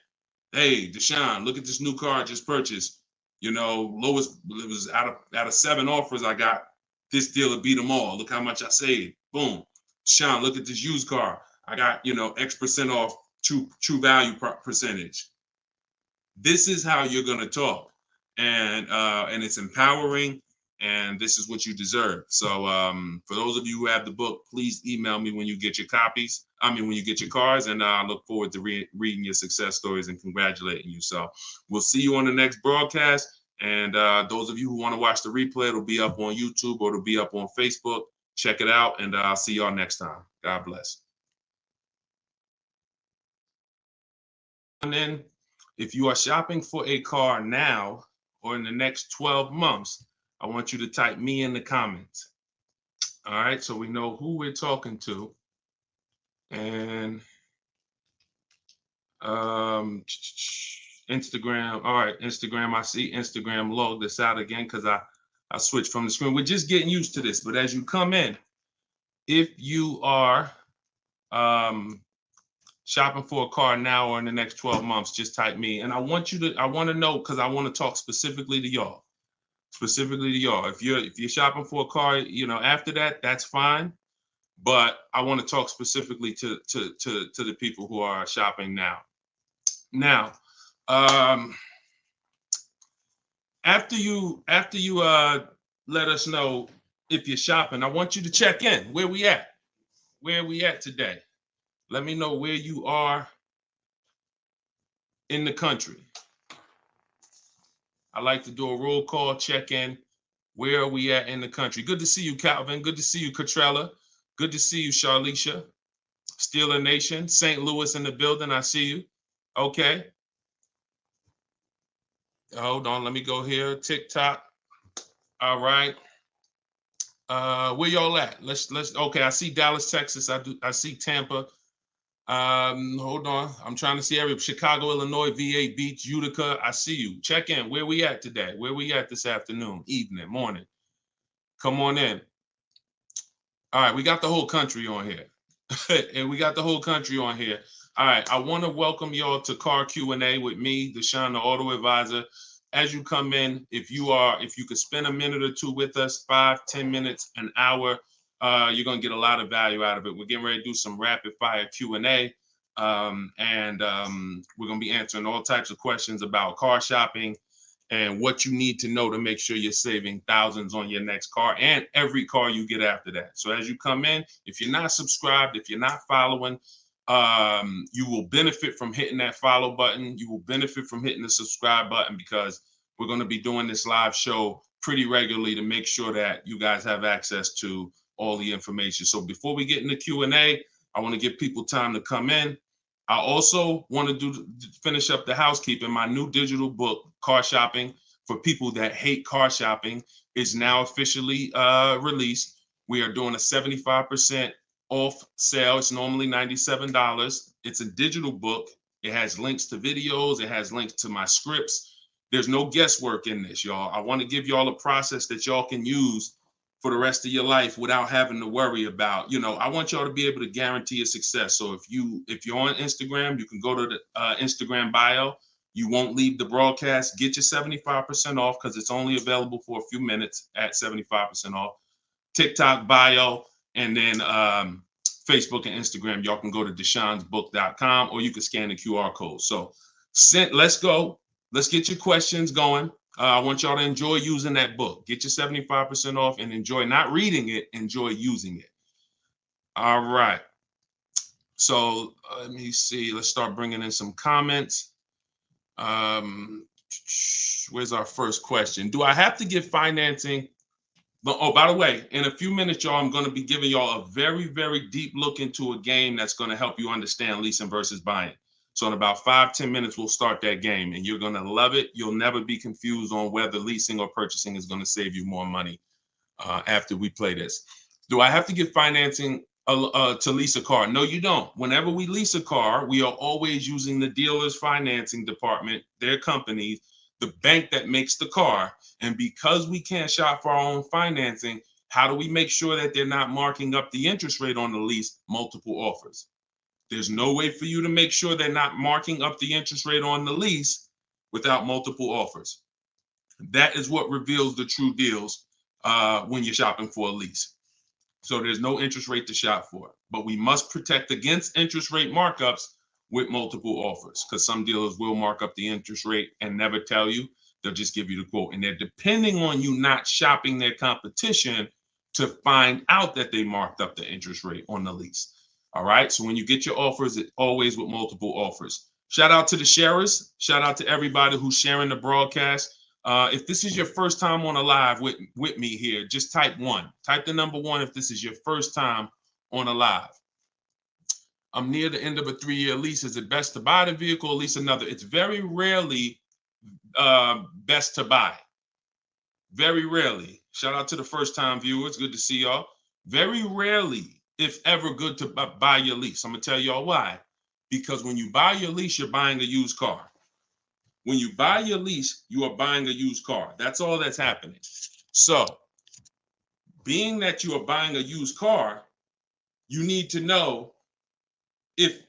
Hey, Deshone, look at this new car I just purchased. Lowest, it was out of 7 offers I got. This deal will beat them all. Look how much I saved. Boom. Deshone, look at this used car. I got, X% off true value percentage. This is how you're going to talk. And it's empowering, and this is what you deserve. So for those of you who have the book, please email me when you get your copies. When you get your cars, and I look forward to reading your success stories and congratulating you. So we'll see you on the next broadcast. And those of you who want to watch the replay, it'll be up on YouTube or it'll be up on Facebook. Check it out, and I'll see y'all next time. God bless. And then if you are shopping for a car now or in the next 12 months, I want you to type me in the comments. All right, so we know who we're talking to. And Instagram. All right, Instagram. I see Instagram log this out again because I switched from the screen. We're just getting used to this. But as you come in, if you are shopping for a car now or in the next 12 months, just type me. And I want to know, because I want to talk specifically to y'all. If you're shopping for a car, after that, that's fine. But I want to talk specifically to the people who are shopping now. Now, after you let us know if you're shopping, I want you to check in. Where we at? Where are we at today? Let me know where you are in the country. I like to do a roll call, check in. Where are we at in the country? Good to see you, Calvin. Good to see you, Catrella. Good to see you, Charlicia. Steeler Nation, St. Louis in the building. I see you. Okay. Hold on. Let me go here. TikTok. All right. Where y'all at? Let's. Okay. I see Dallas, Texas. I see Tampa. Hold on. I'm trying to see Chicago, Illinois, VA Beach, Utica. I see you. Check in. Where we at today? Where we at this afternoon, evening, morning? Come on in. All right. We got the whole country on here. And we got the whole country on here. All right. I want to welcome y'all to Car Q&A with me, Deshone the Auto Advisor. As you come in, if you could spend a minute or two with us, 5-10 minutes, an hour, you're going to get a lot of value out of it. We're getting ready to do some rapid fire Q&A. And we're going to be answering all types of questions about car shopping and what you need to know to make sure you're saving thousands on your next car and every car you get after that. So as you come in, if you're not subscribed, if you're not following, you will benefit from hitting that follow button. You will benefit from hitting the subscribe button, because we're going to be doing this live show pretty regularly to make sure that you guys have access to all the information. So before we get into Q&A, I want to give people time to come in. I also want to finish up the housekeeping. My new digital book, Car Shopping for People That Hate Car Shopping, is now officially released. We are doing a 75% off sale. It's normally $97. It's a digital book. It has links to videos. It has links to my scripts. There's no guesswork in this, y'all. I want to give y'all a process that y'all can use for the rest of your life without having to worry about, I want y'all to be able to guarantee a success. So if you're on Instagram, you can go to the Instagram bio. You won't leave the broadcast. Get your 75% off because it's only available for a few minutes at 75% off. TikTok bio, and then Facebook and Instagram. Y'all can go to deshonsbook.com, or you can scan the QR code. So let's go. Let's get your questions going. I want y'all to enjoy using that book. Get your 75% off and enjoy not reading it, enjoy using it. All right. So let me see. Let's start bringing in some comments. Where's our first question? Do I have to get financing? But, oh, by the way, in a few minutes, y'all, I'm going to be giving y'all a very, very deep look into a game that's going to help you understand leasing versus buying. So in about 5-10 minutes, we'll start that game, and you're going to love it. You'll never be confused on whether leasing or purchasing is going to save you more money after we play this. Do I have to get financing to lease a car? No, you don't. Whenever we lease a car, we are always using the dealer's financing department, their companies, the bank that makes the car. And because we can't shop for our own financing, how do we make sure that they're not marking up the interest rate on the lease? Multiple offers. There's no way for you to make sure they're not marking up the interest rate on the lease without multiple offers. That is what reveals the true deals when you're shopping for a lease. So there's no interest rate to shop for, but we must protect against interest rate markups with multiple offers, because some dealers will mark up the interest rate and never tell you. They'll just give you the quote, and they're depending on you not shopping their competition to find out that they marked up the interest rate on the lease. All right. So when you get your offers, it's always with multiple offers. Shout out to the sharers. Shout out to everybody who's sharing the broadcast. If this is your first time on a live with me here, just type 1. Type the number 1 if this is your first time on a live. I'm near the end of a 3-year lease. Is it best to buy the vehicle or lease another? It's very rarely best to buy. Very rarely. Shout out to the first time viewers. Good to see y'all. Very rarely, if ever, good to buy your lease. I'm going to tell y'all why. Because when you buy your lease, you're buying a used car. When you buy your lease, you are buying a used car. That's all that's happening. So, being that you are buying a used car, you need to know if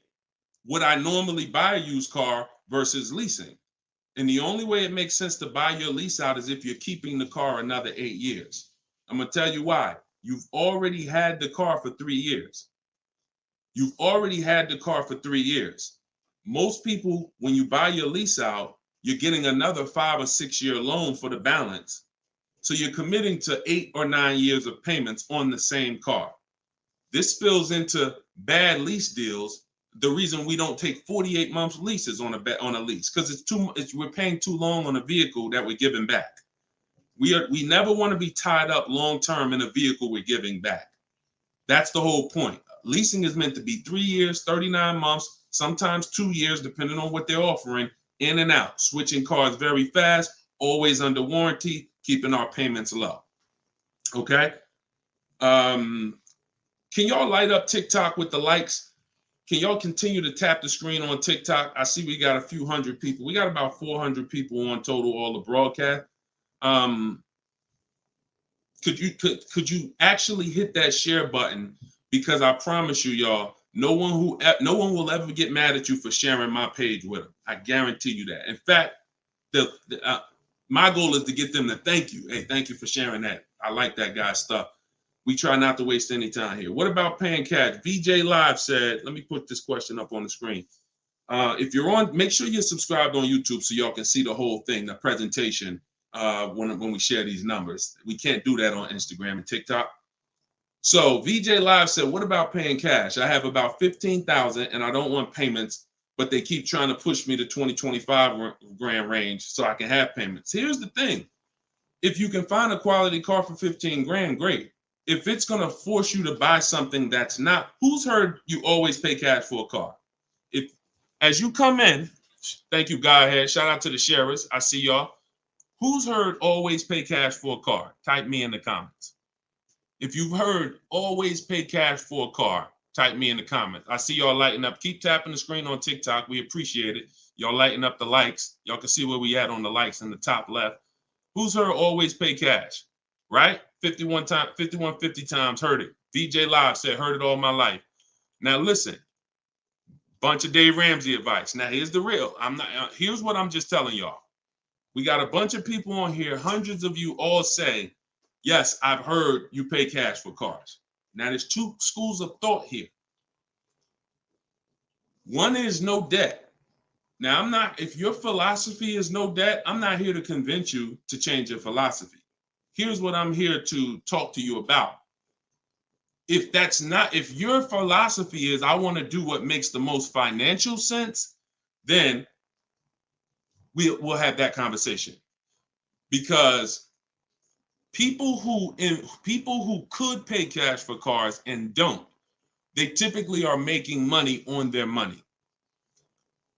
would I normally buy a used car versus leasing. And the only way it makes sense to buy your lease out is if you're keeping the car another 8 years. I'm going to tell you why. You've already had the car for 3 years. You've already had the car for 3 years. Most people, when you buy your lease out, you're getting another 5 or 6 year loan for the balance. So you're committing to 8 or 9 years of payments on the same car. This spills into bad lease deals. The reason we don't take 48 months leases on a lease, because we're paying too long on a vehicle that we're giving back. We never want to be tied up long term in a vehicle we're giving back. That's the whole point. Leasing is meant to be 3 years, 39 months, sometimes 2 years, depending on what they're offering, in and out, switching cars very fast, always under warranty, keeping our payments low. Okay. Can y'all light up TikTok with the likes? Can y'all continue to tap the screen on TikTok? I see we got a few hundred people. We got about 400 people on total, all the broadcast. Could you actually hit that share button? Because I promise you, y'all, no one will ever get mad at you for sharing my page with them. I guarantee you that. In fact, my goal is to get them to thank you. Hey, thank you for sharing that. I like that guy's stuff. We try not to waste any time here. What about paying cash? VJ Live said, let me put this question up on the screen. If you're on, make sure you're subscribed on YouTube so y'all can see the whole thing, the presentation, when we share these numbers. We can't do that on Instagram and TikTok. So VJ Live said, what about paying cash? I have about 15,000 and I don't want payments, but they keep trying to push me to 20-25 grand range so I can have payments. Here's the thing. If you can find a quality car for 15 grand, great. If it's going to force you to buy something that's not, who's heard you always pay cash for a car? If, as you come in, thank you, Godhead. Shout out to the sharers. I see y'all. Who's heard always pay cash for a car? Type me in the comments. If you've heard always pay cash for a car, Type me in the comments. I see y'all lighting up. Keep tapping the screen on TikTok. We appreciate it. Y'all lighting up the likes. Y'all can see where we at on the likes in the top left. Who's heard always pay cash? Right? 5150 times heard it. VJ Live said, heard it all my life. Now listen, bunch of Dave Ramsey advice. Now here's the real. Here's what I'm just telling y'all. We got a bunch of people on here, hundreds of you all say, yes, I've heard you pay cash for cars. Now there's two schools of thought here. One is no debt. Now if your philosophy is no debt, I'm not here to convince you to change your philosophy. Here's what I'm here to talk to you about. If your philosophy is I want to do what makes the most financial sense, then we'll have that conversation. Because people who could pay cash for cars and don't, they typically are making money on their money.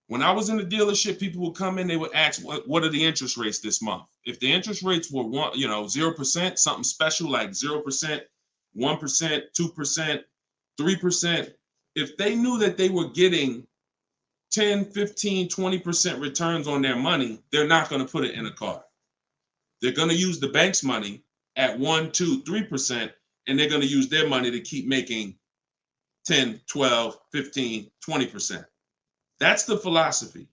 When I was in the dealership, people would come in, they would ask, what are the interest rates this month? If the interest rates were 0%, something special like 0%, 1%, 2%, 3%, if they knew that they were getting 10, 15, 20% returns on their money, they're not going to put it in a car. They're going to use the bank's money at 1, 2, 3%, and they're going to use their money to keep making 10, 12, 15, 20%. That's the philosophy.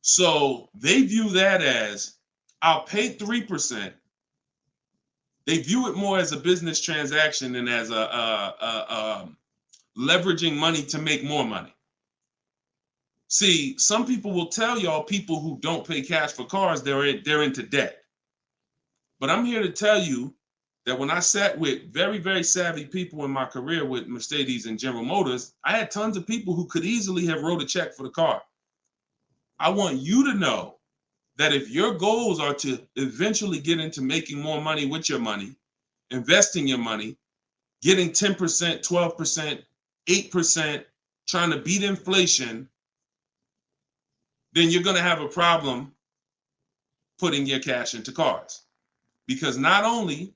So they view that as, I'll pay 3%. They view it more as a business transaction than as a leveraging money to make more money. See, some people will tell y'all people who don't pay cash for cars, they're into debt. But I'm here to tell you that when I sat with very, very savvy people in my career with Mercedes and General Motors, I had tons of people who could easily have wrote a check for the car. I want you to know that if your goals are to eventually get into making more money with your money, investing your money, getting 10%, 12%, 8%, trying to beat inflation, then you're going to have a problem putting your cash into cars. Because not only,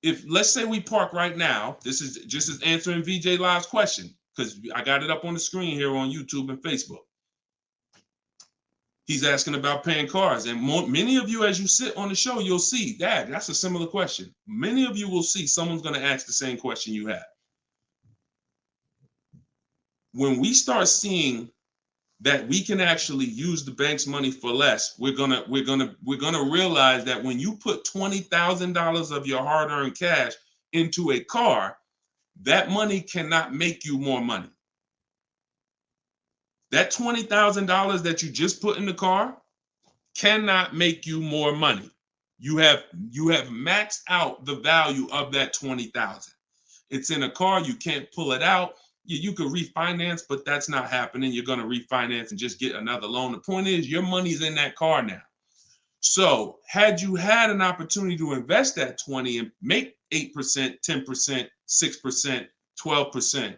if let's say we park right now, this is just as answering VJ Live's question, because I got it up on the screen here on YouTube and Facebook. He's asking about paying cars. And many of you, as you sit on the show, you'll see, Dad, that's a similar question. Many of you will see someone's going to ask the same question you have. When we start seeing that we can actually use the bank's money for less, we're gonna realize that when you put $20,000 of your hard-earned cash into a car, that money cannot make you more money. That $20,000 that you just put in the car cannot make you more money. You have maxed out the value of that $20,000. It's in a car, you can't pull it out. You could refinance, but that's not happening. You're going to refinance and just get another loan. The point is, your money's in that car now. So had you had an opportunity to invest that 20 and make 8%, 10%, 6%, 12%,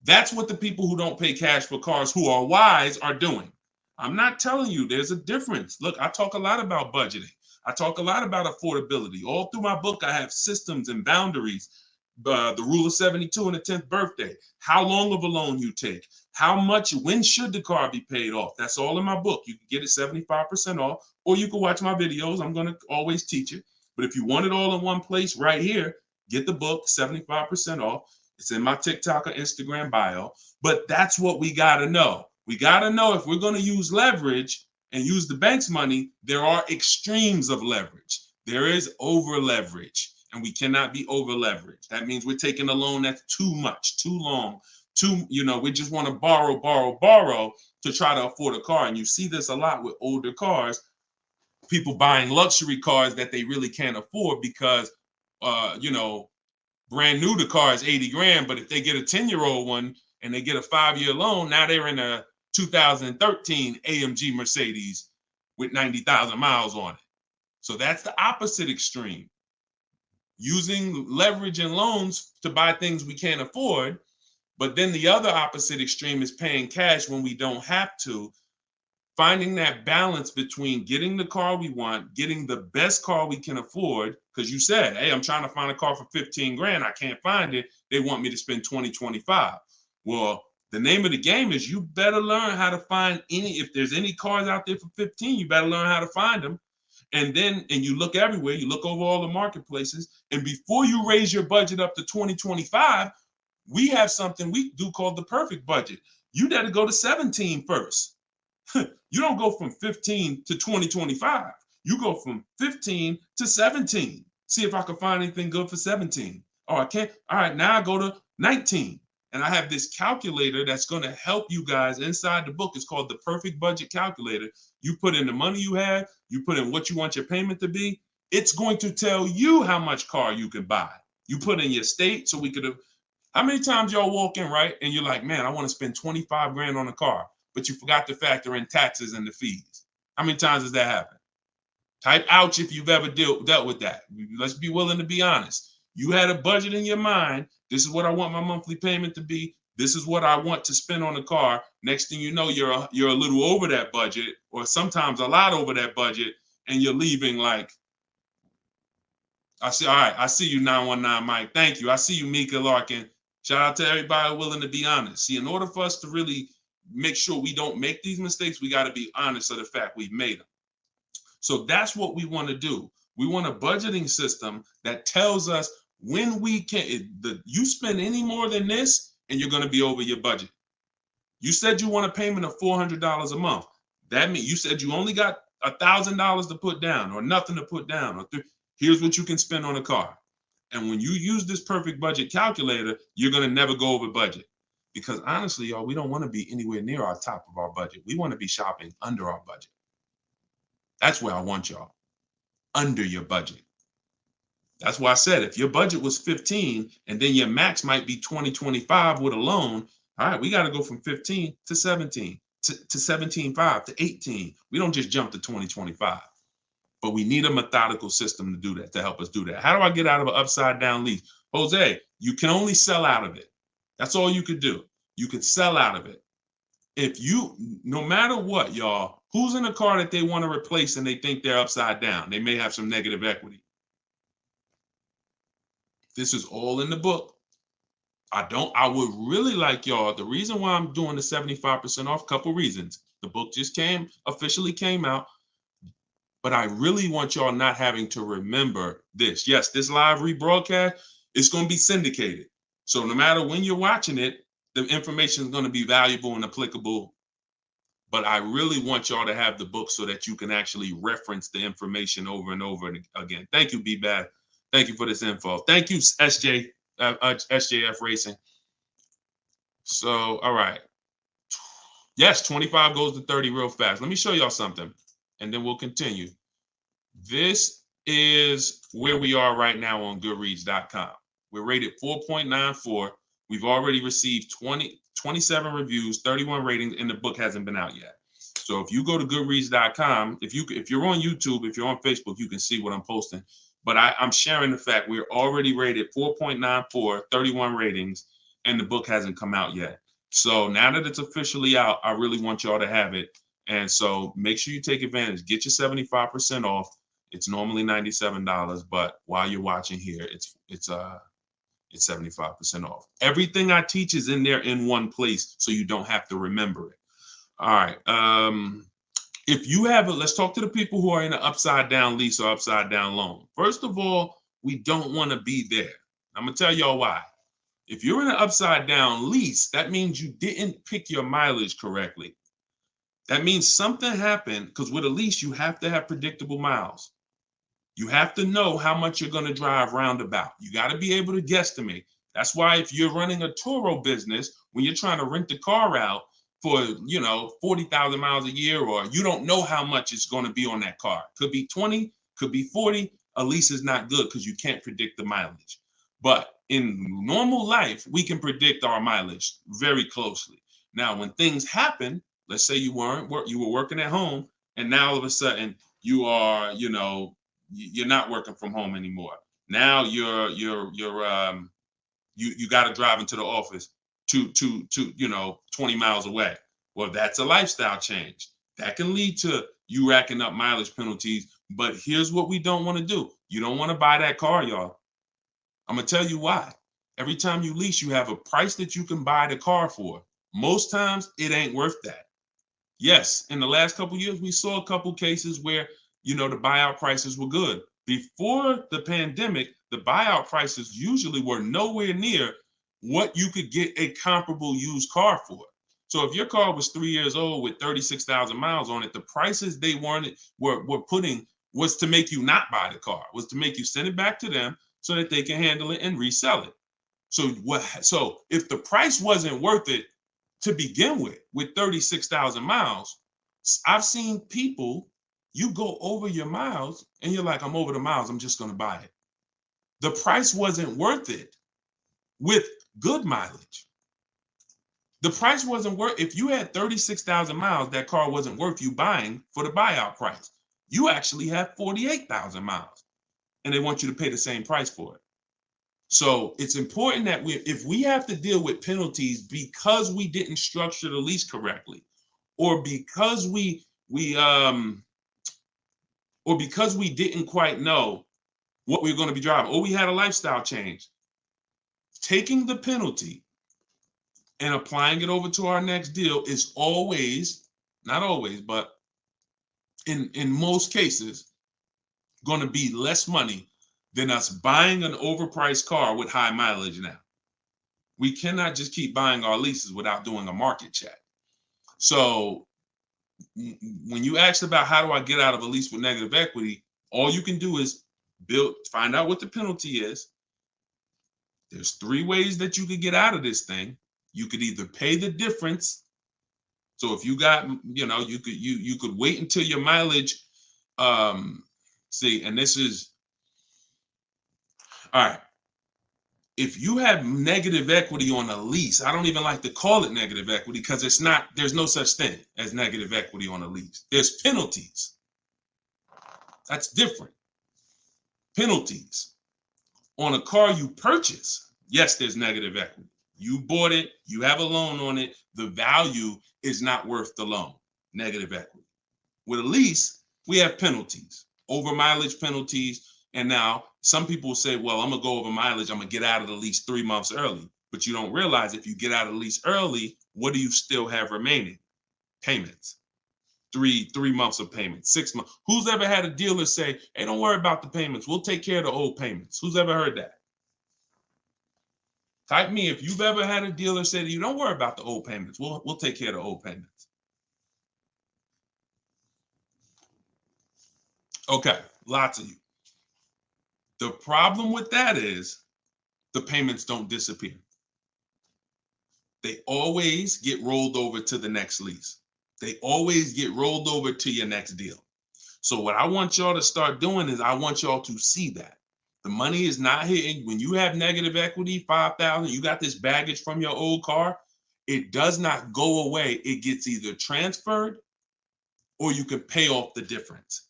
that's what the people who don't pay cash for cars who are wise are doing. I'm not telling you there's a difference. Look, I talk a lot about budgeting. I talk a lot about affordability. All through my book, I have systems and boundaries. The rule of 72 and the 10th birthday, how long of a loan you take, how much, when should the car be paid off? That's all in my book. You can get it 75% off, or you can watch my videos. I'm going to always teach it. But if you want it all in one place right here, get the book, 75% off. It's in my TikTok or Instagram bio. But that's what we got to know. We got to know if we're going to use leverage and use the bank's money, there are extremes of leverage. There is over leverage. And we cannot be over leveraged. That means we're taking a loan that's too much, too long, we just want to borrow to try to afford a car. And you see this a lot with older cars, people buying luxury cars that they really can't afford because, brand new, the car is 80 grand. But if they get a 10-year-old one and they get a 5-year loan, now they're in a 2013 AMG Mercedes with 90,000 miles on it. So that's the opposite extreme. Using leverage and loans to buy things we can't afford. But then the other opposite extreme is paying cash when we don't have to. Finding that balance between getting the car we want, getting the best car we can afford. Because you said, hey, I'm trying to find a car for 15 grand. I can't find it. they want me to spend 2025. Well, the name of the game is you better learn how to find if there's any cars out there for 15, you better learn how to find them. And you look everywhere, you look over all the marketplaces, and before you raise your budget up to 2025, we have something we do called the perfect budget. You got to go to 17 first. You don't go from 15 to 2025. You go from 15 to 17. See if I can find anything good for 17. Oh, I can't. All right, now I go to 19. And I have this calculator that's going to help you guys inside the book. It's called the Perfect Budget Calculator. You put in the money you have, you put in what you want your payment to be. It's going to tell you how much car you can buy. You put in your state, so we could have. How many times y'all walk in, right? And you're like, man, I want to spend 25 grand on a car, but you forgot to factor in taxes and the fees. How many times does that happen? Type ouch if you've ever dealt with that. Let's be willing to be honest. You had a budget in your mind. This is what I want my monthly payment to be. This is what I want to spend on the car. Next thing you know, you're a little over that budget, or sometimes a lot over that budget, and you're leaving like, all right, I see you, 919 Mike. Thank you. I see you, Mika Larkin. Shout out to everybody willing to be honest. See, in order for us to really make sure we don't make these mistakes, we got to be honest of the fact we've made them. So that's what we want to do. We want a budgeting system that tells us when we can, you spend any more than this and you're going to be over your budget. You said you want a payment of $400 a month. That means you said you only got $1,000 to put down or nothing to put down. Here's what you can spend on a car. And when you use this perfect budget calculator, you're going to never go over budget. Because honestly, y'all, we don't want to be anywhere near our top of our budget. We want to be shopping under our budget. That's where I want y'all. Under your budget. That's why I said if your budget was 15 and then your max might be 2025 with a loan, all right, we got to go from 15 to 17 to 17.5 to 18. We don't just jump to 2025. But we need a methodical system to do that, to help us do that. How do I get out of an upside down lease? Jose, you can only sell out of it. That's all you could do. You could sell out of it. No matter what, y'all, who's in a car that they want to replace and they think they're upside down? They may have some negative equity. This is all in the book. I would really like y'all, the reason why I'm doing the 75% off, couple reasons. The book just officially came out. But I really want y'all not having to remember this. Yes, this live rebroadcast is going to be syndicated. So no matter when you're watching it, the information is going to be valuable and applicable. But I really want y'all to have the book so that you can actually reference the information over and over again. Thank you, B-Bad. Thank you for this info. Thank you, SJF Racing. So, all right. Yes, 25 goes to 30 real fast. Let me show y'all something. And then we'll continue. This is where we are right now on Goodreads.com. We're rated 4.94. We've already received 27 reviews, 31 ratings, and the book hasn't been out yet. So if you go to Goodreads.com, if you're on YouTube, if you're on Facebook, you can see what I'm posting. But I'm sharing the fact we're already rated 4.94, 31 ratings, and the book hasn't come out yet. So now that it's officially out, I really want y'all to have it. And so make sure you take advantage. Get your 75% off. It's normally $97, but while you're watching here, it's 75% off. Everything I teach is in there in one place, so you don't have to remember it. All right. Let's talk to the people who are in an upside down lease or upside down loan. First of all, we don't want to be there. I'm gonna tell y'all why. If you're in an upside down lease, that means you didn't pick your mileage correctly. That means something happened, because with a lease, you have to have predictable miles. You have to know how much you're going to drive roundabout. You got to be able to guesstimate. That's why if you're running a Turo business, when you're trying to rent the car out for, 40,000 miles a year, or you don't know how much it's going to be on that car. Could be 20, could be 40. A lease is not good because you can't predict the mileage. But in normal life, we can predict our mileage very closely. Now, when things happen, let's say you were working at home, and now all of a sudden you are, you're not working from home anymore. Now you got to drive into the office to 20 miles away. Well, that's a lifestyle change. That can lead to you racking up mileage penalties. But here's what we don't want to do. You don't want to buy that car, y'all. I'm gonna tell you why. Every time you lease, you have a price that you can buy the car for. Most times it ain't worth that. Yes, in the last couple of years, we saw a couple cases where, the buyout prices were good. Before the pandemic, the buyout prices usually were nowhere near what you could get a comparable used car for. So if your car was 3 years old with 36,000 miles on it, the prices they were putting was to make you not buy the car, was to make you send it back to them so that they can handle it and resell it. So if the price wasn't worth it to begin with 36,000 miles, I've seen people, you go over your miles and you're like, I'm over the miles, I'm just going to buy it. The price wasn't worth it with good mileage. The price wasn't worth, if you had 36,000 miles, that car wasn't worth you buying for the buyout price. You actually have 48,000 miles and they want you to pay the same price for it. So it's important that if we have to deal with penalties because we didn't structure the lease correctly, or because we didn't quite know what we were going to be driving, or we had a lifestyle change, taking the penalty and applying it over to our next deal is always, not always, but in most cases, going to be less money than us buying an overpriced car with high mileage now. We cannot just keep buying our leases without doing a market check. So when you asked about how do I get out of a lease with negative equity, all you can do is find out what the penalty is. There's 3 ways that you could get out of this thing. You could either pay the difference. So if you got, you could wait until your mileage, and this is, all right. If you have negative equity on a lease, I don't even like to call it negative equity because there's no such thing as negative equity on a lease. There's penalties. That's different. Penalties. On a car you purchase, yes, there's negative equity. You bought it, you have a loan on it, the value is not worth the loan. Negative equity. With a lease, we have penalties, over mileage penalties. And now some people say, well, I'm going to go over mileage. I'm going to get out of the lease 3 months early. But you don't realize if you get out of the lease early, what do you still have remaining? Payments. Three months of payments, 6 months. Who's ever had a dealer say, hey, don't worry about the payments. We'll take care of the old payments. Who's ever heard that? Type me if you've ever had a dealer say to you, don't worry about the old payments. We'll take care of the old payments. Okay, lots of you. The problem with that is the payments don't disappear. They always get rolled over to the next lease. They always get rolled over to your next deal. So what I want y'all to start doing is I want y'all to see that. The money is not hitting. When you have negative equity, 5,000, you got this baggage from your old car, it does not go away. It gets either transferred or you can pay off the difference.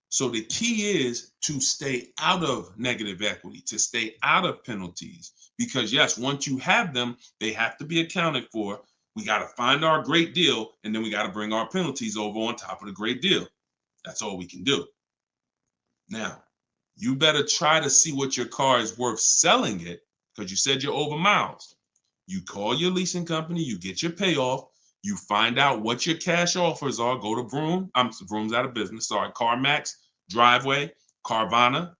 So the key is to stay out of negative equity, to stay out of penalties, because yes, once you have them, they have to be accounted for. We got to find our great deal, and then we got to bring our penalties over on top of the great deal. That's all we can do. Now, you better try to see what your car is worth selling it, because you said you're over miles. You call your leasing company, you get your payoff, you find out what your cash offers are. Go to Vroom. Vroom's out of business. Sorry, CarMax, Driveway, Carvana,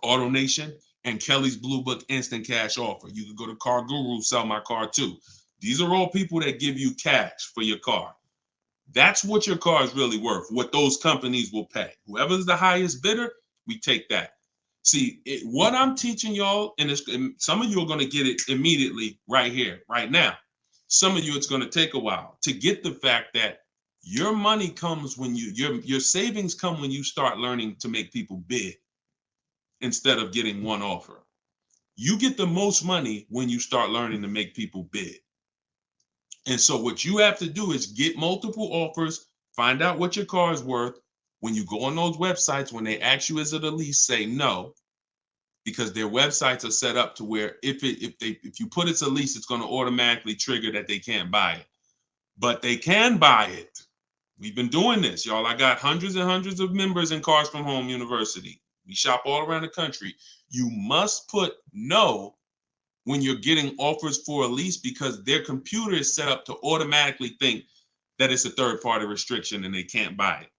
AutoNation, and Kelly's Blue Book Instant Cash Offer. You can go to Car Guru, Sell My Car Too. These are all people that give you cash for your car. That's what your car is really worth, what those companies will pay. Whoever's the highest bidder, we take that. See, what I'm teaching y'all, and some of you are going to get it immediately right here, right now. Some of you, it's going to take a while to get the fact that your money comes when your savings come when you start learning to make people bid instead of getting one offer. You get the most money when you start learning to make people bid. And so what you have to do is get multiple offers, find out what your car is worth. When you go on those websites, when they ask you, is it a lease, say no, because their websites are set up to where if you put it's a lease, it's going to automatically trigger that they can't buy it. But they can buy it. We've been doing this, y'all. I got hundreds and hundreds of members in Cars from Home University. We shop all around the country. You must put no when you're getting offers for a lease because their computer is set up to automatically think that it's a third-party restriction and they can't buy it.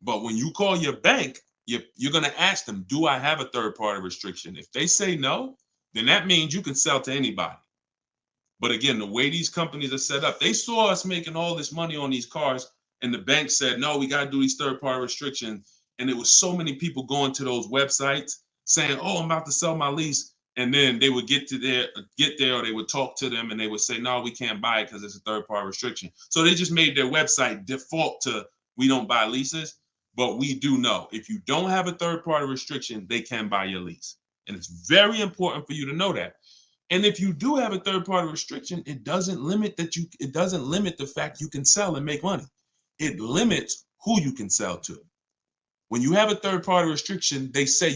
But when you call your bank, you're going to ask them, do I have a third-party restriction? If they say no, then that means you can sell to anybody. But again, the way these companies are set up, they saw us making all this money on these cars, and the bank said, no, we got to do these third-party restrictions. And there was so many people going to those websites saying, oh, I'm about to sell my lease. And then they would get there, or they would talk to them and they would say, no, we can't buy it because it's a third-party restriction. So they just made their website default to we don't buy leases. But we do know if you don't have a third-party restriction, they can buy your lease. And it's very important for you to know that. And if you do have a third-party restriction, it doesn't limit the fact you can sell and make money. It limits who you can sell to. When you have a third-party restriction, they say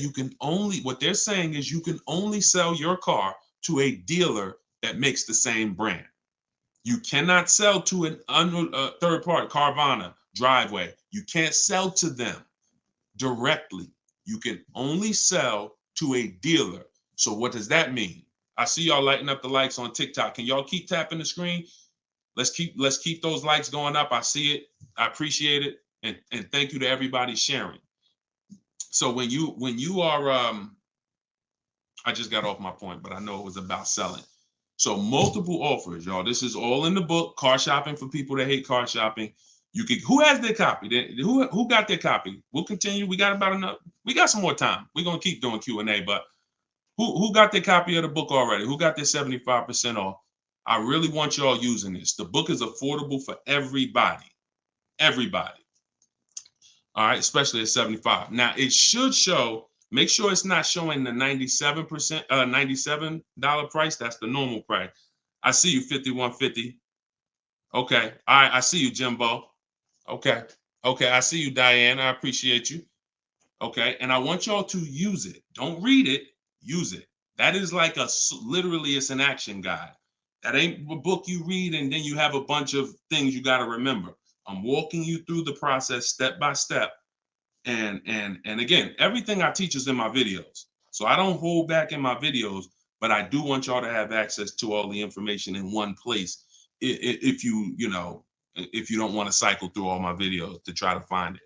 what they're saying is you can only sell your car to a dealer that makes the same brand. You cannot sell to a third-party, Carvana, Driveway. You can't sell to them directly. You can only sell to a dealer. So what does that mean? I see y'all lighting up the likes on TikTok. Can y'all keep tapping the screen? Let's keep those likes going up. I see it. I appreciate it. And thank you to everybody sharing. So when you are I just got off my point, but I know it was about selling. So multiple offers, y'all. This is all in the book, Car Shopping for People That Hate Car Shopping. Who has their copy? Who got their copy? We'll continue. We got some more time. We're gonna keep doing Q&A, but who got their copy of the book already? Who got their 75% off? I really want y'all using this. The book is affordable for everybody. Everybody. All right, especially at 75. Now it should show, make sure it's not showing the $97 price. That's the normal price. I see you, 5150. Okay. All right, I see you, Jimbo. Okay. Okay, I see you, Diane. I appreciate you. Okay, and I want y'all to use it. Don't read it, use it. That is like literally it's an action guide. That ain't a book you read and then you have a bunch of things you got to remember. I'm walking you through the process step by step. And again, everything I teach is in my videos. So I don't hold back in my videos, but I do want y'all to have access to all the information in one place. If you don't want to cycle through all my videos to try to find it.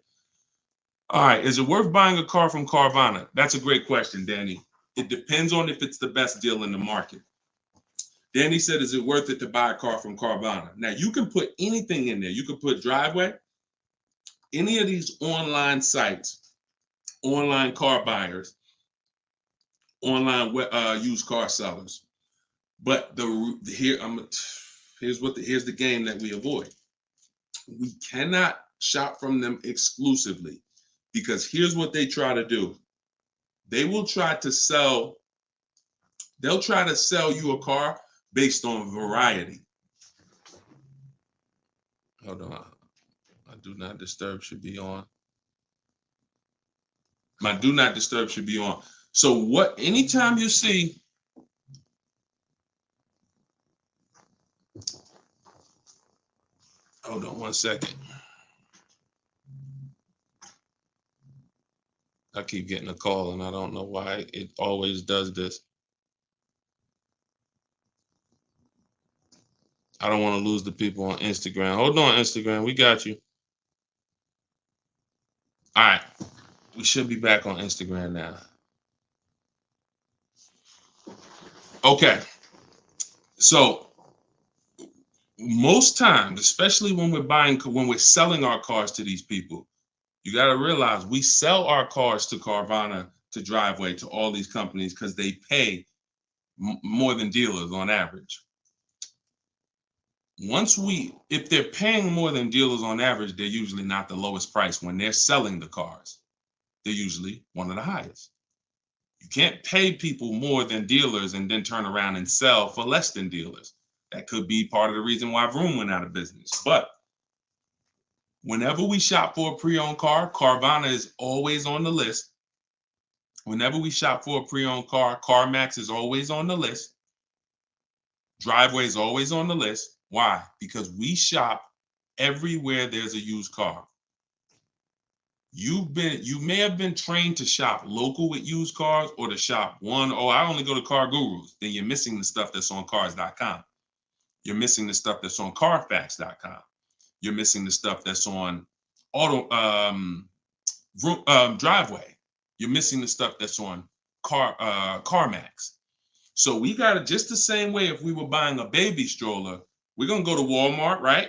All right, is it worth buying a car from Carvana? That's a great question, Danny. It depends on if it's the best deal in the market. Danny said, is it worth it to buy a car from Carvana? Now, you can put anything in there. You can put Driveway, any of these online sites, online car buyers, online used car sellers. But here's the game that we avoid. We cannot shop from them exclusively because here's what they try to do. They'll try to sell you a car based on variety. Hold on. My do not disturb should be on. My do not disturb should be on. So anytime you see, hold on one second. I keep getting a call and I don't know why it always does this. I don't want to lose the people on Instagram. Hold on, Instagram. We got you. All right. We should be back on Instagram now. Okay. So most times, especially when we're selling our cars to these people, you got to realize we sell our cars to Carvana, to Driveway, to all these companies because they pay more than dealers on average. If they're paying more than dealers on average, they're usually not the lowest price. When they're selling the cars, they're usually one of the highest. You can't pay people more than dealers and then turn around and sell for less than dealers. That could be part of the reason why Vroom went out of business. But whenever we shop for a pre-owned car, Carvana is always on the list. Whenever we shop for a pre-owned car, CarMax is always on the list. Driveway is always on the list. Why? Because we shop everywhere there's a used car. You may have been trained to shop local with used cars or to shop I only go to Car Gurus. Then you're missing the stuff that's on cars.com. You're missing the stuff that's on carfax.com. You're missing the stuff that's on auto driveway. You're missing the stuff that's on CarMax. So we got it just the same way. If we were buying a baby stroller, we're gonna go to Walmart, right?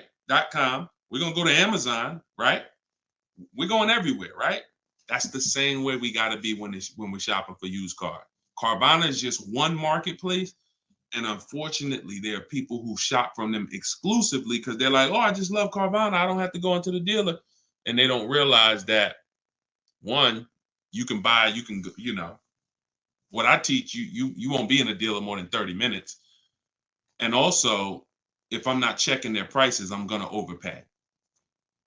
.com. We're gonna go to Amazon, right? We're going everywhere, right? That's the same way we got to be when we're shopping for used car. Carvana is just one marketplace, and unfortunately, there are people who shop from them exclusively because they're like, "Oh, I just love Carvana. I don't have to go into the dealer," and they don't realize that one, you can buy, what I teach you won't be in a dealer more than 30 minutes, and also, if I'm not checking their prices, I'm gonna overpay,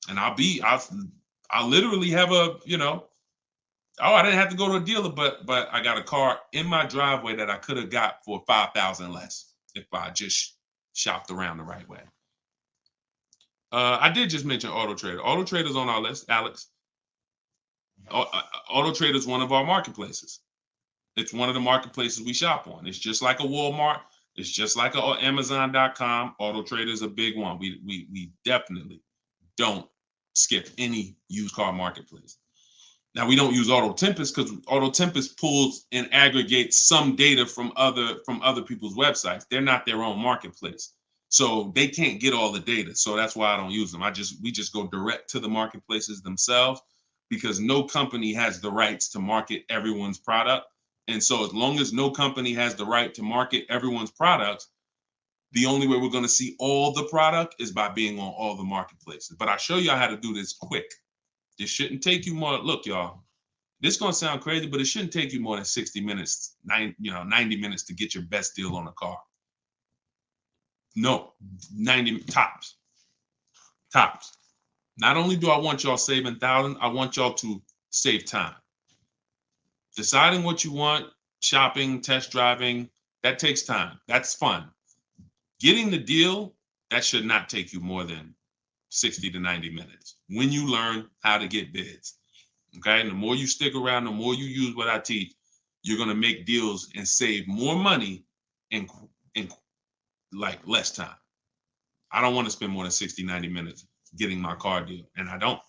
and I'll literally have I didn't have to go to a dealer, but I got a car in my driveway that I could have got for 5,000 less if I just shopped around the right way. I did just mention Auto Trader. Auto Trader's on our list, Alex. Auto Trader is one of our marketplaces. It's one of the marketplaces we shop on. It's just like a Walmart. It's just like a Amazon.com. Auto Trader is a big one. We definitely don't skip any used car marketplace. Now we don't use Auto Tempest because Auto Tempest pulls and aggregates some data from other people's websites. They're not their own marketplace, so they can't get all the data. So that's why I don't use them. We just go direct to the marketplaces themselves because no company has the rights to market everyone's product. And so as long as no company has the right to market everyone's products, the only way we're going to see all the product is by being on all the marketplaces. But I show you how to do this quick. This shouldn't take you more. Look, y'all, this is going to sound crazy, but it shouldn't take you more than 60 minutes, 90 minutes to get your best deal on a car. No, 90 tops. Tops. Not only do I want y'all saving thousands, I want y'all to save time. Deciding what you want, shopping, test driving, that takes time. That's fun. Getting the deal, that should not take you more than 60 to 90 minutes when you learn how to get bids. Okay. And the more you stick around, the more you use what I teach, you're going to make deals and save more money in like less time. I don't want to spend more than 60, 90 minutes getting my car deal, and I don't.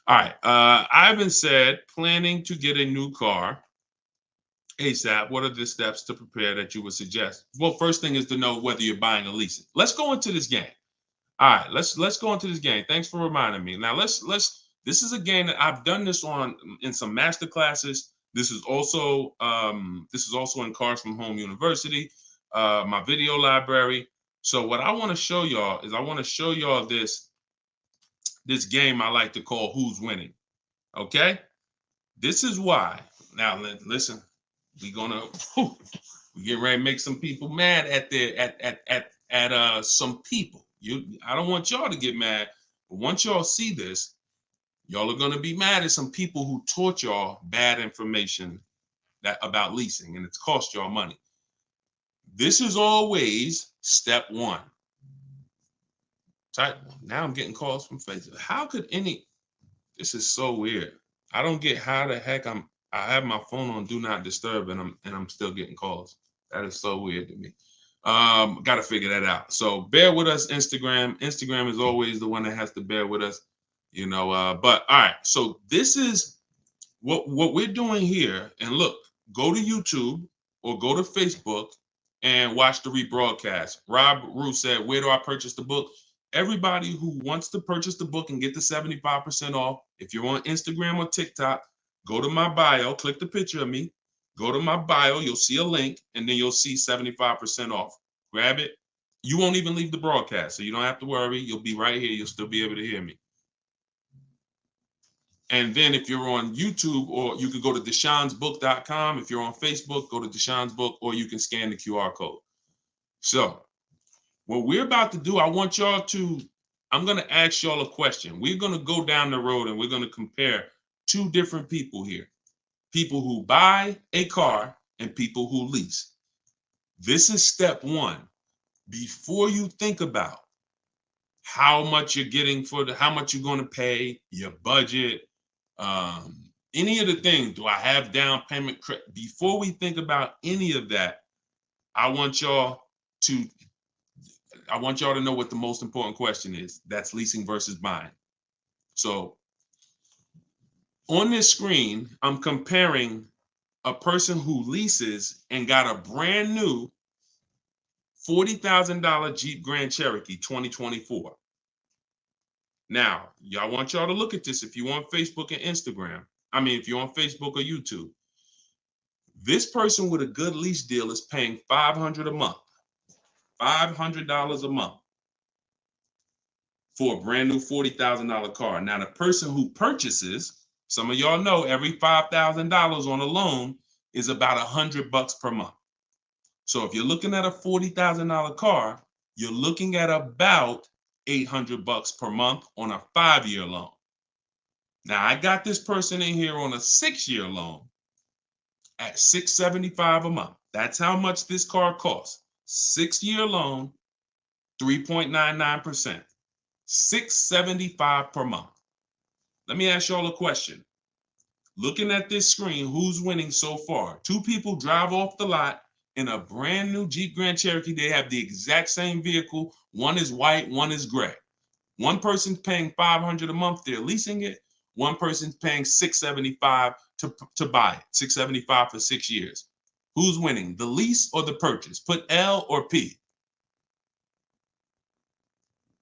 All right. Ivan said, planning to get a new car ASAP. What are the steps to prepare that you would suggest? Well, first thing is to know whether you're buying or leasing. Let's go into this game. All right, let's go into this game. Thanks for reminding me. Now this is a game that I've done this on in some master classes. This is also in Cars from Home University, my video library. So what I want to show y'all is this game I like to call Who's Winning. Okay? This is why. Now listen, we get ready to make some people mad at some people. I don't want y'all to get mad, but once y'all see this, y'all are gonna be mad at some people who taught y'all bad information about leasing, and it's cost y'all money. This is always step one. Now I'm getting calls from Facebook. How could this is so weird. I don't get how the heck I have my phone on do not disturb and I'm still getting calls. That is so weird to me. Got to figure that out. So bear with us, Instagram. Instagram is always the one that has to bear with us, but all right. So this is what we're doing here. And look, go to YouTube or go to Facebook and watch the rebroadcast. Rob Rue said, where do I purchase the book? Everybody who wants to purchase the book and get the 75% off, if you're on Instagram or TikTok, go to my bio, click the picture of me, go to my bio, you'll see a link, and then you'll see 75% off. Grab it. You won't even leave the broadcast, so you don't have to worry. You'll be right here. You'll still be able to hear me. And then if you're on YouTube, or you can go to deshonsbook.com. If you're on Facebook, go to Deshone's Book, or you can scan the QR code. So what we're about to do, I'm going to ask y'all a question. We're going to go down the road and we're going to compare two different people here. People who buy a car and people who lease. This is step one. Before you think about how much you're getting how much you're going to pay, your budget, Any of the things, do I have down payment? Before we think about any of that, I want y'all to know what the most important question is. That's leasing versus buying. So on this screen, I'm comparing a person who leases and got a brand new $40,000 Jeep Grand Cherokee 2024. Now, y'all want y'all to look at this if you on Facebook and Instagram. I mean, if you're on Facebook or YouTube. This person with a good lease deal is paying $500 a month. $500 a month for a brand new $40,000 car. Now, the person who purchases, some of y'all know every $5,000 on a loan is about $100 per month. So if you're looking at a $40,000 car, you're looking at about $800 per month on a 5-year loan. Now, I got this person in here on a 6-year loan at $675 a month. That's how much this car costs. 6-year loan, 3.99%. $675 per month. Let me ask y'all a question. Looking at this screen, who's winning so far? 2 people drive off the lot in a brand new Jeep Grand Cherokee. They have the exact same vehicle. One is white, one is gray. One person's paying $500 a month, they're leasing it. One person's paying $675 to buy it. $675 for 6 years. Who's winning, the lease or the purchase? Put L or P.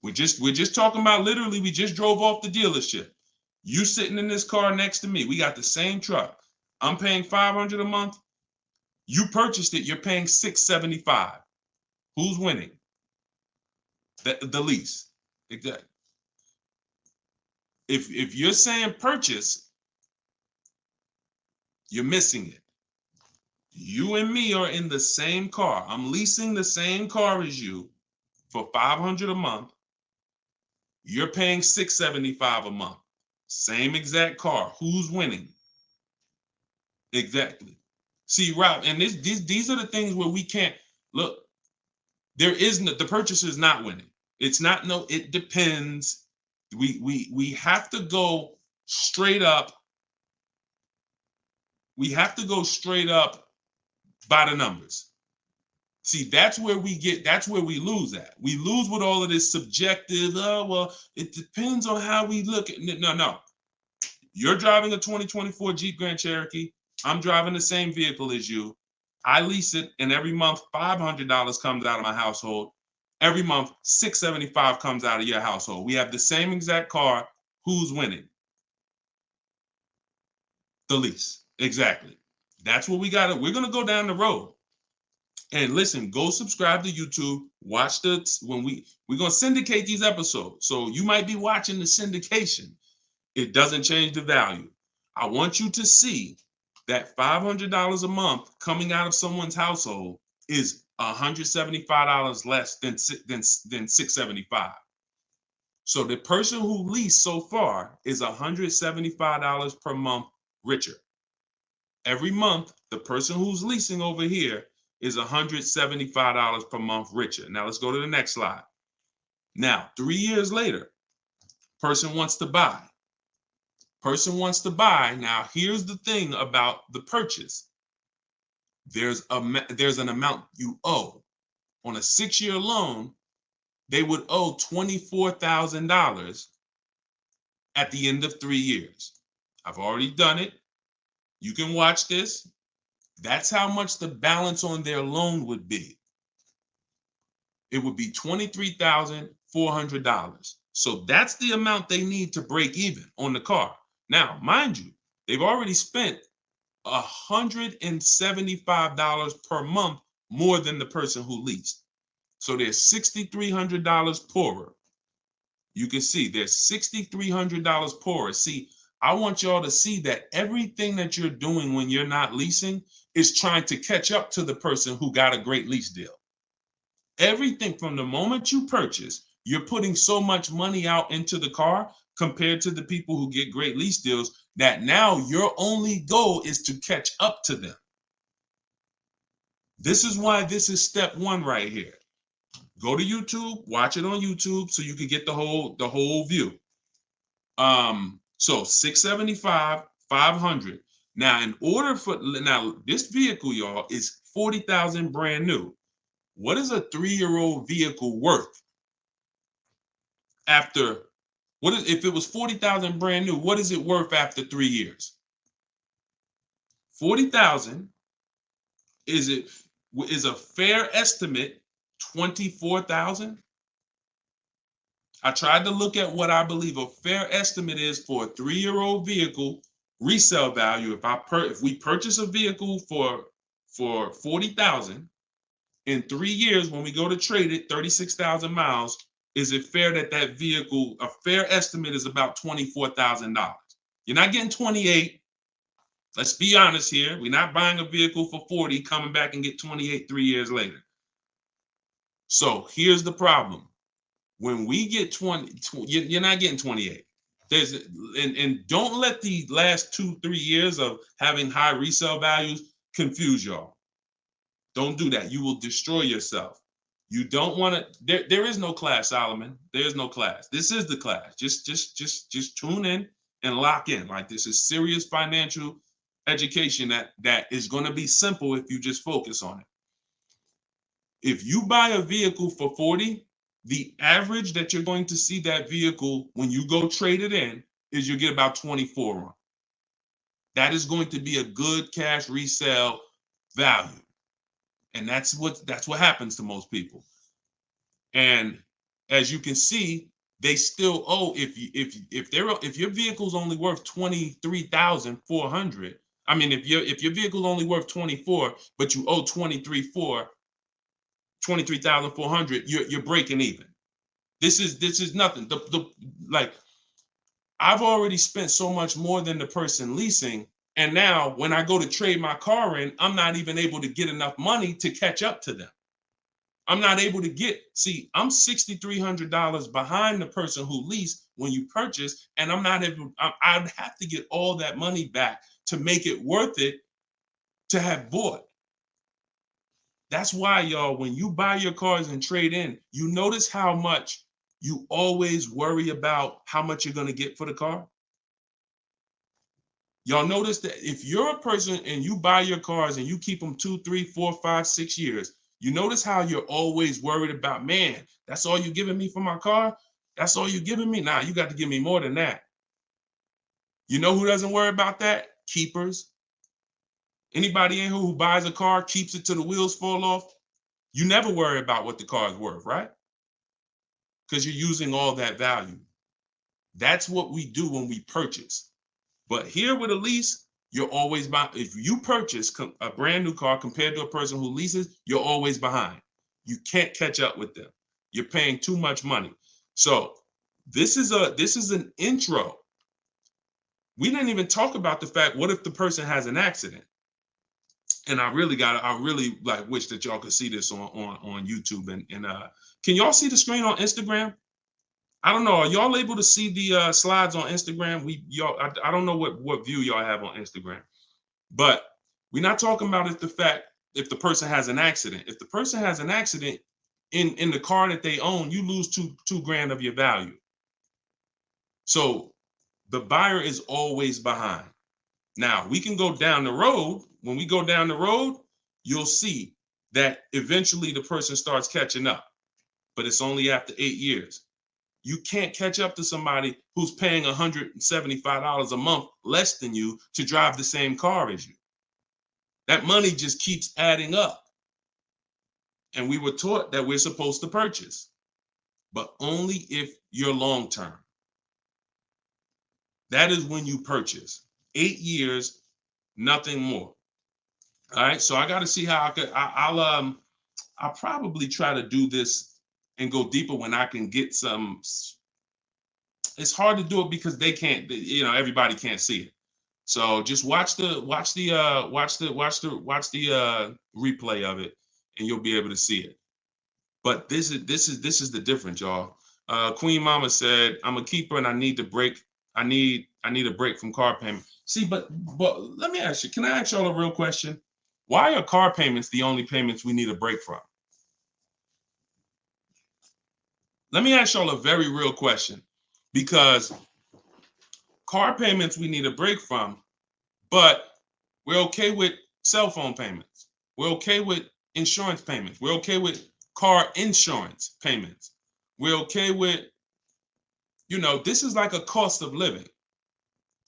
We're just talking about, literally, we just drove off the dealership. You sitting in this car next to me. We got the same truck. I'm paying $500 a month. You purchased it, you're paying $675. Who's winning? The lease. Exactly. If you're saying purchase, you're missing it. You and me are in the same car. I'm leasing the same car as you for $500 a month. You're paying $675 a month. Same exact car. Who's winning? Exactly. See, Rob, and these are the things where we can't look. There isn't, the purchaser is not winning. It's not, no, it depends. We have to go straight up. We have to go straight up by the numbers. See, that's where we lose at. We lose with all of this subjective, oh, well, it depends on how we look at it. No. You're driving a 2024 Jeep Grand Cherokee. I'm driving the same vehicle as you. I lease it, and every month $500 comes out of my household. Every month $675 comes out of your household. We have the same exact car. Who's winning? The lease. Exactly. That's what we got. We're going to go down the road. And listen, go subscribe to YouTube. Watch we're going to syndicate these episodes. So you might be watching the syndication. It doesn't change the value. I want you to see that $500 a month coming out of someone's household is $175 less than $675. So the person who leased so far is $175 per month richer. Every month, the person who's leasing over here is $175 per month richer. Now let's go to the next slide. Now, 3 years later, person wants to buy. Person wants to buy. Now, here's the thing about the purchase. There's an amount you owe. On a 6-year loan, they would owe $24,000 at the end of 3 years. I've already done it. You can watch this. That's how much the balance on their loan would be. It would be $23,400. So that's the amount they need to break even on the car. Now, mind you, they've already spent $175 per month more than the person who leased. So they're $6,300 poorer. You can see they're $6,300 poorer. See, I want y'all to see that everything that you're doing when you're not leasing is trying to catch up to the person who got a great lease deal. Everything from the moment you purchase, you're putting so much money out into the car compared to the people who get great lease deals that now your only goal is to catch up to them. This is why this is step 1 right here. Go to YouTube, watch it on YouTube so you can get the whole view. So 675, 500. Now, this vehicle, y'all, is 40,000 brand new. What is a 3-year-old vehicle worth after? If it was 40,000 brand new? What is it worth after 3 years? 40,000 is a fair estimate 24,000. I tried to look at what I believe a fair estimate is for a 3-year-old vehicle resale value. If we purchase a vehicle for 40,000 in 3 years, when we go to trade it, 36,000 miles, is it fair that vehicle, a fair estimate is about $24,000? You're not getting 28. Let's be honest here. We're not buying a vehicle for 40, coming back and get 28 3 years later. So here's the problem. When we get 20, you're not getting 28. And don't let the last 2-3 years of having high resale values confuse y'all. Don't do that. You will destroy yourself. You don't want to. There is no class, Solomon. There is no class. This is the class. Just tune in and lock in. Like, this is serious financial education that is going to be simple if you just focus on it. If you buy a vehicle for 40, the average that you're going to see that vehicle when you go trade it in is you get about 24 on. That is going to be a good cash resale value. And that's what happens to most people. And as you can see, they still owe, if your vehicle's only worth 23,400, I mean, if your vehicle's only worth 24, but you owe 23,400, you're breaking even. This is nothing. Like, I've already spent so much more than the person leasing, and now when I go to trade my car in, I'm not even able to get enough money to catch up to them. I'm not able to I'm $6,300 behind the person who leased when you purchase, and I'd have to get all that money back to make it worth it to have bought. That's why, y'all, when you buy your cars and trade in, you notice how much you always worry about how much you're going to get for the car. Y'all notice that if you're a person and you buy your cars and you keep them 2, 3, 4, 5, 6 years, you notice how you're always worried about, man, that's all you're giving me for my car? That's all you're giving me? Nah, you got to give me more than that. You know who doesn't worry about that? Keepers. Anybody in here who buys a car, keeps it till the wheels fall off? You never worry about what the car is worth, right? Because you're using all that value. That's what we do when we purchase. But here with a lease, you're always behind. If you purchase a brand new car compared to a person who leases, you're always behind. You can't catch up with them. You're paying too much money. So this is an intro. We didn't even talk about the fact, what if the person has an accident? And I really like wish that y'all could see this on YouTube. And can y'all see the screen on Instagram? I don't know. Are y'all able to see the slides on Instagram? I don't know what view y'all have on Instagram, but we're not talking about if the person has an accident. If the person has an accident in the car that they own, you lose two grand of your value. So the buyer is always behind. Now we can go down the road. When we go down the road, you'll see that eventually the person starts catching up, but it's only after 8 years. You can't catch up to somebody who's paying $175 a month less than you to drive the same car as you. That money just keeps adding up. And we were taught that we're supposed to purchase, but only if you're long-term. That is when you purchase. 8 years, nothing more. All right, so I got to see how I'll probably try to do this and go deeper when I can get some. It's hard to do it because they can't, everybody can't see it. So just watch the replay of it, and you'll be able to see it. But this is the difference, y'all. Queen Mama said, "I'm a keeper and I need to break. I need a break from car payment." See, but let me ask you. Can I ask y'all a real question? Why are car payments the only payments we need a break from? Let me ask y'all a very real question, because car payments we need a break from, but we're okay with cell phone payments. We're okay with insurance payments. We're okay with car insurance payments. We're okay with, this is like a cost of living.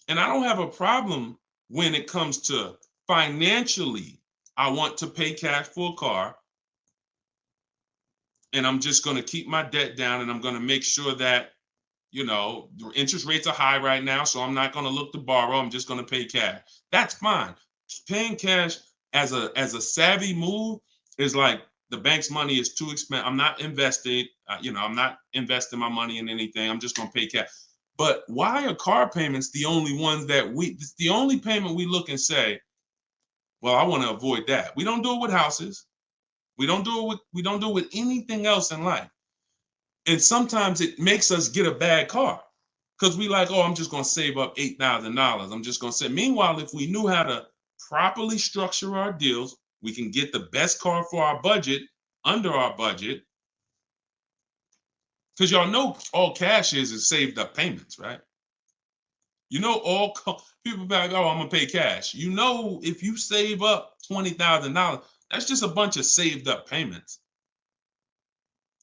And I don't have a problem when it comes to financially, I want to pay cash for a car, and I'm just going to keep my debt down, and I'm going to make sure that, the interest rates are high right now, so I'm not going to look to borrow. I'm just going to pay cash. That's fine. Paying cash as a savvy move is like the bank's money is too expensive. I'm not invested. I'm not investing my money in anything. I'm just going to pay cash. But why are car payments the only ones it's the only payment we look and say, well, I want to avoid that. We don't do it with houses. We don't do it with anything else in life. And sometimes it makes us get a bad car because we like, oh, I'm just going to save up $8,000. I'm just going to say. Meanwhile, if we knew how to properly structure our deals, we can get the best car for our budget, under our budget. Because y'all know all cash is saved up payments, right? All people be like, oh, I'm going to pay cash. If you save up $20,000, that's just a bunch of saved up payments.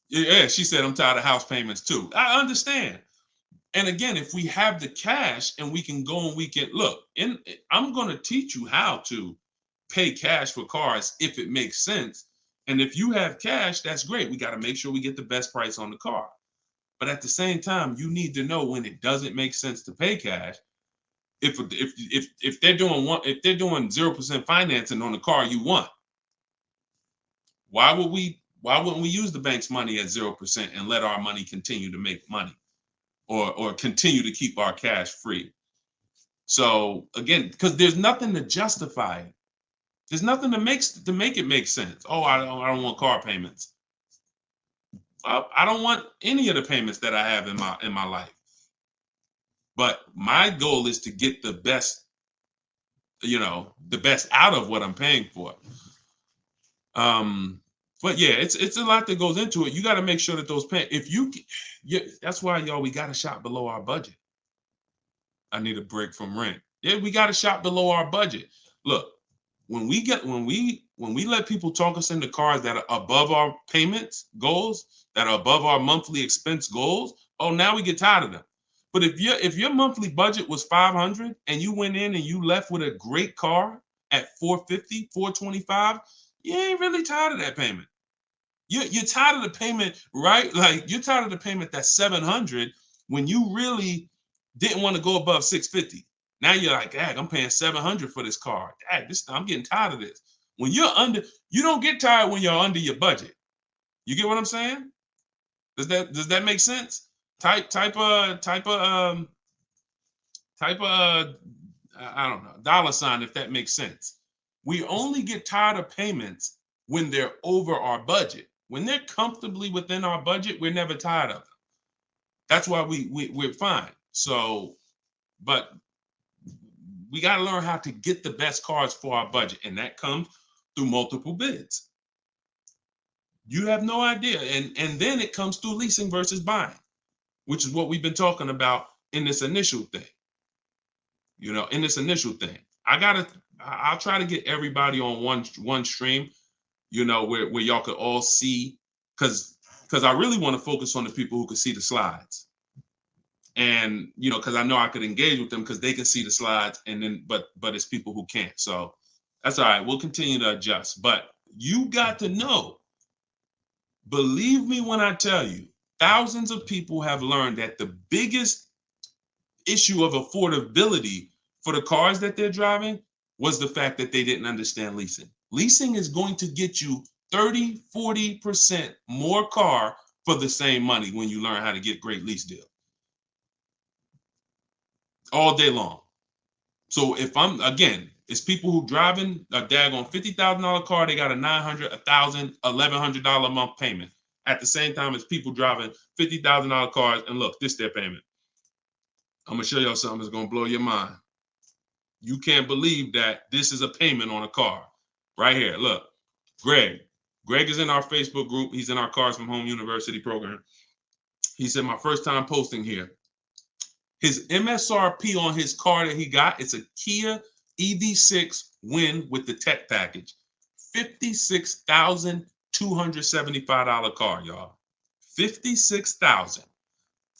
Yeah, she said, I'm tired of house payments too. I understand. And again, if we have the cash and we can go and we can look, I'm going to teach you how to pay cash for cars if it makes sense. And if you have cash, that's great. We got to make sure we get the best price on the car. But at the same time, you need to know when it doesn't make sense to pay cash. If they're doing 0% financing on the car you want, why wouldn't we use the bank's money at 0% and let our money continue to make money, or continue to keep our cash free? So again, because there's nothing to justify it. There's nothing to make it make sense. Oh, I don't want car payments. I don't want any of the payments that I have in my life. But my goal is to get the best, the best out of what I'm paying for. But yeah, it's a lot that goes into it. You got to make sure that those that's why, y'all, we got to shop below our budget. I need a break from rent. Yeah, we got to shop below our budget. Look, when we let people talk us into cars that are above our payments goals, that are above our monthly expense goals, oh, now we get tired of them. But if your monthly budget was $500 and you went in and you left with a great car at $450, $425, you ain't really tired of that payment. You're tired of the payment, right? Like, you're tired of the payment that's $700 when you really didn't want to go above $650. Now you're like, dang, I'm paying $700 for this car. Dang, I'm getting tired of this. When you're under, you don't get tired when you're under your budget. You get what I'm saying? Does that make sense? Type I don't know, $, if that makes sense. We only get tired of payments when they're over our budget. When they're comfortably within our budget, we're never tired of them. That's why we're fine. So, but we got to learn how to get the best cars for our budget, and that comes through multiple bids. You have no idea. And then it comes through leasing versus buying, which is what we've been talking about in this initial thing. In this initial thing, I'll try to get everybody on one stream, where y'all could all see, because I really want to focus on the people who could see the slides. And, because I know I could engage with them because they can see the slides, and then, but it's people who can't. So that's all right. We'll continue to adjust. But you got to know, believe me when I tell you, thousands of people have learned that the biggest issue of affordability for the cars that they're driving was the fact that they didn't understand leasing. Leasing is going to get you 30, 40% more car for the same money when you learn how to get great lease deals. All day long. So it's people who driving a daggone $50,000 car, they got a $900, $1,000, $1,100 a month payment. At the same time as people driving $50,000 cars, and look, this is their payment. I'm gonna show y'all something that's gonna blow your mind. You can't believe that this is a payment on a car. Right here, look, Greg is in our Facebook group. He's in our Cars from Home University program. He said, my first time posting here. His MSRP on his car that he got, it's a Kia EV6 Win with the tech package. $56,275 car, y'all. $56,000.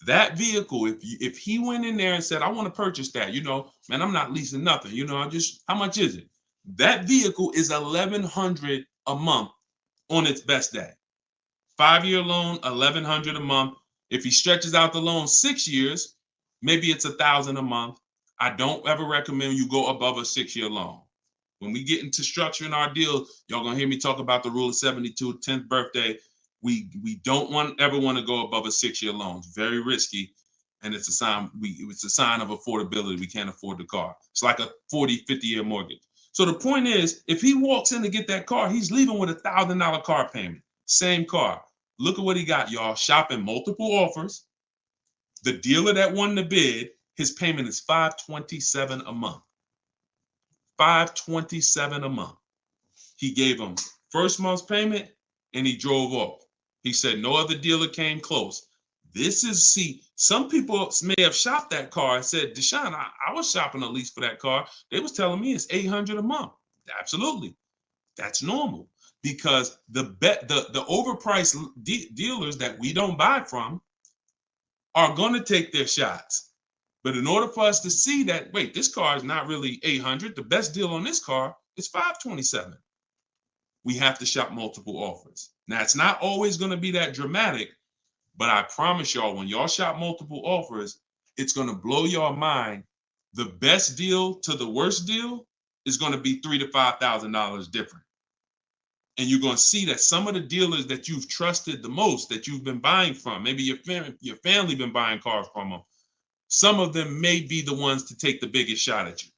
That vehicle, if he went in there and said, I want to purchase that, man, I'm not leasing nothing. How much is it? That vehicle is $1,100 a month on its best day. 5-year loan, $1,100 a month. If he stretches out the loan 6 years, maybe it's $1,000 a month. I don't ever recommend you go above a 6-year loan. When we get into structuring our deal, y'all gonna hear me talk about the rule of 72, 10th birthday. We don't ever want to go above a 6-year loan. It's very risky, and it's a sign of affordability. We can't afford the car. It's like a 40, 50-year mortgage. So the point is, if he walks in to get that car, he's leaving with $1,000 car payment. Same car. Look at what he got, y'all. Shopping multiple offers. The dealer that won the bid, his payment is $527 a month. $527 a month. He gave him first month's payment and he drove off. He said no other dealer came close. Some people may have shopped that car and said, Deshone, I was shopping a lease for that car. They was telling me it's $800 a month. Absolutely. That's normal because the overpriced dealers that we don't buy from are going to take their shots. But in order for us to see that, wait, this car is not really $800. The best deal on this car is $527. We have to shop multiple offers. Now, it's not always going to be that dramatic, but I promise y'all, when y'all shop multiple offers, it's going to blow your mind. The best deal to the worst deal is going to be $3,000 to $5,000 different. And you're going to see that some of the dealers that you've trusted the most, that you've been buying from, maybe your family been buying cars from them, some of them may be the ones to take the biggest shot at you.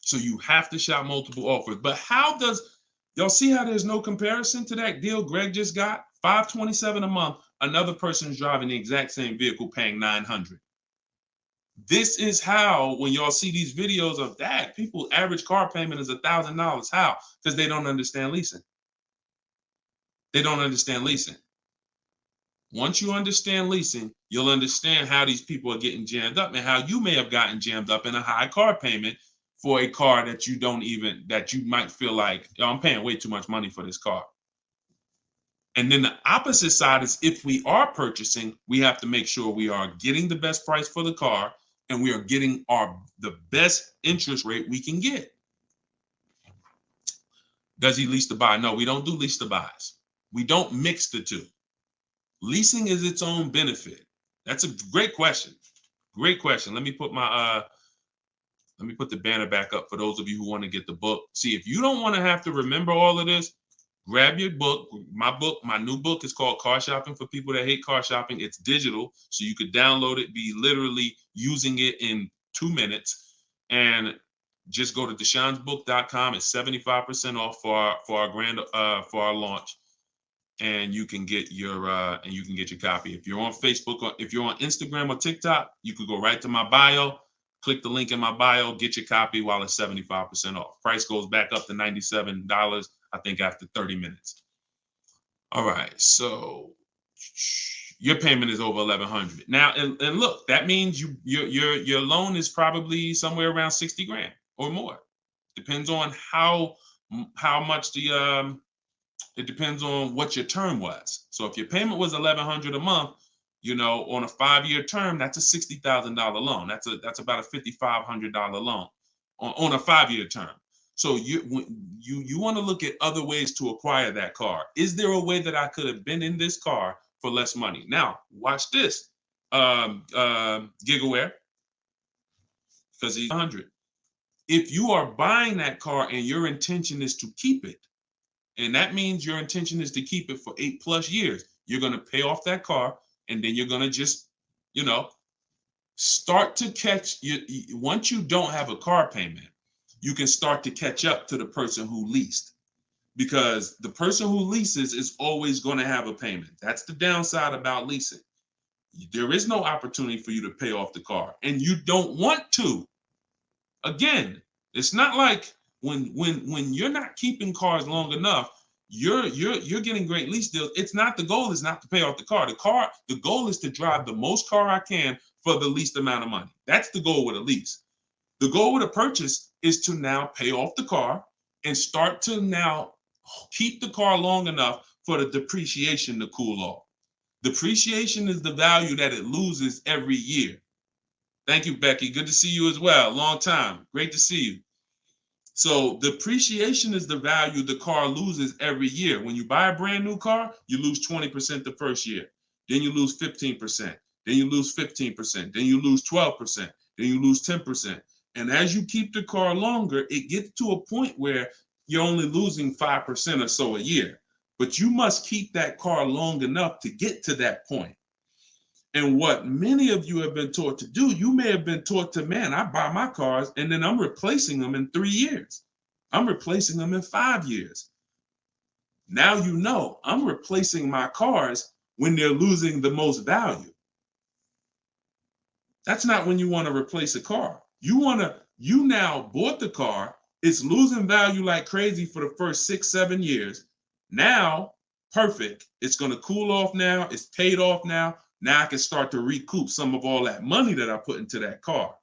So you have to shop multiple offers. But y'all see how there's no comparison to that deal Greg just got? $527 a month. Another person's driving the exact same vehicle paying $900. This is how, when y'all see these videos of that, people average car payment is $1,000. How? Because they don't understand leasing. They don't understand leasing. Once you understand leasing, you'll understand how these people are getting jammed up and how you may have gotten jammed up in a high car payment for a car that you might feel like, I'm paying way too much money for this car. And then the opposite side is, if we are purchasing, we have to make sure we are getting the best price for the car and we are getting the best interest rate we can get. Does he lease to buy? No, we don't do lease to buys. We don't mix the two. Leasing is its own benefit. That's a great question. Great question. Let me put the banner back up for those of you who want to get the book. See, if you don't want to have to remember all of this, grab your book. My new book is called Car Shopping for People That Hate Car Shopping. It's digital, so you could download it, be literally using it in 2 minutes, and just go to deshonesbook.com. It's 75% off for our launch. And you can get your copy. If you're on Facebook or if you're on Instagram or TikTok, you could go right to my bio, click the link in my bio, get your copy while it's 75% off. Price goes back up to $97, I think, after 30 minutes. All right, so your payment is over $1,100 now, and look, that means your loan is probably somewhere around $60,000 or more. Depends on how much it depends on what your term was. So if your payment was $1,100 a month, on a 5-year term, that's a $60,000 loan. That's about a $5,500 loan on a 5-year term. So you want to look at other ways to acquire that car. Is there a way that I could have been in this car for less money? Now, watch this, Gigaware, because he's 100. If you are buying that car and your intention is to keep it, and that means your intention is to keep it for 8+ years, you're going to pay off that car, and then you're going to just, start to catch. Once you don't have a car payment, you can start to catch up to the person who leased, because the person who leases is always going to have a payment. That's the downside about leasing. There is no opportunity for you to pay off the car, and you don't want to. Again, it's not like when you're not keeping cars long enough, you're getting great lease deals. The goal is not to pay off the car. The goal is to drive the most car I can for the least amount of money. That's the goal with a lease. The goal with a purchase is to now pay off the car and start to now keep the car long enough for the depreciation to cool off. Depreciation is the value that it loses every year. Thank you, Becky. Good to see you as well. Long time. Great to see you. So depreciation is the value the car loses every year. When you buy a brand new car, you lose 20% the first year. Then you lose 15%. Then you lose 15%. Then you lose 12%. Then you lose 10%. And as you keep the car longer, it gets to a point where you're only losing 5% or so a year. But you must keep that car long enough to get to that point. And what many of you have been taught to do, you may have been taught to, man, I buy my cars and then I'm replacing them in 3 years. I'm replacing them in 5 years. Now you know I'm replacing my cars when they're losing the most value. That's not when you want to replace a car. You now bought the car, it's losing value like crazy for the first 6, 7 years. Now, perfect. It's going to cool off now. It's paid off now. Now I can start to recoup some of all that money that I put into that car.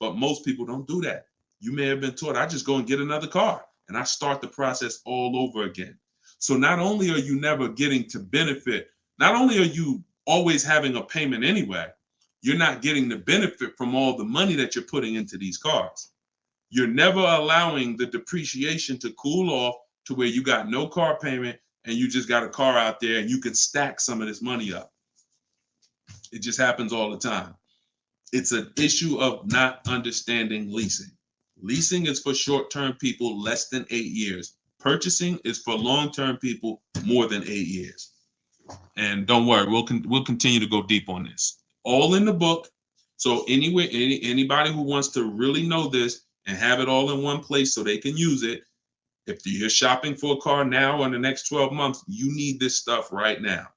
But most people don't do that. You may have been taught, I just go and get another car and I start the process all over again. So not only are you never getting to benefit, not only are you always having a payment anyway, you're not getting the benefit from all the money that you're putting into these cars. You're never allowing the depreciation to cool off to where you got no car payment and you just got a car out there and you can stack some of this money up. It just happens all the time. It's an issue of not understanding leasing. Leasing is for short-term people less than 8 years. Purchasing is for long-term people more than 8 years. And don't worry, we'll continue to go deep on this. All in the book. So anyway, anybody who wants to really know this and have it all in one place so they can use it, if you're shopping for a car now or in the next 12 months, you need this stuff right now.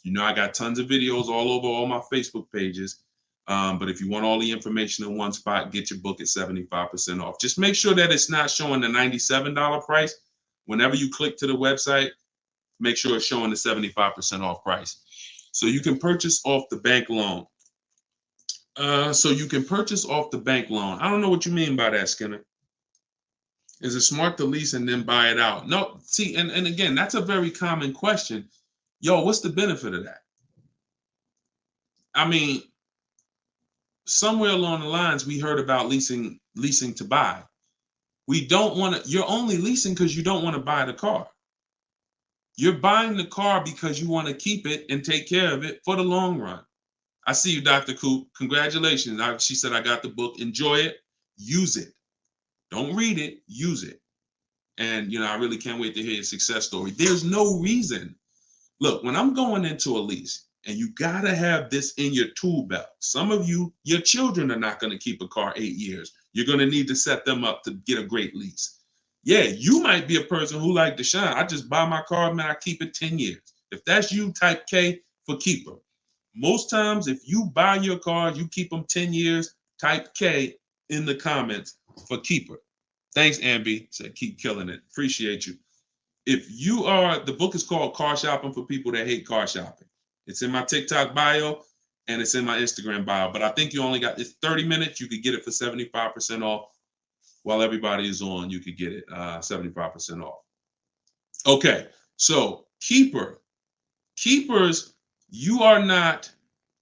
You know, I got tons of videos all over all my Facebook pages. But if you want all the information in one spot, get your book at 75% off. Just make sure that it's not showing the $97 price. Whenever you click to the website, make sure it's showing the 75% off price. So you can purchase off the bank loan. I don't know what you mean by that, Skinner. Is it smart to lease and then buy it out? No, see, and again, that's a very common question. Yo, what's the benefit of that? I mean, somewhere along the lines, we heard about leasing to buy. We don't want to, you're only leasing because you don't want to buy the car. You're buying the car because you want to keep it and take care of it for the long run. I see you, Dr. Coop. Congratulations. She said, I got the book. Enjoy it. Use it. Don't read it. Use it. And, I really can't wait to hear your success story. There's no reason. Look, when I'm going into a lease, and you got to have this in your tool belt. Some of you, your children are not going to keep a car 8 years. You're going to need to set them up to get a great lease. Yeah, you might be a person who like Deshone. I just buy my car, man, I keep it 10 years. If that's you, type K for keeper. Most times, if you buy your car, you keep them 10 years, type K in the comments for keeper. Thanks, Ambi. Said keep killing it. Appreciate you. If you are, the book is called Car Shopping for People That Hate Car Shopping. It's in my TikTok bio and it's in my Instagram bio. But I think you only got, it's 30 minutes. You could get it for 75% off. While everybody is on, you could get it 75% off. Okay, so keepers, you are not,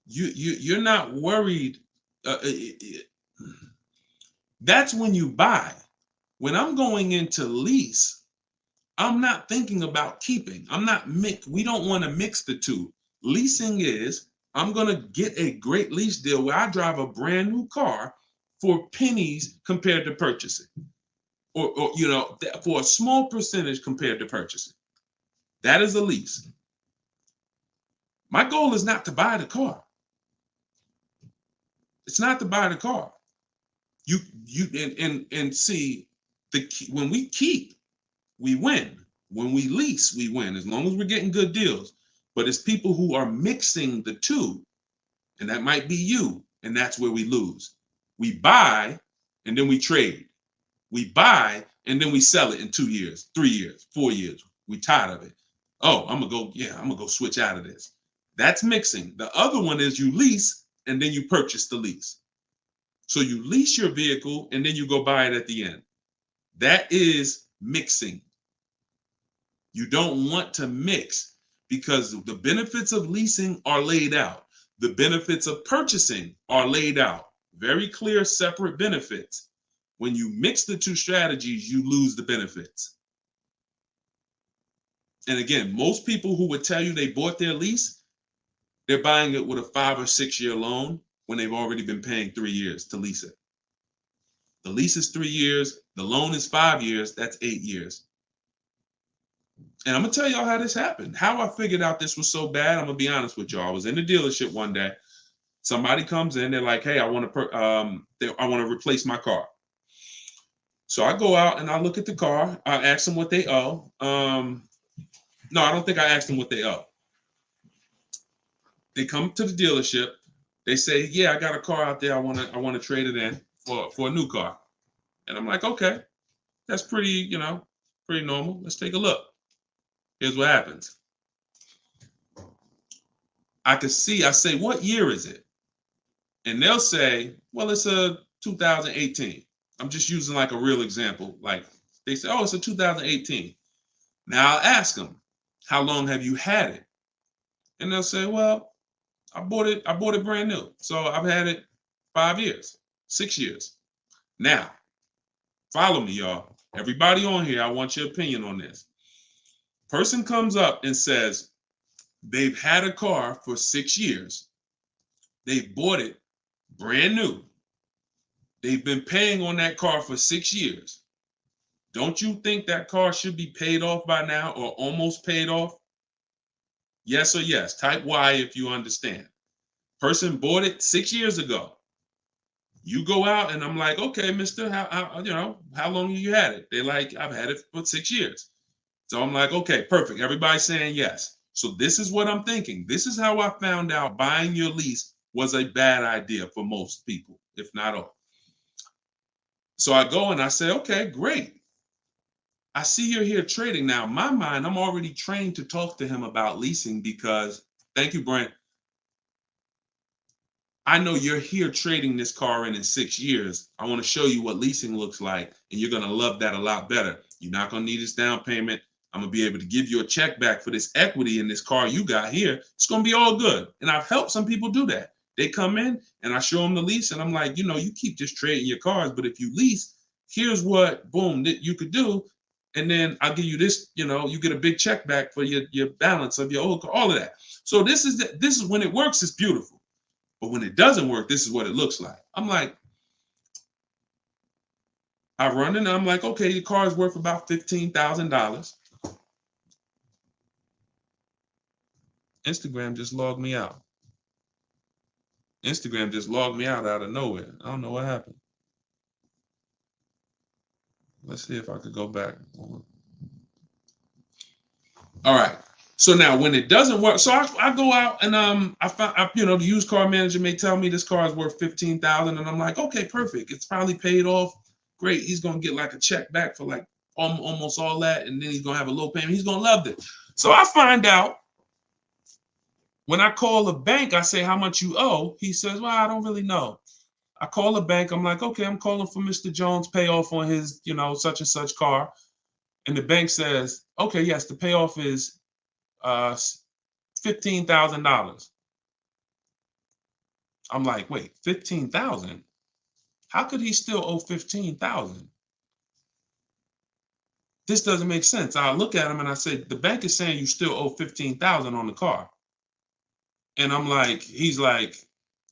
you're not worried. That's when you buy. When I'm going into lease, I'm not thinking about keeping. We don't want to mix the two. Leasing is, I'm going to get a great lease deal where I drive a brand new car for pennies compared to purchasing, or for a small percentage compared to purchasing. That is a lease. My goal is not to buy the car. It's not to buy the car. You see, when we keep, we win. When we lease, we win, as long as we're getting good deals. But it's people who are mixing the two, and that might be you, and that's where we lose. We buy, and then we trade. We buy, and then we sell it in 2 years, 3 years, 4 years. We tired of it. Oh, I'm gonna go switch out of this. That's mixing. The other one is you lease, and then you purchase the lease. So you lease your vehicle and then you go buy it at the end. That is mixing. You don't want to mix because the benefits of leasing are laid out. The benefits of purchasing are laid out. Very clear, separate benefits. When you mix the two strategies, you lose the benefits. And again, most people who would tell you they bought their lease, they're buying it with a 5 or 6 year loan when they've already been paying 3 years to lease it. The lease is 3 years, the loan is 5 years, that's 8 years. And I'm gonna tell y'all how this happened. How I figured out this was so bad, I'm gonna be honest with y'all. I was in the dealership one day. Somebody comes in, they're like, "Hey, I want to replace my car." So I go out and I look at the car. I ask them what they owe. No, I don't think I asked them what they owe. They come to the dealership. They say, "Yeah, I got a car out there. I want to trade it in for a new car." And I'm like, "Okay, that's pretty normal. Let's take a look." Here's what happens. I say, "What year is it?" And they'll say, "Well, it's a 2018. I'm just using like a real example. Like they say, "Oh, it's a 2018. Now I'll ask them, "How long have you had it?" And they'll say, "Well, I bought it brand new. So I've had it 5 years, 6 years." Now, follow me, y'all. Everybody on here, I want your opinion on this. Person comes up and says they've had a car for 6 years. They bought it brand new. They've been paying on that car for 6 years. Don't you think that car should be paid off by now or almost paid off? Yes or yes. Type Y if you understand. Person bought it 6 years ago. You go out and I'm like, "Okay, mister, how long have you had it?" They're like, "I've had it for 6 years." So I'm like, "Okay, perfect." Everybody's saying yes. So this is what I'm thinking. This is how I found out buying your lease was a bad idea for most people, if not all. So I go and I say, "Okay, great. I see you're here trading." Now, in my mind, I'm already trained to talk to him about leasing because, thank you, Brent. I know you're here trading this car in 6 years. I want to show you what leasing looks like, and you're going to love that a lot better. You're not going to need this down payment. I'm going to be able to give you a check back for this equity in this car you got here. It's going to be all good. And I've helped some people do that. They come in and I show them the lease, and I'm like, you keep just trading your cars, but if you lease, here's what, boom, that you could do. And then I'll give you this, you get a big check back for your balance of your old car, all of that. So this is when it works, it's beautiful. But when it doesn't work, this is what it looks like. I'm like, I run and I'm like, "Okay, your car is worth about $15,000. Instagram just logged me out. Instagram just logged me out of nowhere. I don't know what happened. Let's see if I could go back. All right. So now when it doesn't work, so I go out and I find the used car manager may tell me this car is worth 15,000, and I'm like, "Okay, perfect. It's probably paid off. Great. He's gonna get like a check back for like almost all that, and then he's gonna have a low payment. He's gonna love it." So I find out when I call the bank, I say, "How much you owe?" He says, "Well, I don't really know." I call the bank. I'm like, "Okay, I'm calling for Mr. Jones' payoff on his such and such car," and the bank says, "Okay, yes, the payoff is $15,000. I'm like, "Wait, 15,000? How could he still owe 15,000? This doesn't make sense." I look at him and I say, "The bank is saying you still owe 15,000 on the car." And he's like,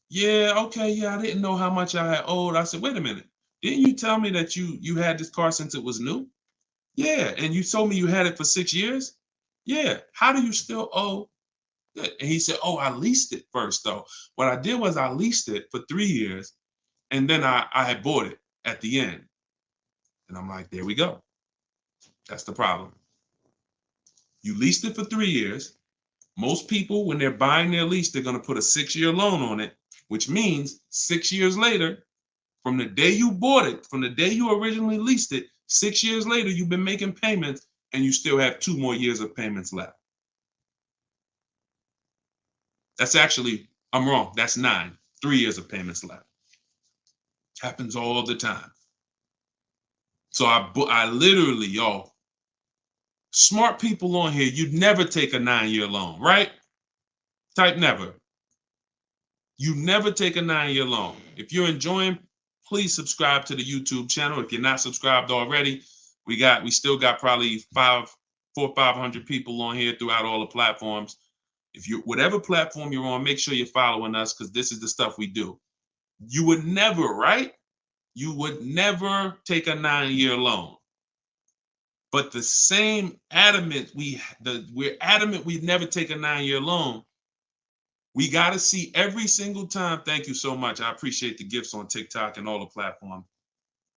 "Yeah, okay, yeah, I didn't know how much I had owed." I said, "Wait a minute. Didn't you tell me that you had this car since it was new?" "Yeah, and you told me you had it for 6 years?" "Yeah. How do you still owe?" And he said, "Oh, I leased it first, though. What I did was I leased it for 3 years, and then I had bought it at the end." And I'm like, "There we go. That's the problem. You leased it for 3 years. Most people, when they're buying their lease, they're going to put a 6-year loan on it, which means 6 years later, from the day you bought it, from the day you originally leased it, 6 years later, you've been making payments and you still have 2 more years of payments left." That's actually, I'm wrong. That's 9. 3 years of payments left. Happens all the time. So I literally, y'all, smart people on here, you'd never take a 9-year loan, right? Type never. You never take a 9-year loan. If you're enjoying, please subscribe to the YouTube channel. If you're not subscribed already, we still got probably 400 or 500 people on here throughout all the platforms. If you, whatever platform you're on, make sure you're following us, because this is the stuff we do. You would never, right? You would never take a 9-year loan. But the same adamant we're adamant we'd never take a 9-year loan. We got to see every single time. Thank you so much. I appreciate the gifts on TikTok and all the platforms.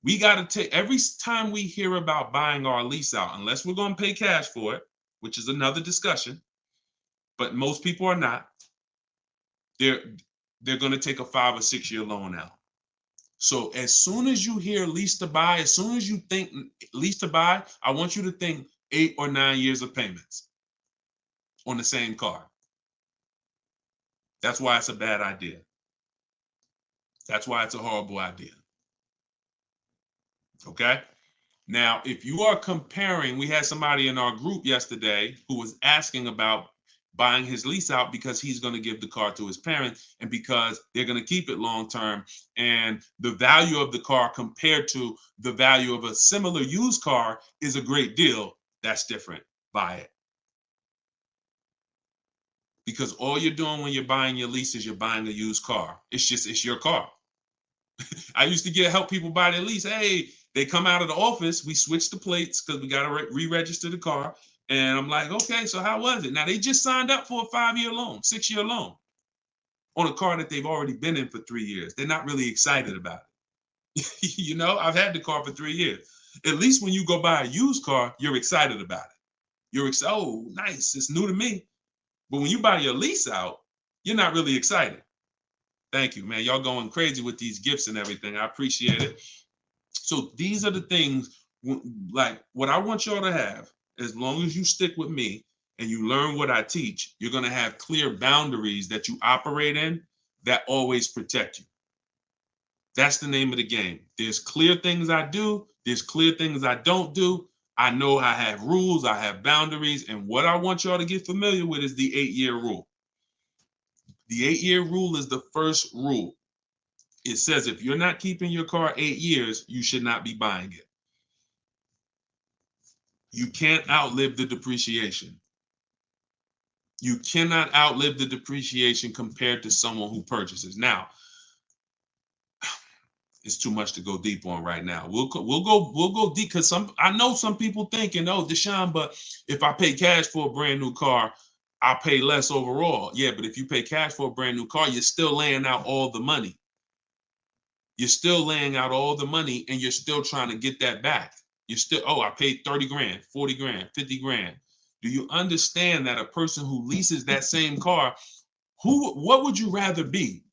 We got to take every time we hear about buying our lease out, unless we're going to pay cash for it, which is another discussion. But most people are not. They're going to take a 5 or 6 year loan out. So as soon as you hear lease to buy, as soon as you think lease to buy, I want you to think 8 or 9 years of payments on the same car. That's why it's a bad idea. That's why it's a horrible idea. Okay? Now, if you are comparing, we had somebody in our group yesterday who was asking about buying his lease out because he's going to give the car to his parents and because they're going to keep it long term, and the value of the car compared to the value of a similar used car is a great deal. That's different. Buy it. Because all you're doing when you're buying your lease is you're buying a used car. It's your car. I used to help people buy their lease. Hey, they come out of the office, we switch the plates because we got to re-register the car. And I'm like, okay, so how was it? Now they just signed up for a 5-year loan, 6-year loan on a car that they've already been in for 3 years. They're not really excited about it. You know, I've had the car for 3 years. At least when you go buy a used car, you're excited about it. You're excited, oh, nice, it's new to me. But when you buy your lease out, you're not really excited. Thank you, man. Y'all going crazy with these gifts and everything. I appreciate it. So these are the things, like what I want y'all to have. As long as you stick with me and you learn what I teach, you're going to have clear boundaries that you operate in that always protect you. That's the name of the game. There's clear things I do. There's clear things I don't do. I know I have rules. I have boundaries. And what I want y'all to get familiar with is the 8-year rule. The 8-year rule is the first rule. It says if you're not keeping your car 8 years, you should not be buying it. You can't outlive the depreciation. You cannot outlive the depreciation compared to someone who purchases. Now, it's too much to go deep on right now. We'll go deep because I know some people thinking, oh, Deshone, but if I pay cash for a brand new car, I'll pay less overall. Yeah, but if you pay cash for a brand new car, you're still laying out all the money. You're still laying out all the money and you're still trying to get that back. You're still, oh, I paid 30 grand, 40 grand, 50 grand. Do you understand that a person who leases that same car, what would you rather be?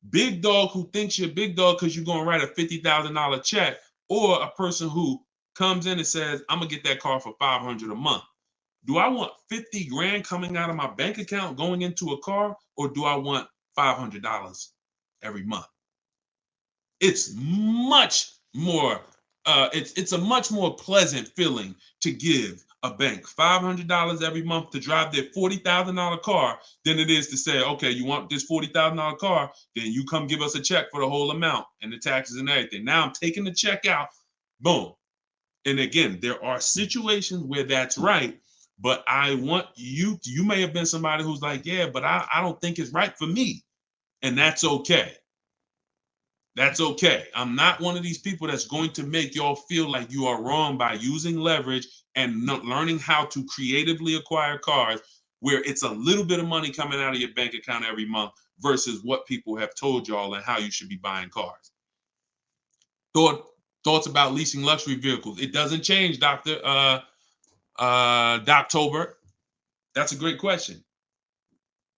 Big dog who thinks you're big dog because you're going to write a $50,000 check, or a person who comes in and says, I'm going to get that car for $500 a month? Do I want 50 grand coming out of my bank account going into a car, or do I want $500 every month? It's much more, it's a much more pleasant feeling to give a bank $500 every month to drive their $40,000 car than it is to say, okay, you want this $40,000 car, then you come give us a check for the whole amount and the taxes and everything. Now I'm taking the check out, boom. And again, there are situations where that's right, but I want you may have been somebody who's like, yeah, but I don't think it's right for me. And that's okay. That's okay. I'm not one of these people that's going to make y'all feel like you are wrong by using leverage and learning how to creatively acquire cars where it's a little bit of money coming out of your bank account every month versus what people have told y'all and how you should be buying cars. Thoughts about leasing luxury vehicles. It doesn't change, Dr. Doctober. That's a great question.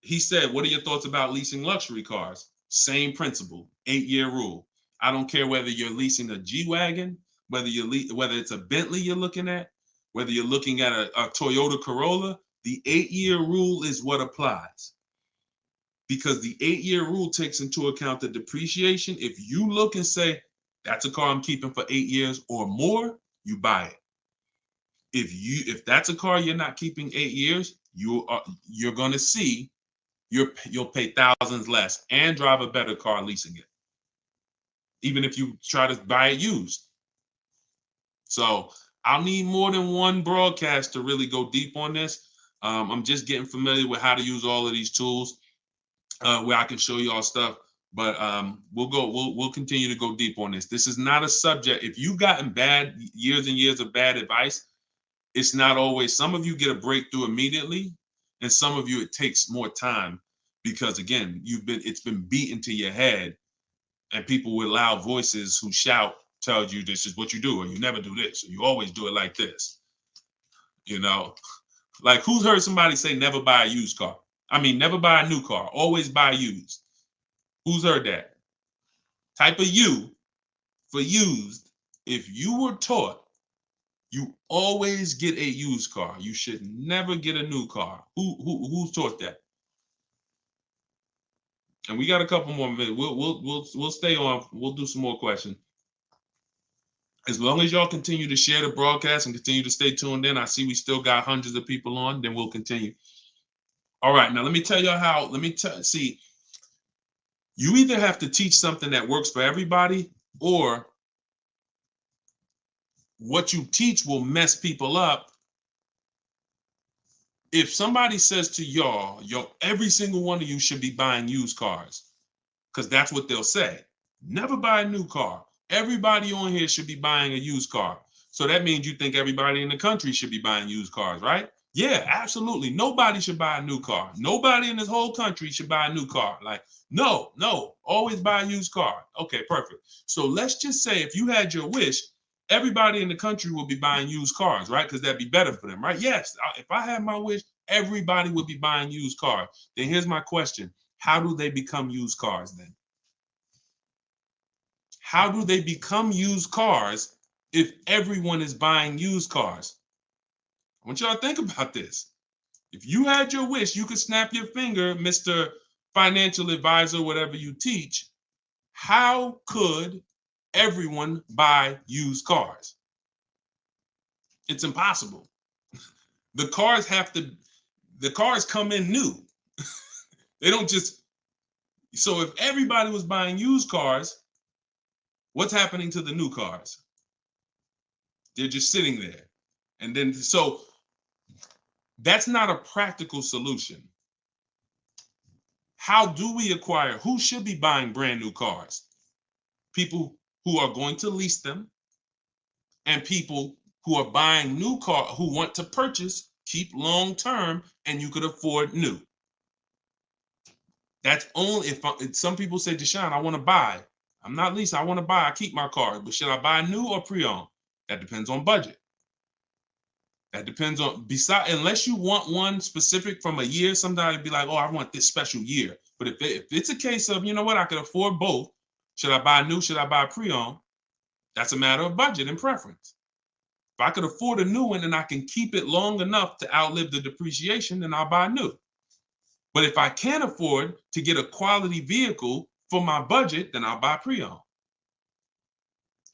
He said, what are your thoughts about leasing luxury cars? Same principle, 8-year rule. I don't care whether you're leasing a G-Wagon, whether it's a Bentley you're looking at, whether you're looking at a Toyota Corolla, the 8-year rule is what applies. because the 8-year rule takes into account the depreciation. If you look and say, that's a car I'm keeping for 8 years or more, you buy it. If that's a car you're not keeping 8 years, you're going to see you'll pay thousands less and drive a better car leasing it, even if you try to buy it used. So I'll need more than one broadcast to really go deep on this. I'm just getting familiar with how to use all of these tools, where I can show you all stuff. But we'll continue to go deep on this. This is not a subject. If you've gotten bad years and years of bad advice, it's not always. Some of you get a breakthrough immediately, and some of you it takes more time because again, it's been beaten to your head, and people with loud voices who shout tell you this is what you do, or you never do this, or you always do it like this. You know, like who's heard somebody say never buy a used car? I mean, never buy a new car, always buy used. Who's heard that? Type of U for used. If you were taught you always get a used car, you should never get a new car. Who's taught that? And we got a couple more minutes. We'll stay on. We'll do some more questions. As long as y'all continue to share the broadcast and continue to stay tuned in, I see we still got hundreds of people on, then we'll continue. All right, now let me tell you how, see, you either have to teach something that works for everybody, or what you teach will mess people up. If somebody says to y'all, every single one of you should be buying used cars, because that's what they'll say. Never buy a new car. Everybody on here should be buying a used car. So that means you think everybody in the country should be buying used cars, right? Yeah, absolutely. Nobody should buy a new car. Nobody in this whole country should buy a new car. Like, no, always buy a used car. Okay, perfect. So let's just say if you had your wish, everybody in the country would be buying used cars, right? Because that'd be better for them, right? Yes, if I had my wish, everybody would be buying used cars. Then here's my question. How do they become used cars then? How do they become used cars if everyone is buying used cars? I want y'all to think about this. If you had your wish, you could snap your finger, Mr. Financial Advisor, whatever you teach. How could everyone buy used cars? It's impossible. The cars come in new. They don't just, so if everybody was buying used cars, what's happening to the new cars? They're just sitting there. And then, so that's not a practical solution. How do we acquire? Who should be buying brand new cars? People who are going to lease them, and people who are buying new cars, who want to purchase, keep long term, and you could afford new. That's only if some people say, Deshone, I want to buy. I'm not leasing, I want to buy. I keep my car, but should I buy new or pre-owned? That depends on budget. That depends on, unless you want one specific from a year, somebody be like, oh, I want this special year. But if it's a case of, you know what, I can afford both. Should I buy new? Should I buy pre-owned? That's a matter of budget and preference. If I could afford a new one and I can keep it long enough to outlive the depreciation, then I'll buy new. But if I can't afford to get a quality vehicle for my budget, then I'll buy pre-owned.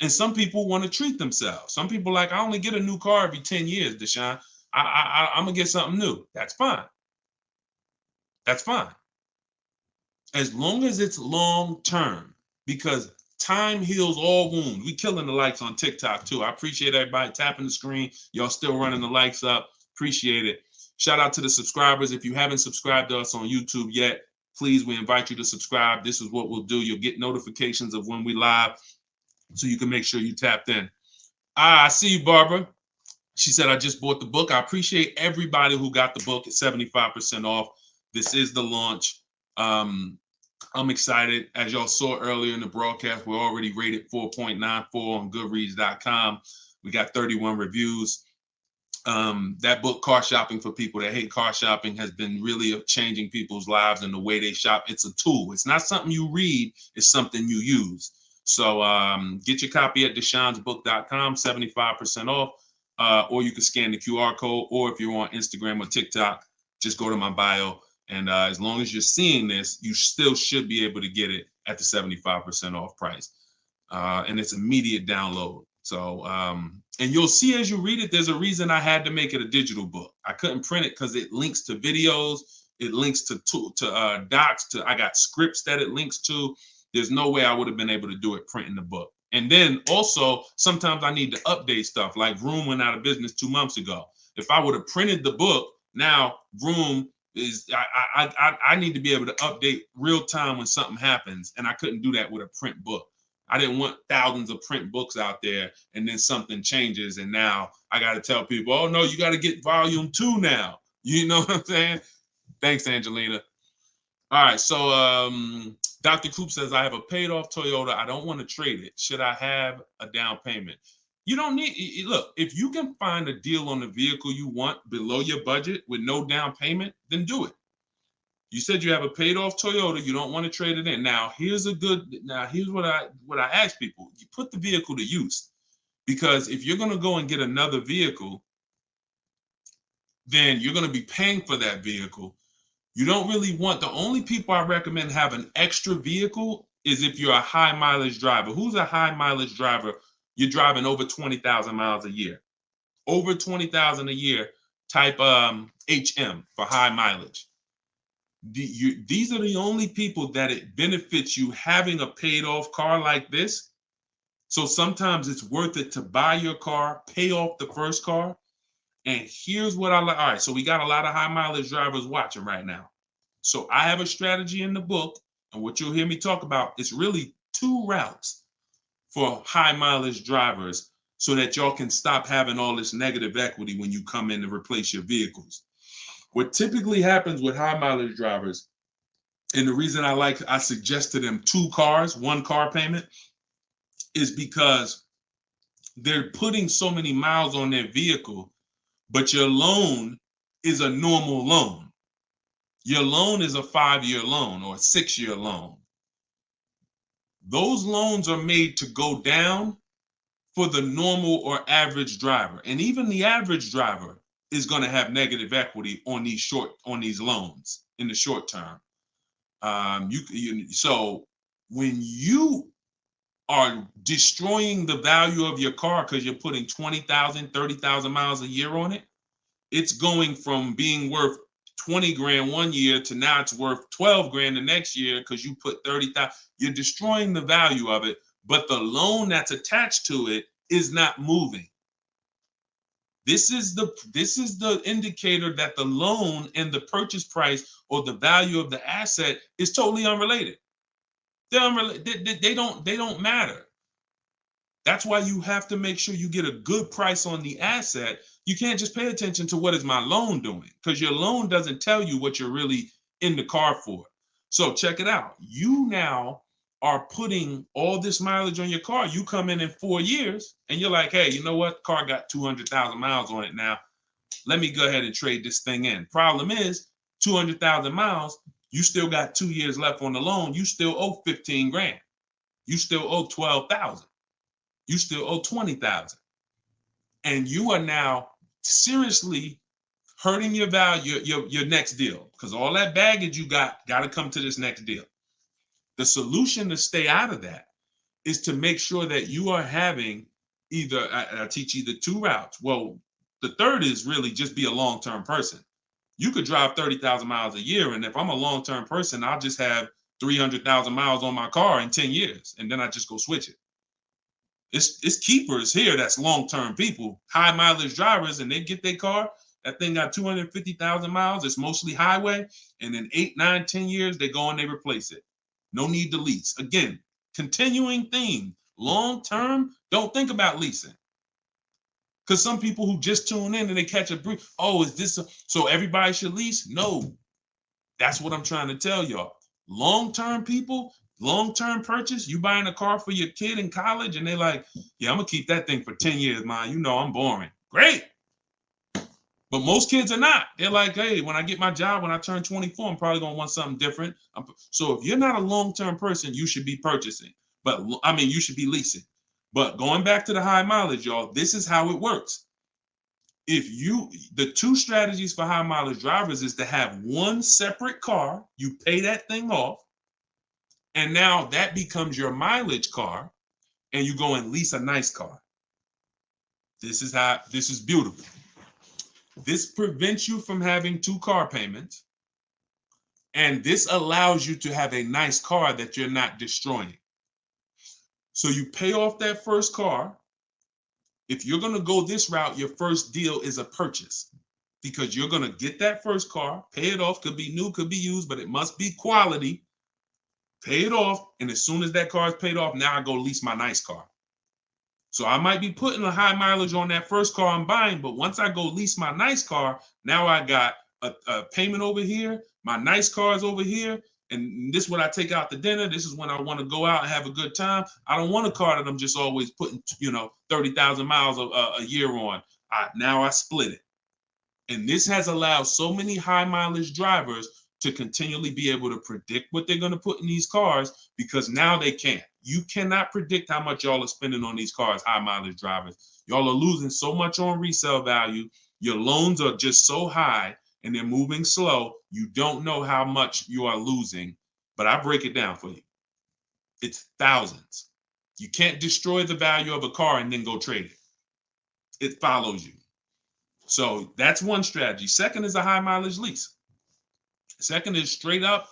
And some people want to treat themselves. Some people like, I only get a new car every 10 years, Deshone. I'm going to get something new. That's fine. That's fine. As long as it's long term, because time heals all wounds. We killing the likes on TikTok too. I appreciate everybody tapping the screen. Y'all still running the likes up. Appreciate it. Shout out to the subscribers. If you haven't subscribed to us on YouTube yet, please, we invite you to subscribe. This is what we'll do. You'll get notifications of when we live, so you can make sure you tapped in. I see you, Barbara. She said, I just bought the book. I appreciate everybody who got the book at 75% off. This is the launch. I'm excited. As y'all saw earlier in the broadcast, we're already rated 4.94 on Goodreads.com. We got 31 reviews. That book, Car Shopping for People That Hate Car Shopping, has been really changing people's lives and the way they shop. It's a tool. It's not something you read. It's something you use. So get your copy at deshonesbook.com, 75% off, or you can scan the QR code, or if you're on Instagram or TikTok, just go to my bio And as long as you're seeing this, you still should be able to get it at the 75% off price. And it's immediate download. So, and you'll see as you read it, there's a reason I had to make it a digital book. I couldn't print it because it links to videos, it links to docs, I got scripts that it links to. There's no way I would have been able to do it printing the book. And then also, sometimes I need to update stuff, like Vroom went out of business 2 months ago. If I would have printed the book, now Vroom is, I need to be able to update real time when something happens, and I couldn't do that with a print book. I didn't want thousands of print books out there and then something changes and now I got to tell people, oh no, you got to get volume 2 now. You know what I'm saying? Thanks, Angelina. All right, so Dr. Coop says, I have a paid off Toyota. I don't want to trade it. Should I have a down payment? You don't need, look, if you can find a deal on the vehicle you want below your budget with no down payment, then do it. You said you have a paid off Toyota. You don't want to trade it in. Now, here's what I ask people. You put the vehicle to use, because if you're going to go and get another vehicle, then you're going to be paying for that vehicle. You don't really want, the only people I recommend have an extra vehicle is if you're a high mileage driver. Who's a high mileage driver? You're driving over 20,000 miles a year. Over 20,000 a year, type HM for high mileage. These are the only people that it benefits you having a paid off car like this. So sometimes it's worth it to buy your car, pay off the first car. And here's what I like. All right, so we got a lot of high mileage drivers watching right now. So I have a strategy in the book, and what you'll hear me talk about is really 2 routes for high mileage drivers so that y'all can stop having all this negative equity when you come in to replace your vehicles. What typically happens with high mileage drivers, and the reason I suggest to them 2 cars, 1 car payment, is because they're putting so many miles on their vehicle, but your loan is a normal loan. Your loan is a 5-year loan or a 6-year loan. Those loans are made to go down for the normal or average driver. And even the average driver is going to have negative equity on these loans in the short term. So when you are destroying the value of your car because you're putting 20,000, 30,000 miles a year on it, it's going from being worth 20 grand one year to now it's worth 12 grand the next year because you put 30,000. You're destroying the value of it, but the loan that's attached to it is not moving. This is the indicator that the loan and the purchase price or the value of the asset is totally unrelated. They don't matter. That's why you have to make sure you get a good price on the asset. You can't just pay attention to what is my loan doing, because your loan doesn't tell you what you're really in the car for. So check it out. You now are putting all this mileage on your car. You come in 4 years and you're like, hey, you know what? Car got 200,000 miles on it now. Let me go ahead and trade this thing in. Problem is 200,000 miles, you still got 2 years left on the loan. You still owe 15 grand. You still owe 12,000. You still owe 20,000. And you are now seriously hurting your value, your next deal, because all that baggage you got to come to this next deal. The solution to stay out of that is to make sure that you are having I teach either 2 routes. Well, the third is really just be a long-term person. You could drive 30,000 miles a year. And if I'm a long-term person, I'll just have 300,000 miles on my car in 10 years. And then I just go switch it. It's keepers here that's long-term people, high mileage drivers, and they get their car. That thing got 250,000 miles. It's mostly highway. And in 8, 9, 10 years, they go and they replace it. No need to lease. Again, continuing theme. Long-term, don't think about leasing. Because some people who just tune in and they catch a brief, oh, is this so everybody should lease? No. That's what I'm trying to tell y'all. Long-term people, long-term purchase, you buying a car for your kid in college and they're like, yeah, I'm going to keep that thing for 10 years, man. You know I'm boring. Great. But most kids are not. They're like, hey, when I get my job, when I turn 24, I'm probably going to want something different. So if you're not a long-term person, you should be purchasing. But I mean, you should be leasing. But going back to the high mileage, y'all, this is how it works. The two strategies for high mileage drivers is to have one separate car, you pay that thing off, and now that becomes your mileage car, and you go and lease a nice car. This is beautiful. This prevents you from having two car payments, and this allows you to have a nice car that you're not destroying. So you pay off that first car. If you're going to go this route, your first deal is a purchase, because you're going to get that first car, pay it off, could be new, could be used, but it must be quality. Pay it off, and as soon as that car is paid off, now I go lease my nice car. So I might be putting a high mileage on that first car I'm buying, but once I go lease my nice car, now I got a payment over here, my nice car is over here, and this is when I take out to dinner. This is when I want to go out and have a good time. I don't want a car that I'm just always putting, 30,000 miles a year on. Now I split it. And this has allowed so many high mileage drivers to continually be able to predict what they're going to put in these cars, because now they can't. You cannot predict how much y'all are spending on these cars, high mileage drivers. Y'all are losing so much on resale value. Your loans are just so high and they're moving slow. You don't know how much you are losing, but I break it down for you. It's thousands. You can't destroy the value of a car and then go trade it. It follows you. So that's one strategy. Second is a high mileage lease. Second is straight up.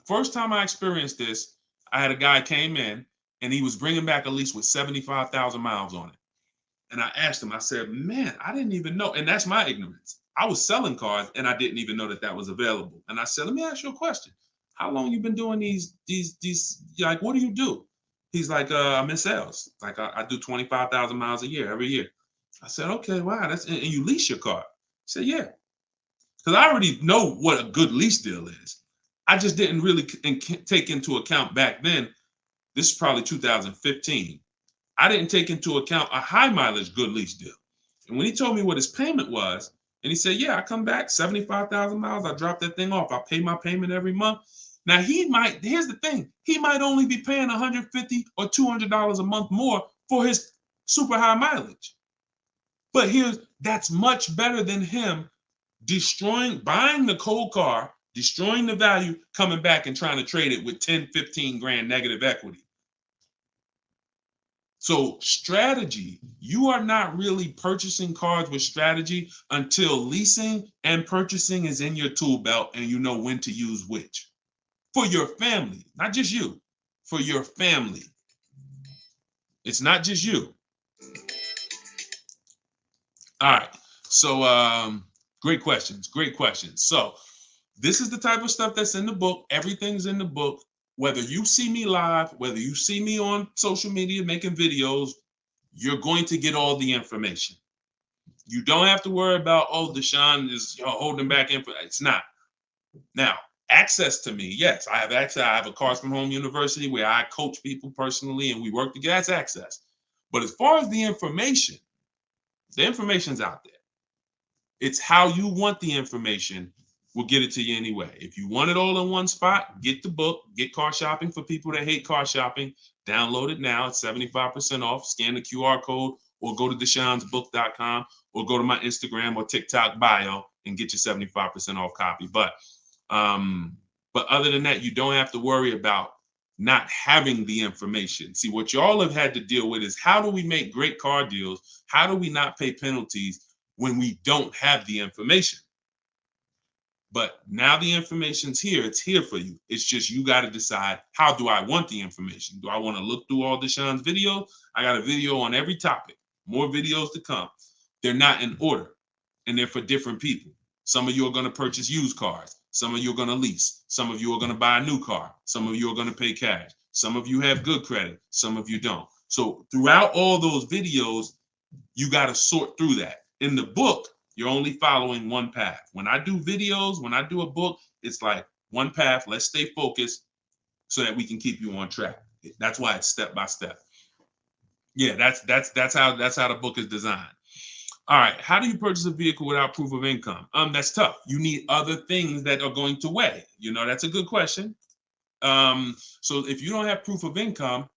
First time I experienced this, I had a guy came in and he was bringing back a lease with 75,000 miles on it. And I asked him, I said, man, I didn't even know. And that's my ignorance. I was selling cars and I didn't even know that was available. And I said, let me ask you a question. How long you been doing these, like, what do you do? He's like, I'm in sales. Like I do 25,000 miles a year, every year. I said, okay, wow. And you lease your car? He said, yeah. Because I already know what a good lease deal is. I just didn't really take into account back then. This is probably 2015. I didn't take into account a high mileage good lease deal. And when he told me what his payment was, and he said, yeah, I come back 75,000 miles. I drop that thing off. I pay my payment every month. Now here's the thing. He might only be paying $150 or $200 a month more for his super high mileage. But that's much better than him buying the cold car, destroying the value, coming back and trying to trade it with 10, 15 grand negative equity. So strategy, you are not really purchasing cars with strategy until leasing and purchasing is in your tool belt and you know when to use which. For your family, not just you, for your family. It's not just you. All right, so great questions. So this is the type of stuff that's in the book. Everything's in the book. Whether you see me live, whether you see me on social media making videos, you're going to get all the information. You don't have to worry about, Deshone is holding back info. It's not. Now, access to me, yes, I have access. I have a Cars from Home University where I coach people personally and we work together. That's access. But as far as the information's out there. It's how you want the information. We'll get it to you anyway. If you want it all in one spot, get the book, get Car Shopping for people that hate car shopping. Download it now. It's 75% off. Scan the QR code or go to deshonesbook.com or go to my Instagram or TikTok bio and get your 75% off copy. But other than that, you don't have to worry about not having the information. See, what y'all have had to deal with is how do we make great car deals? How do we not pay penalties when we don't have the information? But now the information's here. It's here for you. It's just you got to decide, how do I want the information? Do I want to look through all Deshone's videos? I got a video on every topic. More videos to come. They're not in order, and they're for different people. Some of you are going to purchase used cars. Some of you are going to lease. Some of you are going to buy a new car. Some of you are going to pay cash. Some of you have good credit. Some of you don't. So throughout all those videos, you got to sort through that. In the book, you're only following one path. When I do videos, when I do a book, it's like one path. Let's stay focused so that we can keep you on track. That's why it's step by step. Yeah, that's how the book is designed. All right, how do you purchase a vehicle without proof of income? That's tough. You need other things that are going to weigh. That's a good question. So if you don't have proof of income,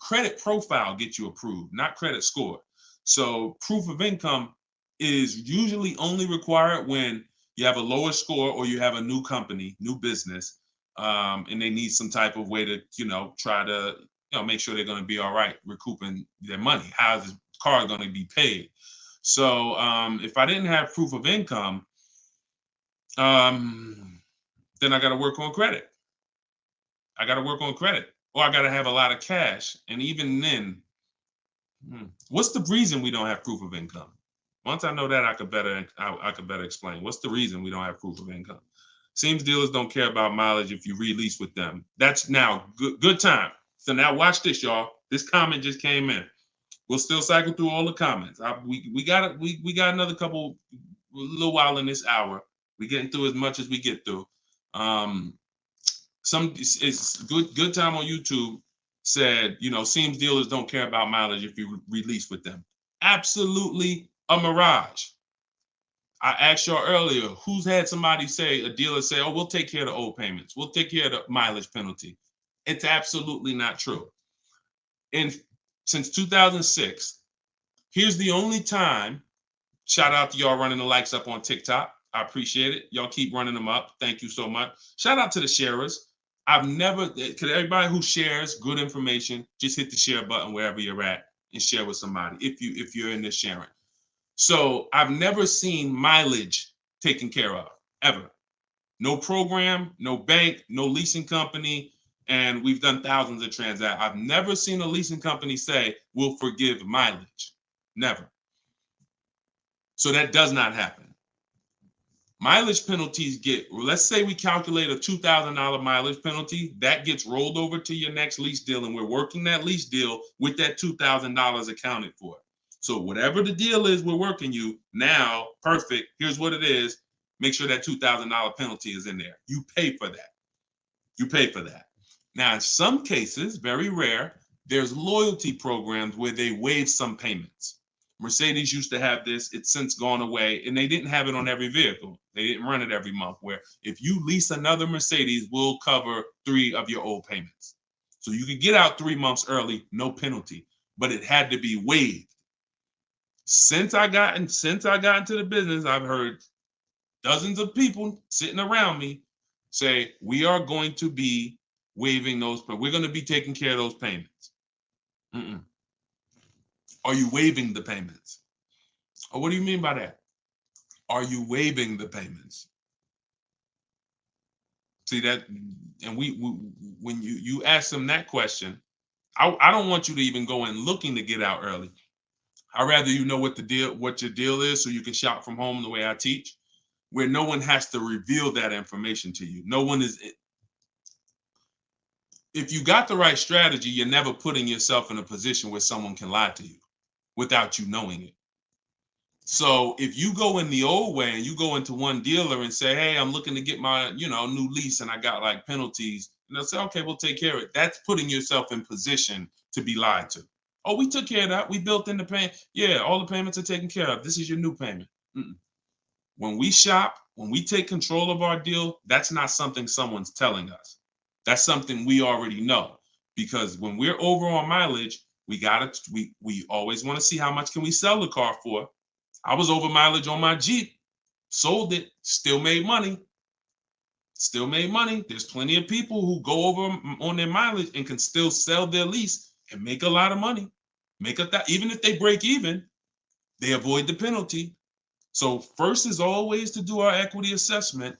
credit profile gets you approved, not credit score. So proof of income is usually only required when you have a lower score or you have a new company, new business, and they need some type of way to, try to, make sure they're going to be all right recouping their money. How's the car going to be paid? So if I didn't have proof of income, then I got to work on credit. I got to work on credit, or I got to have a lot of cash. And even then, what's the reason we don't have proof of income? Once I know that, I could better explain. What's the reason we don't have proof of income? Seems dealers don't care about mileage if you release with them. That's now good time. So now watch this, y'all. This comment just came in. We'll still cycle through all the comments. We got another couple, a little while in this hour. We're getting through as much as we get through. It's good time on YouTube said, seems dealers don't care about mileage if you release with them. Absolutely a mirage. I asked y'all earlier, who's had somebody say, a dealer say, oh, we'll take care of the old payments. We'll take care of the mileage penalty. It's absolutely not true. And since 2006, here's the only time, shout out to y'all running the likes up on TikTok. I appreciate it. Y'all keep running them up. Thank you so much. Shout out to the sharers. Could everybody who shares good information, just hit the share button wherever you're at and share with somebody if you're in this sharing. So I've never seen mileage taken care of, ever. No program, no bank, no leasing company, and we've done thousands of transactions. I've never seen a leasing company say, we'll forgive mileage. Never. So that does not happen. Mileage penalties let's say we calculate a $2,000 mileage penalty, that gets rolled over to your next lease deal, and we're working that lease deal with that $2,000 accounted for. So whatever the deal is we're working you now, perfect, here's what it is. Make sure that $2,000 penalty is in there. You pay for that. You pay for that. Now, in some cases, very rare, there's loyalty programs where they waive some payments. Mercedes used to have this. It's since gone away, and they didn't have it on every vehicle. They didn't run it every month, where if you lease another Mercedes, we'll cover 3 of your old payments. So you could get out 3 months early, no penalty, but it had to be waived. Since I got into the business, I've heard dozens of people sitting around me say, we are going to be waiving those, but we're going to be taking care of those payments. Are you waiving the payments? Oh, what do you mean by that? Are you waiving the payments? See that, and we when you ask them that question, I don't want you to even go in looking to get out early. I'd rather you know what your deal is, so you can shop from home the way I teach, where no one has to reveal that information to you. No one is. If you got the right strategy, you're never putting yourself in a position where someone can lie to you without you knowing it. So if you go in the old way and you go into one dealer and say, hey, I'm looking to get my, new lease and I got like penalties, and they'll say, okay, we'll take care of it. That's putting yourself in position to be lied to. Oh, we took care of that. We built in the payment. Yeah, all the payments are taken care of. This is your new payment. When we shop, when we take control of our deal, that's not something someone's telling us. That's something we already know. Because when we're over on mileage, we always want to see how much can we sell the car for. I was over mileage on my Jeep, sold it, still made money. Still made money. There's plenty of people who go over on their mileage and can still sell their lease and make a lot of money. Even if they break even, they avoid the penalty. So first is always to do our equity assessment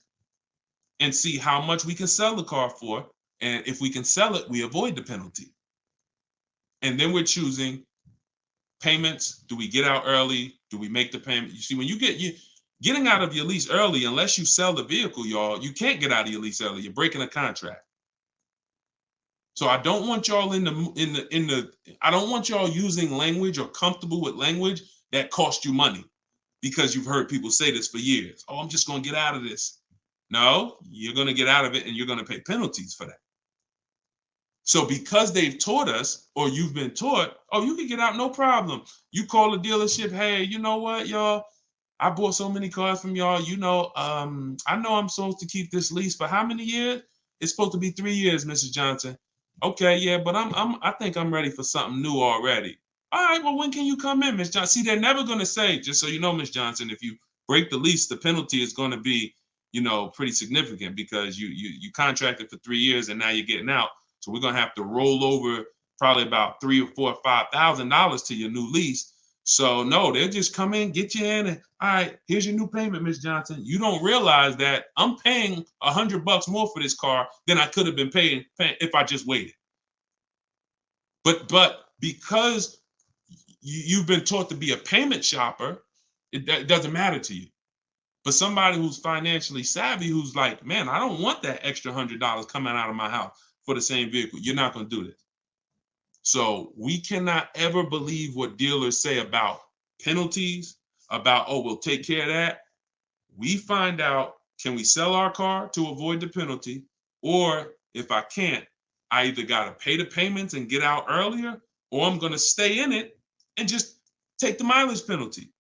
and see how much we can sell the car for. And if we can sell it, we avoid the penalty. And then we're choosing payments. Do we get out early? Do we make the payment? You see, when getting out of your lease early, unless you sell the vehicle, y'all, you can't get out of your lease early. You're breaking a contract. So I don't want y'all I don't want y'all using language or comfortable with language that cost you money, because you've heard people say this for years. Oh, I'm just going to get out of this. No, you're going to get out of it and you're going to pay penalties for that. So because they've taught us, or you've been taught, oh, you can get out, no problem. You call the dealership, hey, you know what, y'all? I bought so many cars from y'all. I know I'm supposed to keep this lease for how many years? It's supposed to be 3 years, Mrs. Johnson. Okay, yeah, but I think I'm ready for something new already. All right, well, when can you come in, Miss Johnson? See, they're never going to say, just so you know, Miss Johnson, if you break the lease, the penalty is going to be, pretty significant because you contracted for 3 years and now you're getting out. So we're going to have to roll over probably about $3,000 or $4,000 or $5,000 to your new lease. So no, they'll just come in, get you in, and all right, here's your new payment, Miss Johnson. You don't realize that I'm paying $100 more for this car than I could have been paying if I just waited. But because you've been taught to be a payment shopper, it doesn't matter to you. But somebody who's financially savvy, who's like, man, I don't want that extra $100 coming out of my house for the same vehicle. You're not going to do this. So we cannot ever believe what dealers say about penalties, about, oh, we'll take care of that. We find out, can we sell our car to avoid the penalty? Or if I can't, I either got to pay the payments and get out earlier, or I'm going to stay in it and just take the mileage penalty.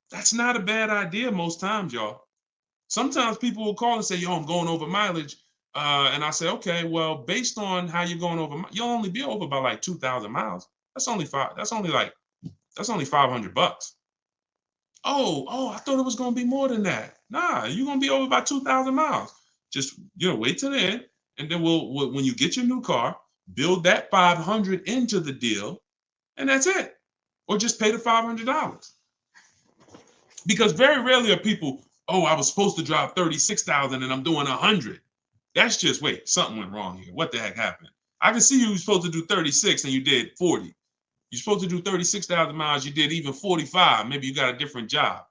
That's not a bad idea most times, y'all. Sometimes people will call and say, yo, I'm going over mileage. And I say, okay, well, based on how you're going over, you'll only be over by like 2,000 miles. That's only $500. Oh, I thought it was going to be more than that. Nah, you're going to be over by 2,000 miles. Just, wait till the end. And then when you get your new car, build that 500 into the deal, and that's it. Or just pay the $500. Because very rarely are people, oh, I was supposed to drive 36,000 and I'm doing 100. That's just, wait, something went wrong here. What the heck happened? I can see you were supposed to do 36 and you did 40. You're supposed to do 36,000 miles, you did even 45. Maybe you got a different job.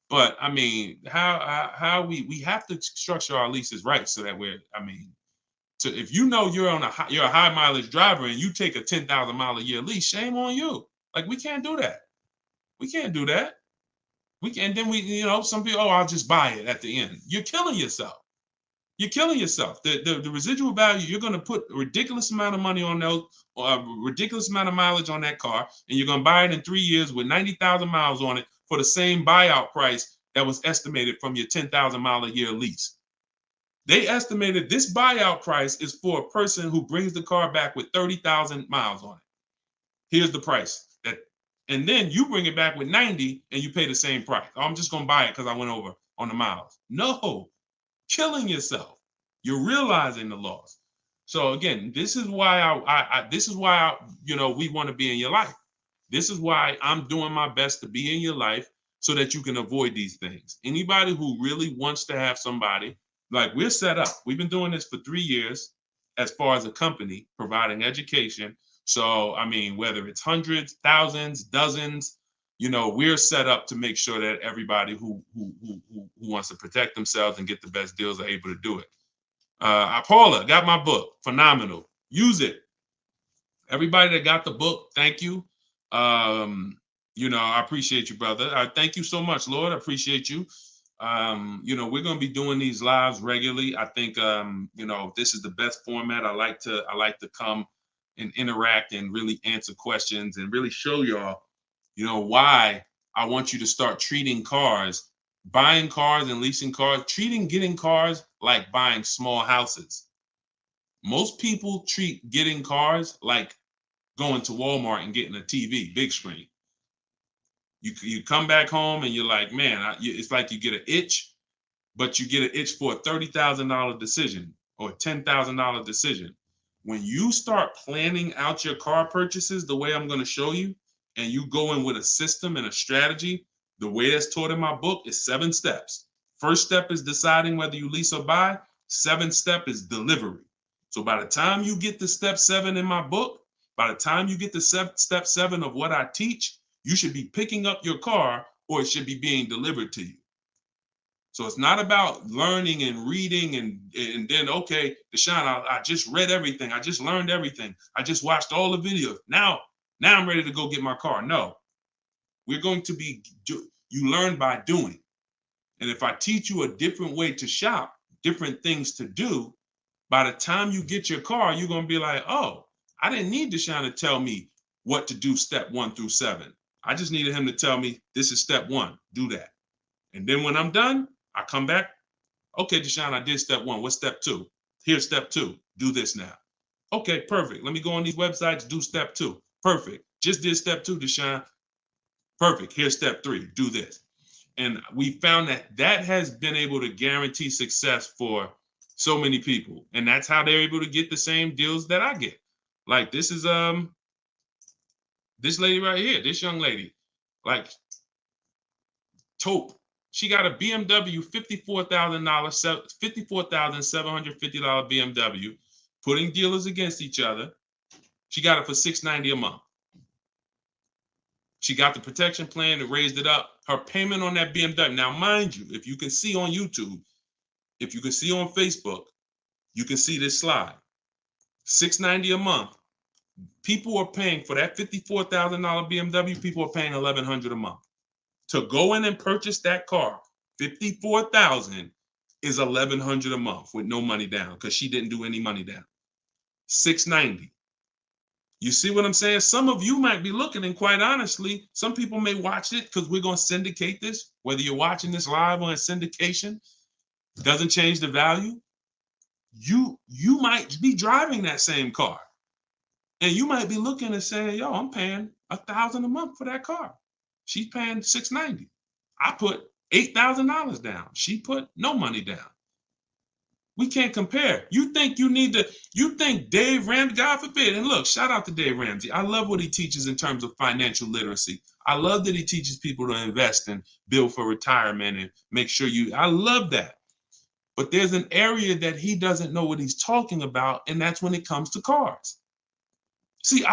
But I mean, how we have to structure our leases right so that if you know you're a high mileage driver and you take a 10,000 mile a year lease, shame on you. Like, we can't do that. We can't do that. Some people, oh, I'll just buy it at the end. You're killing yourself. You're killing yourself. The residual value, you're going to put a ridiculous amount of money on those, or a ridiculous amount of mileage on that car, and you're going to buy it in 3 years with 90,000 miles on it for the same buyout price that was estimated from your 10,000 mile a year lease. They estimated this buyout price is for a person who brings the car back with 30,000 miles on it. Here's the price. And then you bring it back with 90 and you pay the same price. Oh, I'm just going to buy it because I went over on the miles. No, killing yourself. You're realizing the loss. So again, this is why we want to be in your life. This is why I'm doing my best to be in your life so that you can avoid these things. Anybody who really wants to have somebody, like, we're set up. We've been doing this for 3 years as far as a company, providing education. So, whether it's hundreds, thousands, dozens, we're set up to make sure that everybody who wants to protect themselves and get the best deals are able to do it. Paula, got my book. Phenomenal. Use it. Everybody that got the book, thank you. I appreciate you, brother. Thank you so much, Lord. I appreciate you. We're going to be doing these lives regularly. I think, this is the best format. I like to come and interact and really answer questions and really show y'all, why I want you to start treating cars, buying cars and leasing cars, getting cars like buying small houses. Most people treat getting cars like going to Walmart and getting a TV, big screen. You come back home and you're like, man, it's like you get an itch, but you get an itch for a $30,000 decision or a $10,000 decision. When you start planning out your car purchases the way I'm going to show you, and you go in with a system and a strategy, the way that's taught in my book is 7 steps. First step is deciding whether you lease or buy. 7th step is delivery. So by the time you get to step 7 in my book, by the time you get to step 7 of what I teach, you should be picking up your car or it should be being delivered to you. So it's not about learning and reading and then, okay, Deshone, I just read everything. I just learned everything. I just watched all the videos. Now I'm ready to go get my car. No, we're going to you learn by doing. And if I teach you a different way to shop, different things to do, by the time you get your car, you're going to be like, oh, I didn't need Deshone to tell me what to do step 1 through 7. I just needed him to tell me this is step 1, do that. And then when I'm done, I come back. Okay, Deshone, I did step 1. What's step 2? Here's step 2. Do this now. Okay, perfect. Let me go on these websites, do step 2. Perfect. Just did step 2, Deshone. Perfect. Here's step 3. Do this. And we found that that has been able to guarantee success for so many people. And that's how they're able to get the same deals that I get. Like this is this lady right here, this young lady, like Taupe. She got a BMW $54,000, $54,750 BMW, putting dealers against each other. She got it for $690 a month. She got the protection plan and raised it up. Her payment on that BMW. Now, mind you, if you can see on YouTube, if you can see on Facebook, you can see this slide. $690 a month. People are paying for that $54,000 BMW. People are paying $1,100 a month to go in and purchase that car. $54,000 is $1,100 a month with no money down because she didn't do any money down. $690. You see what I'm saying? Some of you might be looking, and quite honestly, some people may watch it because we're going to syndicate this. Whether you're watching this live or in syndication, doesn't change the value. You might be driving that same car, and you might be looking and saying, "Yo, I'm paying $1,000 a month for that car. She's paying $690. I put $8,000 down. She put no money down. We can't compare. You think Dave Ramsey, God forbid, and look, shout out to Dave Ramsey. I love what he teaches in terms of financial literacy. I love that he teaches people to invest and build for retirement and make sure I love that. But there's an area that he doesn't know what he's talking about, and that's when it comes to cars. See,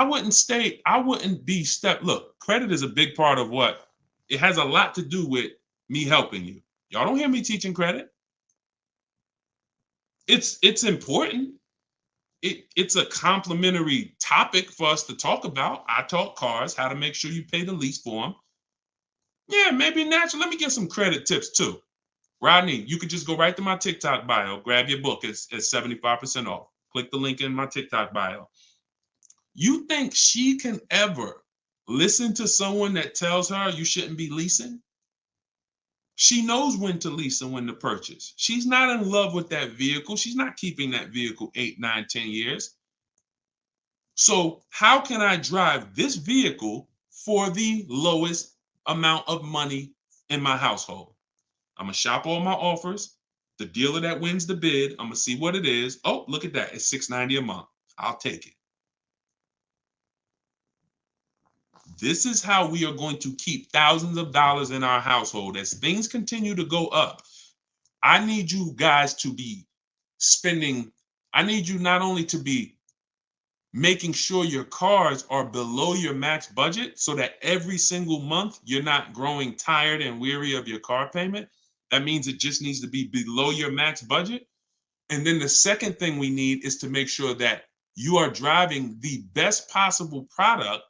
look, credit is a big part of what, it has a lot to do with me helping you. Y'all don't hear me teaching credit. It's important. It's a complimentary topic for us to talk about. I talk cars, how to make sure you pay the lease for them. Yeah, maybe natural. Let me get some credit tips too. Rodney, you could just go right to my TikTok bio, grab your book. It's 75% off. Click the link in my TikTok bio. You think she can ever listen to someone that tells her you shouldn't be leasing? She knows when to lease and when to purchase. She's not in love with that vehicle. She's not keeping that vehicle 8, 9, 10 years. So how can I drive this vehicle for the lowest amount of money in my household? I'm going to shop all my offers. The dealer that wins the bid, I'm going to see what it is. Oh, look at that. It's $690 a month. I'll take it. This is how we are going to keep thousands of dollars in our household. As things continue to go up, I need you guys to be spending, I need you not only to be making sure your cars are below your max budget so that every single month you're not growing tired and weary of your car payment. That means it just needs to be below your max budget. And then the second thing we need is to make sure that you are driving the best possible product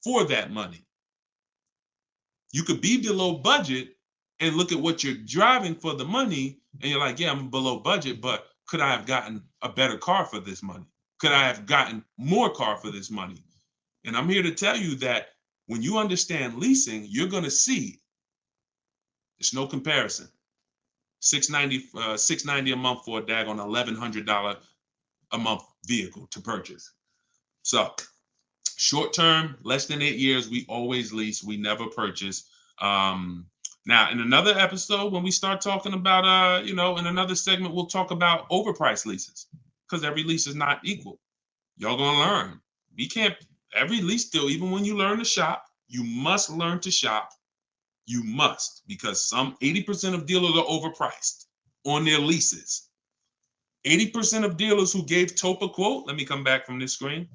for that money. You could be below budget and look at what you're driving for the money, and you're like, yeah, I'm below budget, but could I have gotten a better car for this money? Could I have gotten more car for this money? And I'm here to tell you that when you understand leasing, you're going to see there's no comparison. $690 a month for a daggone $1,100 a month vehicle to purchase. So short term, less than 8 years, we always lease. We never purchase. Now, in another episode, when we start talking about, in another segment, we'll talk about overpriced leases because every lease is not equal. Y'all gonna learn. Every lease deal, even when you learn to shop, you must learn to shop. You must, because 80% of dealers are overpriced on their leases. 80% of dealers who gave Taupe a quote, let me come back from this screen.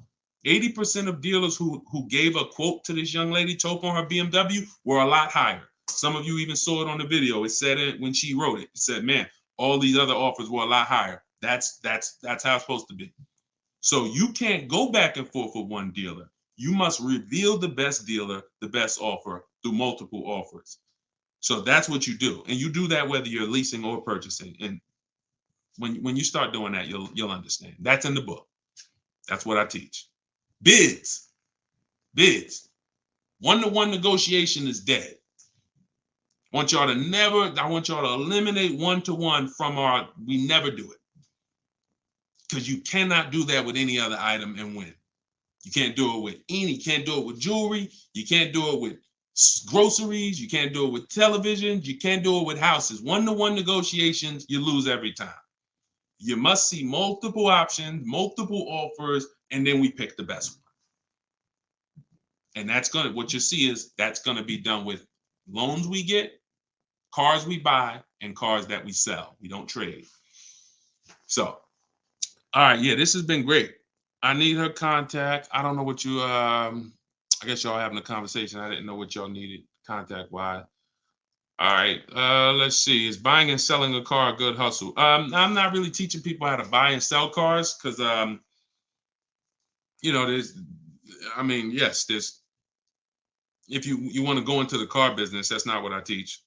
80% of dealers who gave a quote to this young lady, Taupe, on her BMW were a lot higher. Some of you even saw it on the video. It said it when she wrote it. It said, man, all these other offers were a lot higher. That's how it's supposed to be. So you can't go back and forth with one dealer. You must reveal the best dealer, the best offer through multiple offers. So that's what you do. And you do that whether you're leasing or purchasing. And when you start doing that, you'll understand. That's in the book. That's what I teach. Bids. One-to-one negotiation is dead. I want y'all to eliminate one-to-one from we never do it. Because you cannot do that with any other item and win. You can't do it with you can't do it with jewelry. You can't do it with groceries. You can't do it with televisions. You can't do it with houses. One-to-one negotiations, you lose every time. You must see multiple options, multiple offers, and then we pick the best one. And what you see is that's gonna be done with loans we get, cars we buy, and cars that we sell. We don't trade. So, all right, yeah, this has been great. I need her contact. I don't know what you I guess y'all having a conversation. I didn't know what y'all needed contact wise. All right, let's see. Is buying and selling a car a good hustle? I'm not really teaching people how to buy and sell cars because yes, there's if you want to go into the car business, that's not what I teach.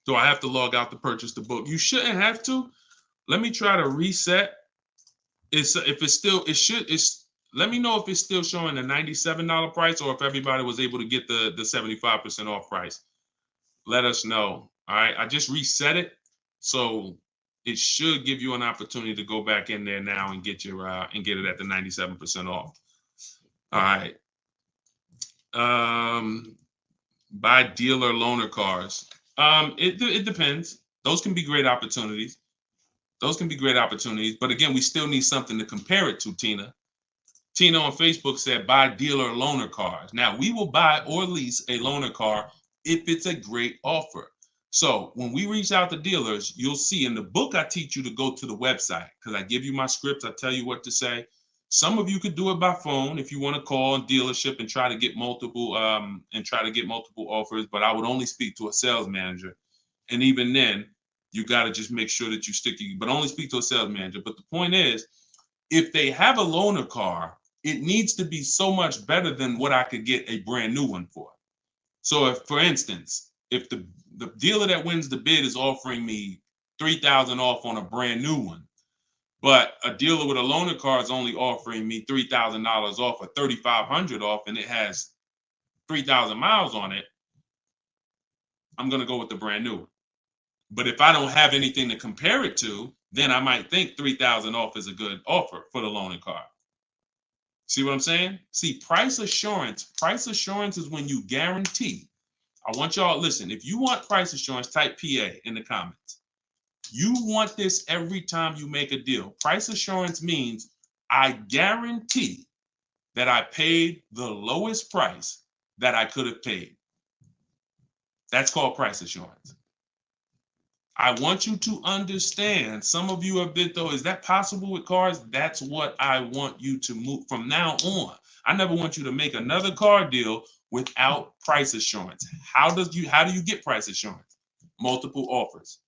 So I have to log out to purchase the book. You shouldn't have to. Let me try to reset. Let me know if it's still showing the $97 price or if everybody was able to get the 75% off price. Let us know. All right. I just reset it. So it should give you an opportunity to go back in there now and get it at the 97% off. All right. Buy dealer loaner cars. It depends. Those can be great opportunities. But again, we still need something to compare it to, Tina. Tina on Facebook said, buy dealer loaner cars. Now, we will buy or lease a loaner car if it's a great offer. So when we reach out to dealers, you'll see in the book, I teach you to go to the website because I give you my scripts. I tell you what to say. Some of you could do it by phone if you want to call a dealership and try to get multiple offers, but I would only speak to a sales manager. And even then, you got to just make sure that you but only speak to a sales manager. But the point is, if they have a loaner car, it needs to be so much better than what I could get a brand new one for. So if, for instance, if the dealer that wins the bid is offering me $3,000 off on a brand new one, but a dealer with a loaner car is only offering me $3,000 off or $3,500 off, and it has 3,000 miles on it, I'm going to go with the brand new one. But if I don't have anything to compare it to, then I might think 3,000 off is a good offer for the loaner car. See what I'm saying? See, price assurance is when you guarantee. I want y'all to listen. If you want price assurance, type PA in the comments. You want this every time you make a deal. Price assurance means I guarantee that I paid the lowest price that I could have paid. That's called price assurance. I want you to understand, some of you have been, though, is that possible with cars? That's what I want you to move from now on. I never want you to make another car deal without price assurance. How do you get price assurance? Multiple offers.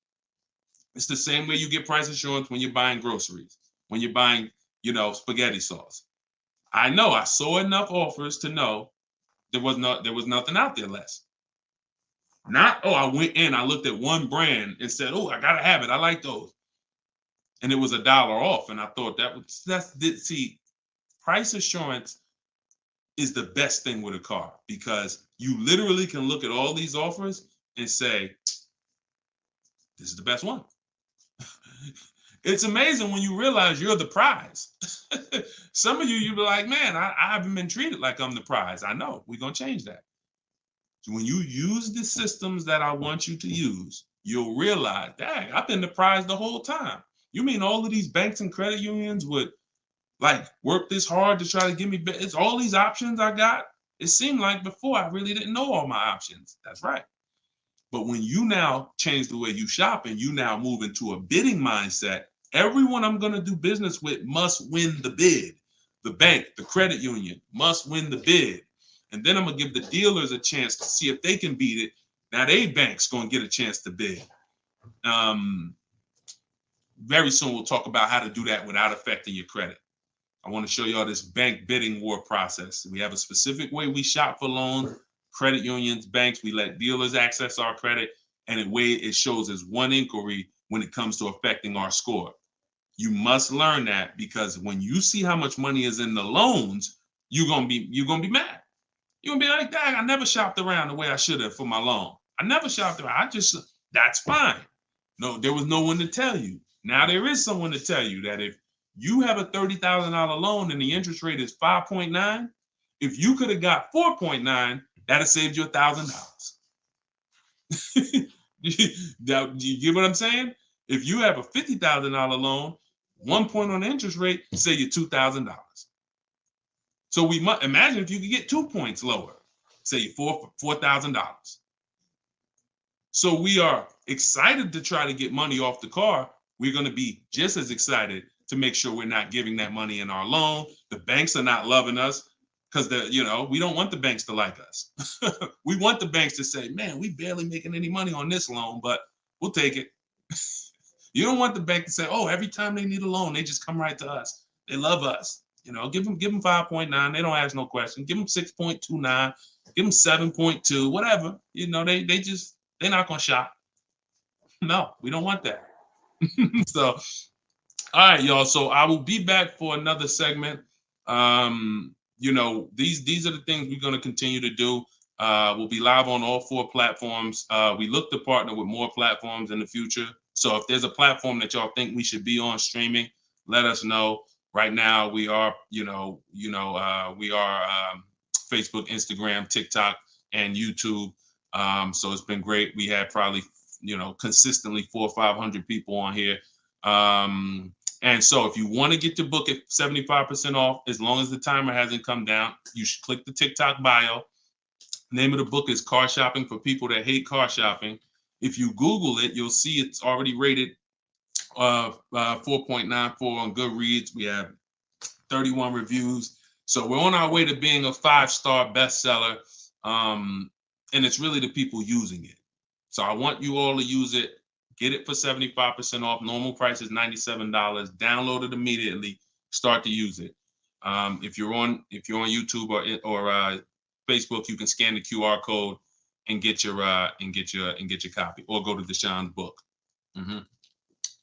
It's the same way you get price assurance when you're buying groceries, when you're buying, spaghetti sauce. I know I saw enough offers to know there was nothing out there less. I went in, I looked at one brand and said, I gotta have it. I like those. And it was $1 off. And I thought price assurance is the best thing with a car because you literally can look at all these offers and say, this is the best one. It's amazing when you realize you're the prize. Some of you'll be like, man, I haven't been treated like I'm the prize. I know, we're gonna change that. When you use the systems that I want you to use, you'll realize, dang, I've been the prize the whole time. You mean all of these banks and credit unions would work this hard to try to give me it's all these options I got? It seemed like before I really didn't know all my options. That's right. But when you now change the way you shop and you now move into a bidding mindset, everyone I'm going to do business with must win the bid. The bank, the credit union must win the bid. And then I'm going to give the dealers a chance to see if they can beat it. Now they bank's going to get a chance to bid. Very soon we'll talk about how to do that without affecting your credit. I want to show y'all this bank bidding war process. We have a specific way we shop for loans, credit unions, banks. We let dealers access our credit, and it shows as one inquiry when it comes to affecting our score. You must learn that because when you see how much money is in the loans, you're gonna be mad. You're gonna be like, dang, I never shopped around the way I should have for my loan. I never shopped around. That's fine. No, there was no one to tell you. Now there is someone to tell you that if You have a $30,000 loan and the interest rate is 5.9. If you could have got 4.9, that'd have saved you $1,000. You get what I'm saying? If you have a $50,000 loan, 1 point on the interest rate, say you $2,000. So we must imagine if you could get 2 points lower, say you $4,000. So we are excited to try to get money off the car. We're going to be just as excited to make sure we're not giving that money in our loan. The banks are not loving us because we don't want the banks to like us. We want the banks to say, man, we barely making any money on this loan, but we'll take it. You don't want the bank to say, oh, every time they need a loan, they just come right to us. They love us. Give them 5.9. They don't ask no question. Give them 6.29. Give them 7.2, whatever. They're not gonna shop. No, we don't want that. So, all right, y'all. So I will be back for another segment. These are the things we're gonna continue to do. We'll be live on all 4 platforms. We look to partner with more platforms in the future. So if there's a platform that y'all think we should be on streaming, let us know. Right now, we are, Facebook, Instagram, TikTok, and YouTube. So it's been great. We had probably, consistently 400 or 500 people on here. And so if you want to get your book at 75% off, as long as the timer hasn't come down, you should click the TikTok bio. Name of the book is Car Shopping for People That Hate Car Shopping. If you Google it, you'll see it's already rated 4.94 on Goodreads. We have 31 reviews. So we're on our way to being a 5-star bestseller. And it's really the people using it. So I want you all to use it. Get it for 75% off. Normal price is $97. Download it immediately. Start to use it. If you're on YouTube or Facebook, you can scan the QR code and get your copy, or go to Deshone's book. Mm-hmm.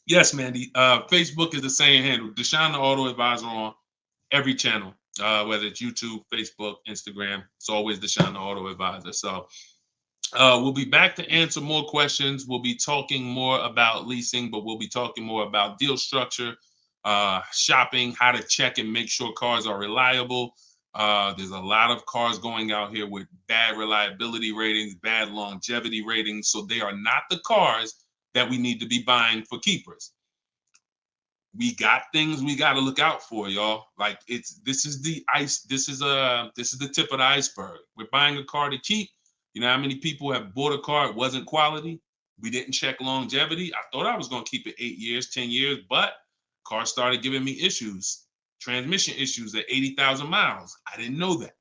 Yes, Mandy. Facebook is the same handle. Deshone the Auto Advisor on every channel, whether it's YouTube, Facebook, Instagram. It's always Deshone the Auto Advisor. So we'll be back to answer more questions. We'll be talking more about leasing, but we'll be talking more about deal structure, shopping, how to check and make sure cars are reliable. There's a lot of cars going out here with bad reliability ratings, bad longevity ratings. So they are not the cars that we need to be buying for keepers. We got things we got to look out for, y'all. Like this is the tip of the iceberg. We're buying a car to keep. You know how many people have bought a car, it wasn't quality? We didn't check longevity. I thought I was going to keep it 8 years, 10 years, but car started giving me issues, transmission issues at 80,000 miles. I didn't know that.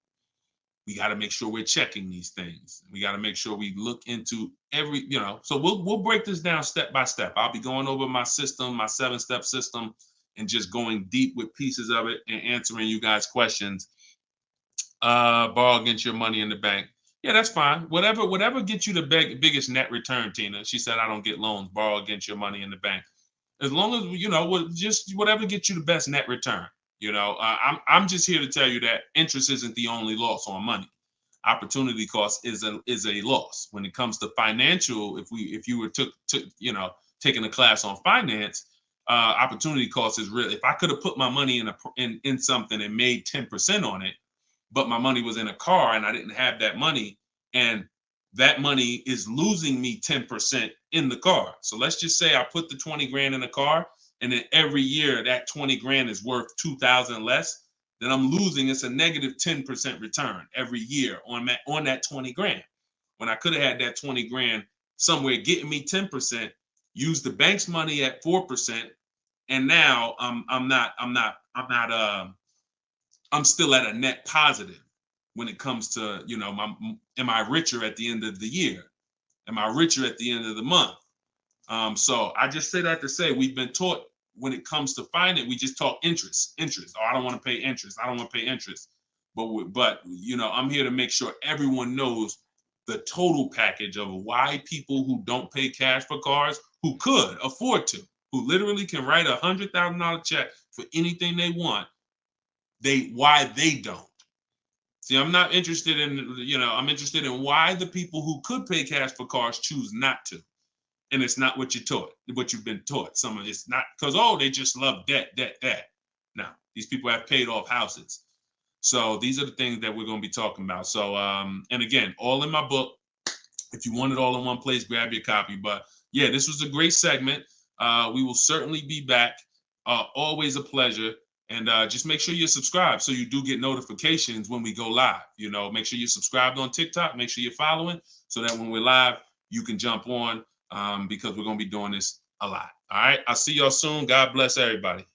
We got to make sure we're checking these things. We got to make sure we look into every, so we'll break this down step by step. I'll be going over my system, my 7-step system, and just going deep with pieces of it and answering you guys' questions. Borrow against your money in the bank. Yeah, that's fine. Whatever gets you the biggest net return, Tina. She said, I don't get loans. Borrow against your money in the bank. As long as, just whatever gets you the best net return. I'm just here to tell you that interest isn't the only loss on money. Opportunity cost is a loss. When it comes to financial, if you were taking a class on finance, opportunity cost is real. If I could have put my money in something and made 10% on it, but my money was in a car and I didn't have that money, and that money is losing me 10% in the car. So let's just say I put the 20 grand in the car, and then every year that 20 grand is worth 2,000 less, then I'm losing. It's a negative 10% return every year on that 20 grand. When I could have had that 20 grand somewhere getting me 10%, use the bank's money at 4%, and now I'm still at a net positive when it comes to, am I richer at the end of the year? Am I richer at the end of the month? So I just say that to say we've been taught when it comes to finance, we just talk interest. Oh, I don't want to pay interest. I don't want to pay interest. But I'm here to make sure everyone knows the total package of why people who don't pay cash for cars, who could afford to, who literally can write $100,000 check for anything they want, why they don't. See, I'm not interested in, I'm interested in why the people who could pay cash for cars choose not to. And it's not what you've been taught. Some of it's not because, they just love debt. now. These people have paid off houses. So these are the things that we're going to be talking about. So, and again, all in my book. If you want it all in one place, grab your copy. But yeah, this was a great segment. We will certainly be back. Always a pleasure. And just make sure you're subscribed so you do get notifications when we go live. You know, make sure you're subscribed on TikTok. Make sure you're following so that when we're live, you can jump on because we're going to be doing this a lot. All right. I'll see y'all soon. God bless everybody.